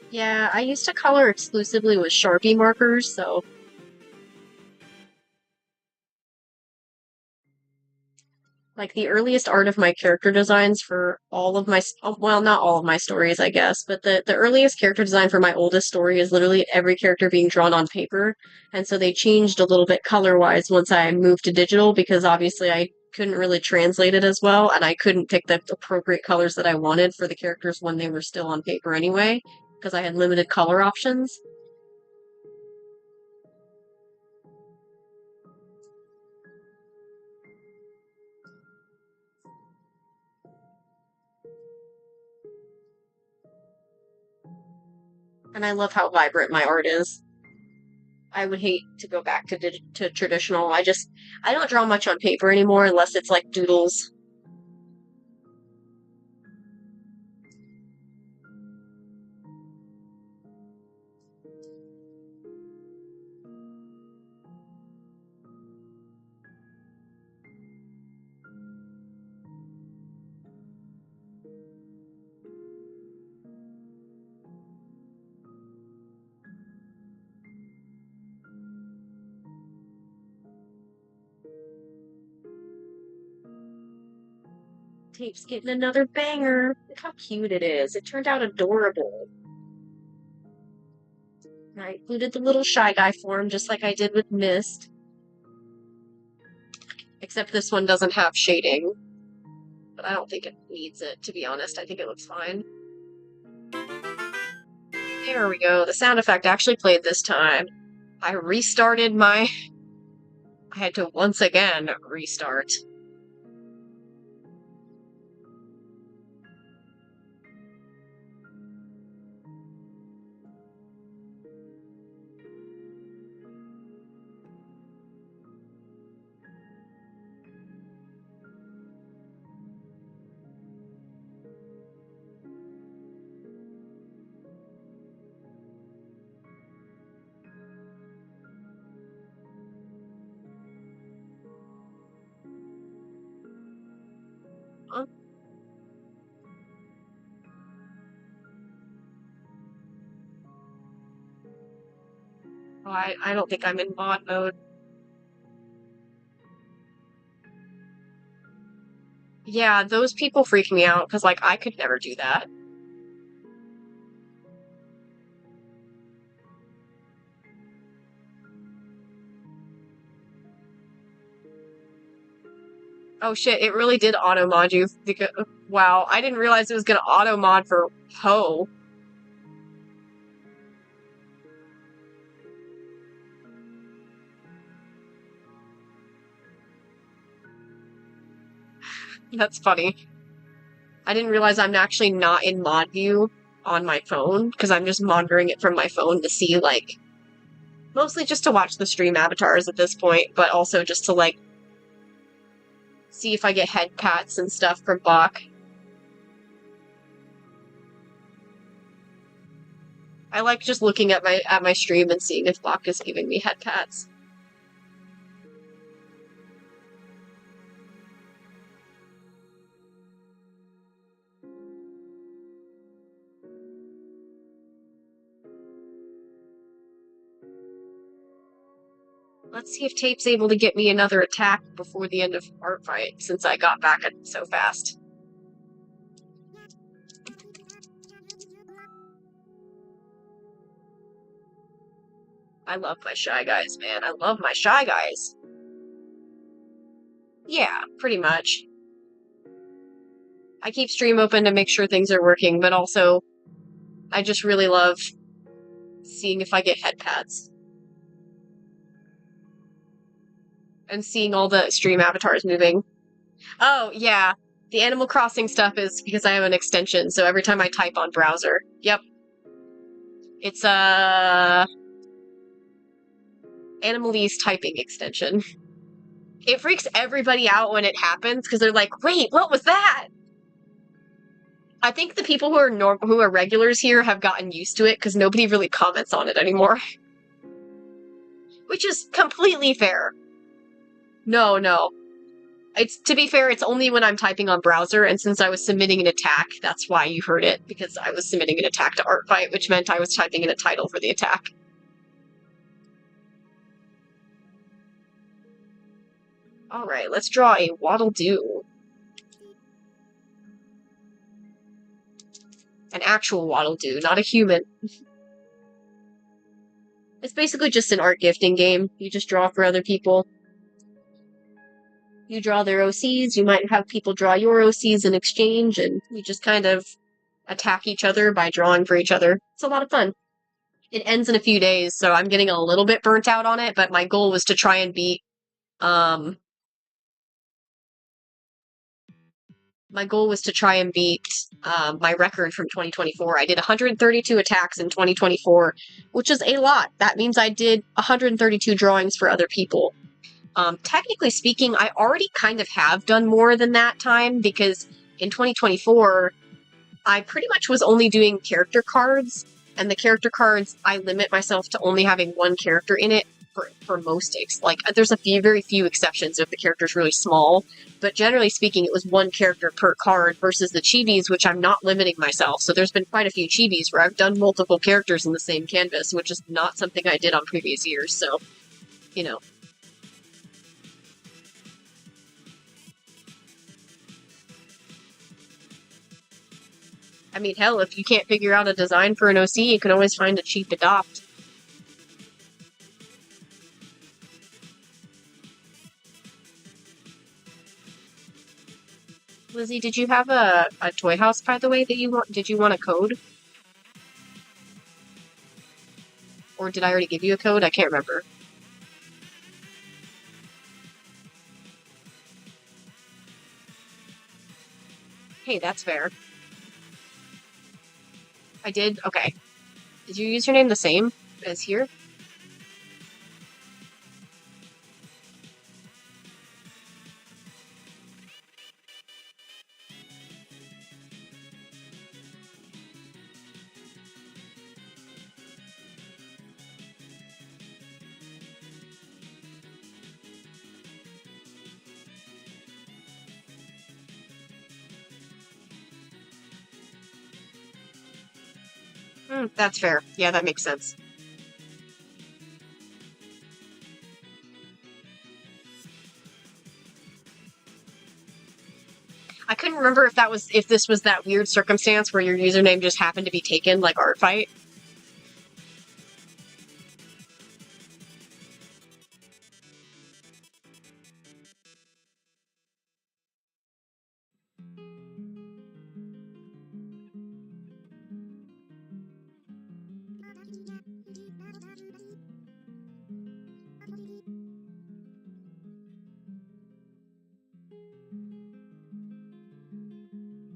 S1: Yeah, I used to color exclusively with Sharpie markers, so... Like, the earliest art of my character designs for all of my... Well, not all of my stories, I guess, but the earliest character design for my oldest story is literally every character being drawn on paper, and so they changed a little bit color-wise once I moved to digital, because obviously I couldn't really translate it as well, and I couldn't pick the appropriate colors that I wanted for the characters when they were still on paper anyway, because I had limited color options. And I love how vibrant my art is. I would hate to go back to traditional. I don't draw much on paper anymore unless it's like doodles. Tape's getting another banger. Look how cute it is. It turned out adorable. And I included the little Shy Guy form just like I did with Mist. Except this one doesn't have shading. But I don't think it needs it, to be honest. I think it looks fine. There we go. The sound effect actually played this time. I restarted my... I had to once again restart. Huh? Oh, I don't think I'm in mod mode. Yeah, those people freak me out, because, like, I could never do that. Oh shit, it really did auto-mod you. Because, wow, I didn't realize it was gonna auto-mod for Ho. That's funny. I didn't realize I'm actually not in mod view on my phone, because I'm just monitoring it from my phone to see, like, mostly just to watch the stream avatars at this point, but also just to, like, see if I get head pats and stuff from Bach. I like just looking at my stream and seeing if Bach is giving me head pats. Let's see if Tape's able to get me another attack before the end of ArtFight, since I got back so fast. I love my Shy Guys, man. I love my Shy Guys. Yeah, pretty much. I keep stream open to make sure things are working, but also, I just really love seeing if I get head pads. And seeing all the stream avatars moving. Oh, yeah. The Animal Crossing stuff is because I have an extension, so every time I type on browser. Yep. It's Animalese typing extension. It freaks everybody out when it happens, because they're like, wait, what was that? I think the people who are regulars here have gotten used to it, because nobody really comments on it anymore. Which is completely fair. No. To be fair, it's only when I'm typing on browser, and since I was submitting an attack, that's why you heard it, because I was submitting an attack to ArtFight, which meant I was typing in a title for the attack. Alright, let's draw a Waddle-Doo. An actual Waddle-Doo, not a human. It's basically just an art gifting game. You just draw for other people. You draw their OCs, you might have people draw your OCs in exchange, and you just kind of attack each other by drawing for each other. It's a lot of fun. It ends in a few days, so I'm getting a little bit burnt out on it, but my goal was to try and beat, my record from 2024. I did 132 attacks in 2024, which is a lot. That means I did 132 drawings for other people. Technically speaking, I already kind of have done more than that time, because in 2024, I pretty much was only doing character cards, and the character cards, I limit myself to only having one character in it for most takes. Like, there's very few exceptions if the character's really small, but generally speaking, it was one character per card versus the chibis, which I'm not limiting myself. So there's been quite a few chibis where I've done multiple characters in the same canvas, which is not something I did on previous years, so, you know. I mean, hell, if you can't figure out a design for an OC, you can always find a cheap adopt. Lizzie, did you have a toy house, by the way, that you want? Did you want a code? Or did I already give you a code? I can't remember. Hey, that's fair. I did? Okay. Is your username the same as here? That's fair. Yeah, that makes sense. remember if this was that weird circumstance where your username just happened to be taken, like ArtFight.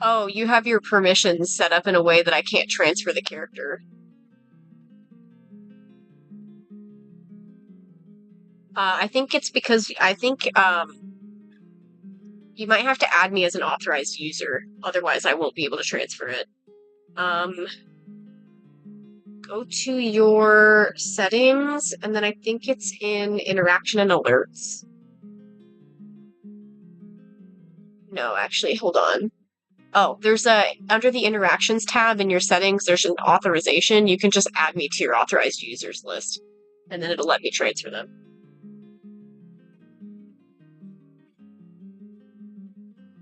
S1: Oh, you have your permissions set up in a way that I can't transfer the character. I think it's because you might have to add me as an authorized user, otherwise I won't be able to transfer it. Go to your settings, and then I think it's in interaction and alerts. No, actually, hold on. Oh, there's under the interactions tab in your settings, there's an authorization. You can just add me to your authorized users list, and then it'll let me transfer them.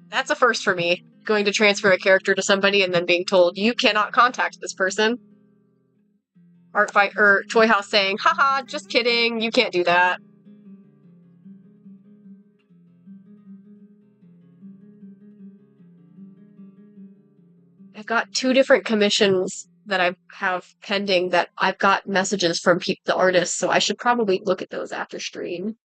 S1: That's a first for me, going to transfer a character to somebody and then being told, you cannot contact this person. ArtFight, or Toy House saying, haha, just kidding, you can't do that. I've got 2 different commissions that I have pending that I've got messages from the artists, so I should probably look at those after stream.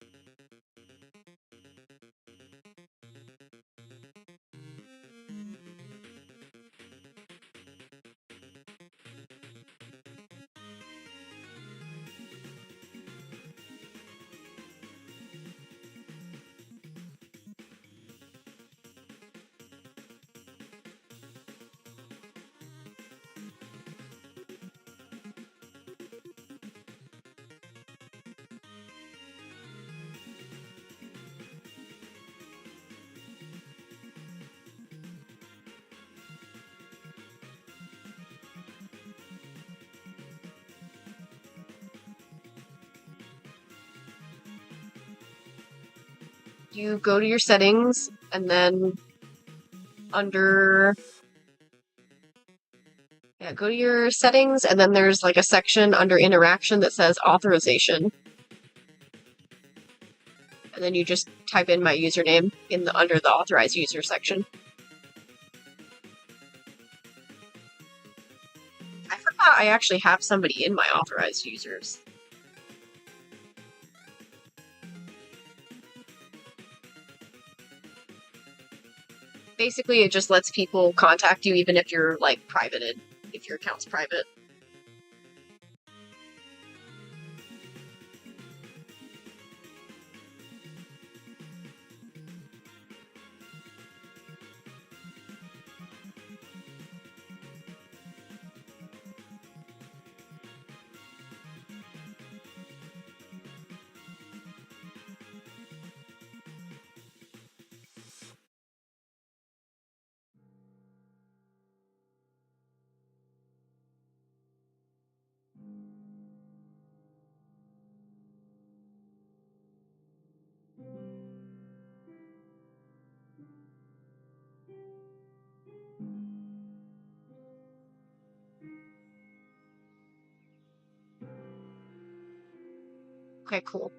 S1: You go to your settings, and then go to your settings, and then there's like a section under interaction that says authorization. And then you just type in my username under the authorized user section. I forgot I actually have somebody in my authorized users. Basically, it just lets people contact you even if you're, like, privated, if your account's private. Okay, cool.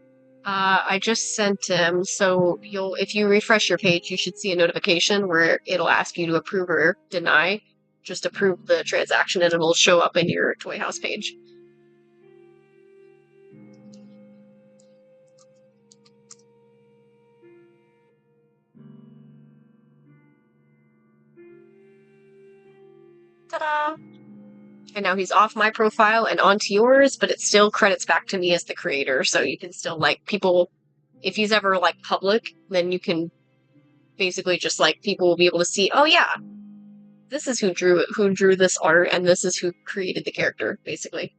S1: I just sent him, so if you refresh your page, you should see a notification where it'll ask you to approve or deny. Just approve the transaction and it'll show up in your Toy House page. Ta-da! And now he's off my profile and onto yours, but it still credits back to me as the creator, so you can still, like, people, if he's ever, like, public, then you can basically just, like, people will be able to see, oh yeah, this is who drew this art, and this is who created the character, basically.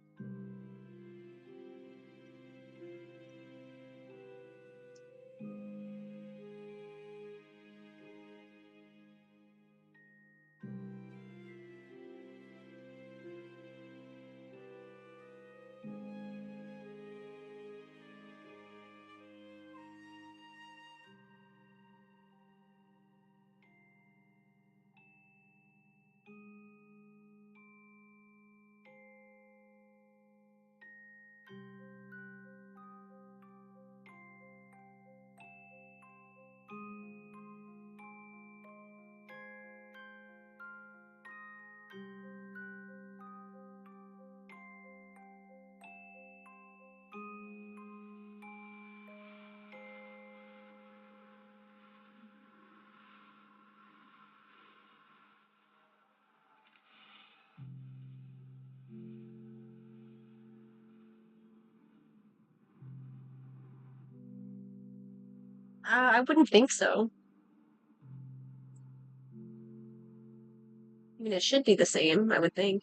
S1: I wouldn't think so. I mean, it should be the same, I would think.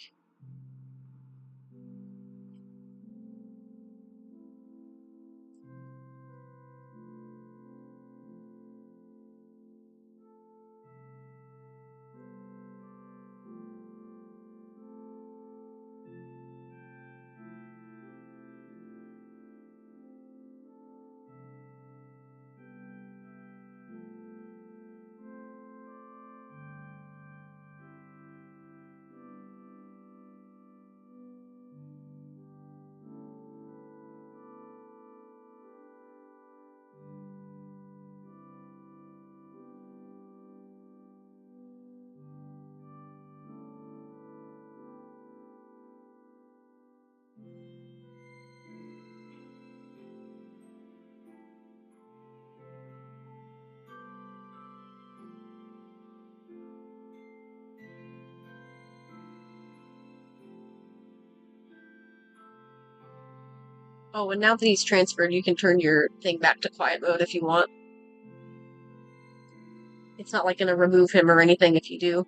S1: Oh, and now that he's transferred, you can turn your thing back to quiet mode if you want. It's not like gonna remove him or anything if you do.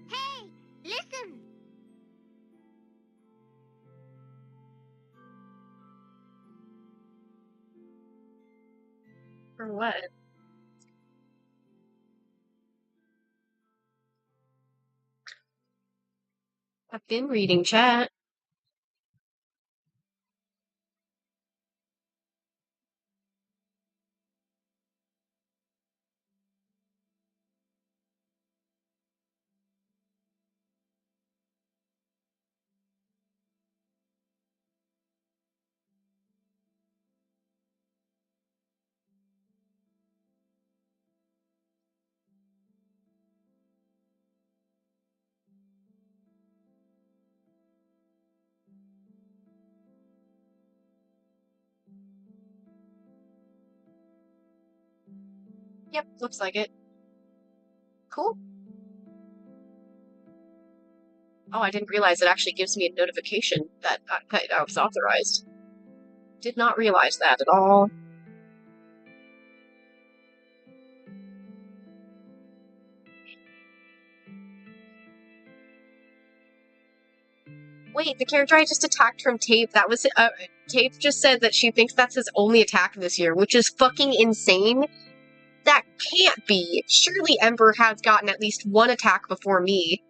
S4: Hey, listen!
S1: For what? I've been reading chat. Yep, looks like it. Cool. Oh, I didn't realize it actually gives me a notification that I was authorized. Did not realize that at all. Wait, the character I just attacked from Tape, that was, Tape just said that she thinks that's his only attack this year, which is fucking insane. That can't be. Surely Ember has gotten at least one attack before me.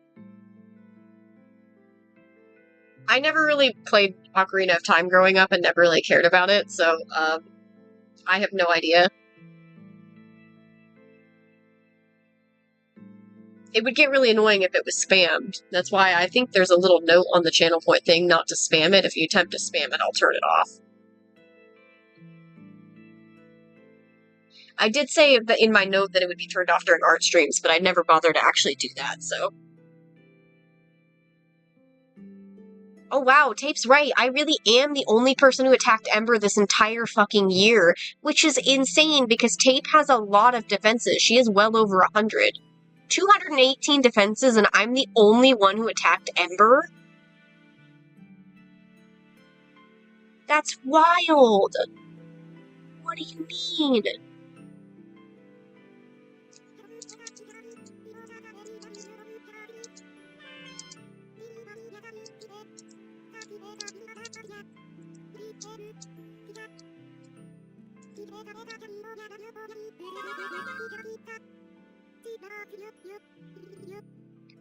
S1: I never really played Ocarina of Time growing up and never really cared about it, so, I have no idea. It would get really annoying if it was spammed. That's why I think there's a little note on the channel point thing not to spam it. If you attempt to spam it, I'll turn it off. I did say that in my note that it would be turned off during art streams, but I never bothered to actually do that, so. Oh wow, Tape's right. I really am the only person who attacked Ember this entire fucking year, which is insane because Tape has a lot of defenses. She has well over 100. 218 defenses, and I'm the only one who attacked Ember? That's wild! What do you mean?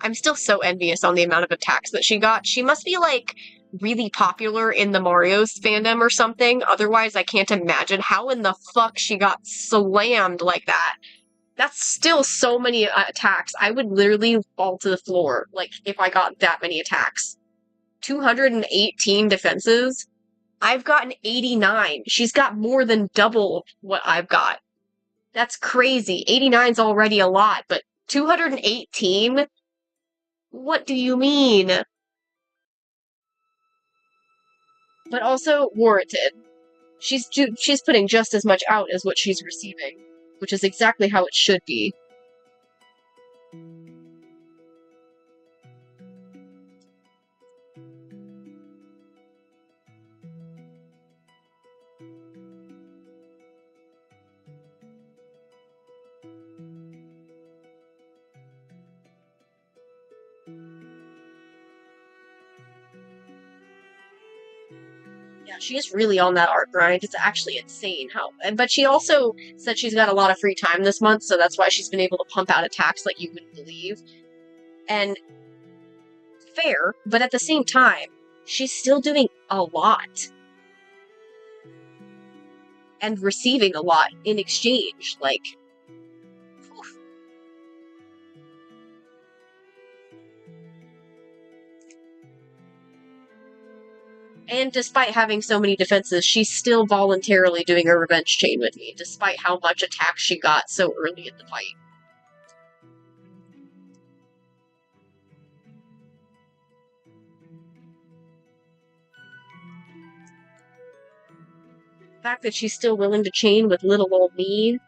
S1: I'm still so envious on the amount of attacks that she got. She must be, like, really popular in the Mario's fandom or something. Otherwise, I can't imagine how in the fuck she got slammed like that. That's still so many attacks. I would literally fall to the floor, like, if I got that many attacks. 218 defenses? I've gotten 89. She's got more than double what I've got. That's crazy. 89's already a lot, but 218? What do you mean? But also warranted. She's putting just as much out as what she's receiving, which is exactly how it should be. Yeah, she is really on that art grind. It's actually insane how... But she also said she's got a lot of free time this month, so that's why she's been able to pump out attacks like you wouldn't believe. And fair, but at the same time, she's still doing a lot. And receiving a lot in exchange, like... Oof. And despite having so many defenses, she's still voluntarily doing a revenge chain with me, despite how much attack she got so early in the fight. The fact that she's still willing to chain with little old me.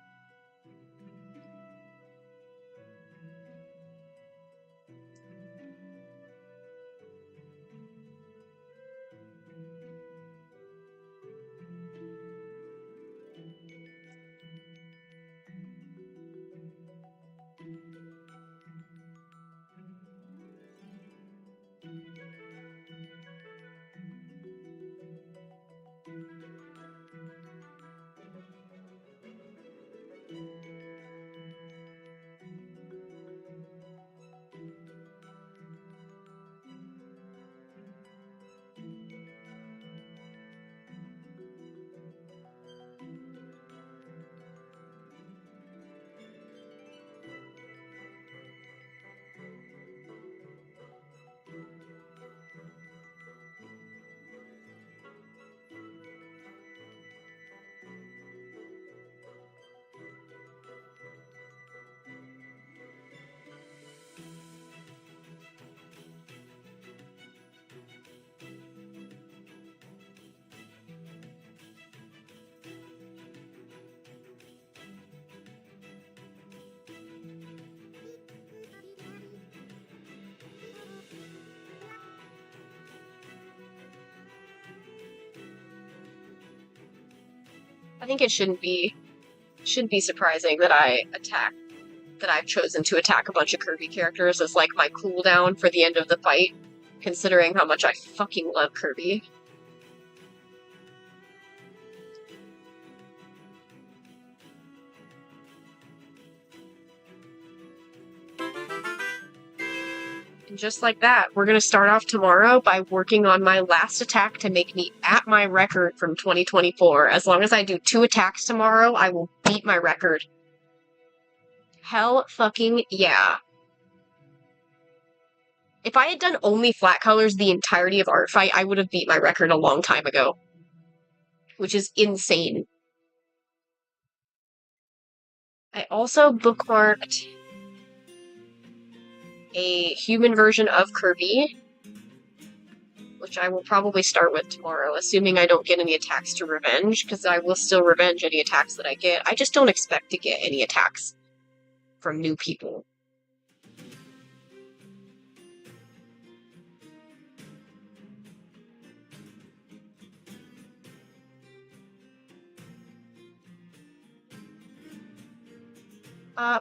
S1: I think it shouldn't be surprising that I've chosen to attack a bunch of Kirby characters as like my cooldown for the end of the fight, considering how much I fucking love Kirby. And just like that, we're gonna start off tomorrow by working on my last attack to make me at my record from 2024. As long as I do 2 attacks tomorrow, I will beat my record. Hell fucking yeah. If I had done only flat colors the entirety of ArtFight, I would have beat my record a long time ago. Which is insane. I also bookmarked a human version of Kirby, which I will probably start with tomorrow, assuming I don't get any attacks to revenge, because I will still revenge any attacks that I get. I just don't expect to get any attacks from new people.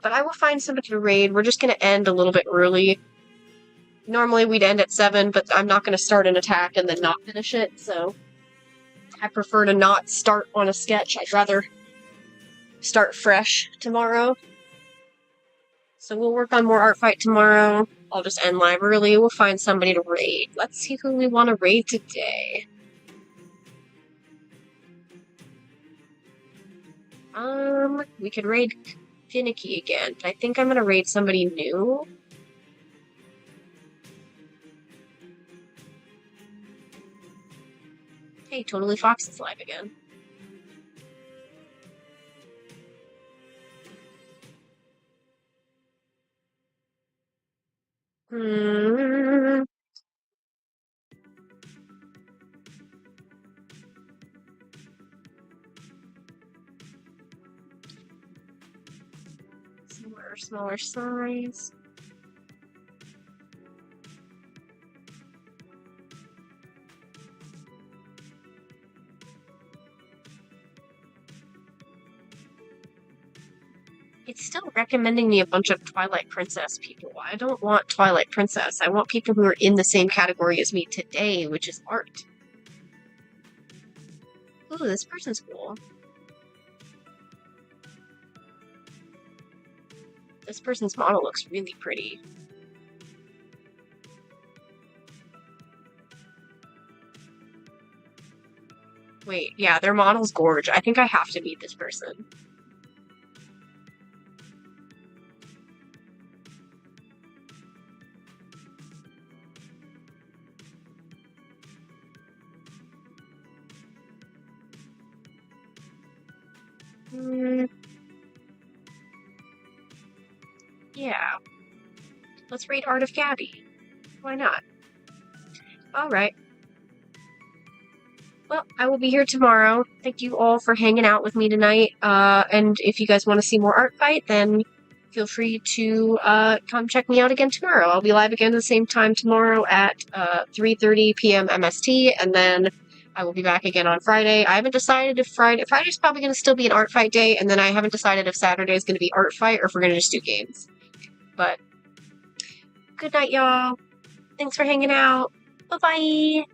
S1: But I will find somebody to raid. We're just gonna end a little bit early. Normally we'd end at 7, but I'm not gonna start an attack and then not finish it, so I prefer to not start on a sketch. I'd rather start fresh tomorrow. So we'll work on more ArtFight tomorrow. I'll just end live early. We'll find somebody to raid. Let's see who we want to raid today. We could raid Finicky again, but I think I'm gonna raid somebody new. Hey, Totally Fox is live again. Smaller size. It's still recommending me a bunch of Twilight Princess people. I don't want Twilight Princess. I want people who are in the same category as me today, which is art. Ooh, this person's cool. This person's model looks really pretty. Wait, yeah, their model's gorge. I think I have to meet this person. Yeah. Let's read Art of Gabby. Why not? Alright. Well, I will be here tomorrow. Thank you all for hanging out with me tonight. And if you guys want to see more ArtFight, then feel free to come check me out again tomorrow. I'll be live again at the same time tomorrow at 3:30 p.m. MST, and then I will be back again on Friday. I haven't decided if Friday's probably going to still be an ArtFight day, and then I haven't decided if Saturday is going to be ArtFight or if we're going to just do games. But good night, y'all. Thanks for hanging out. Bye-bye.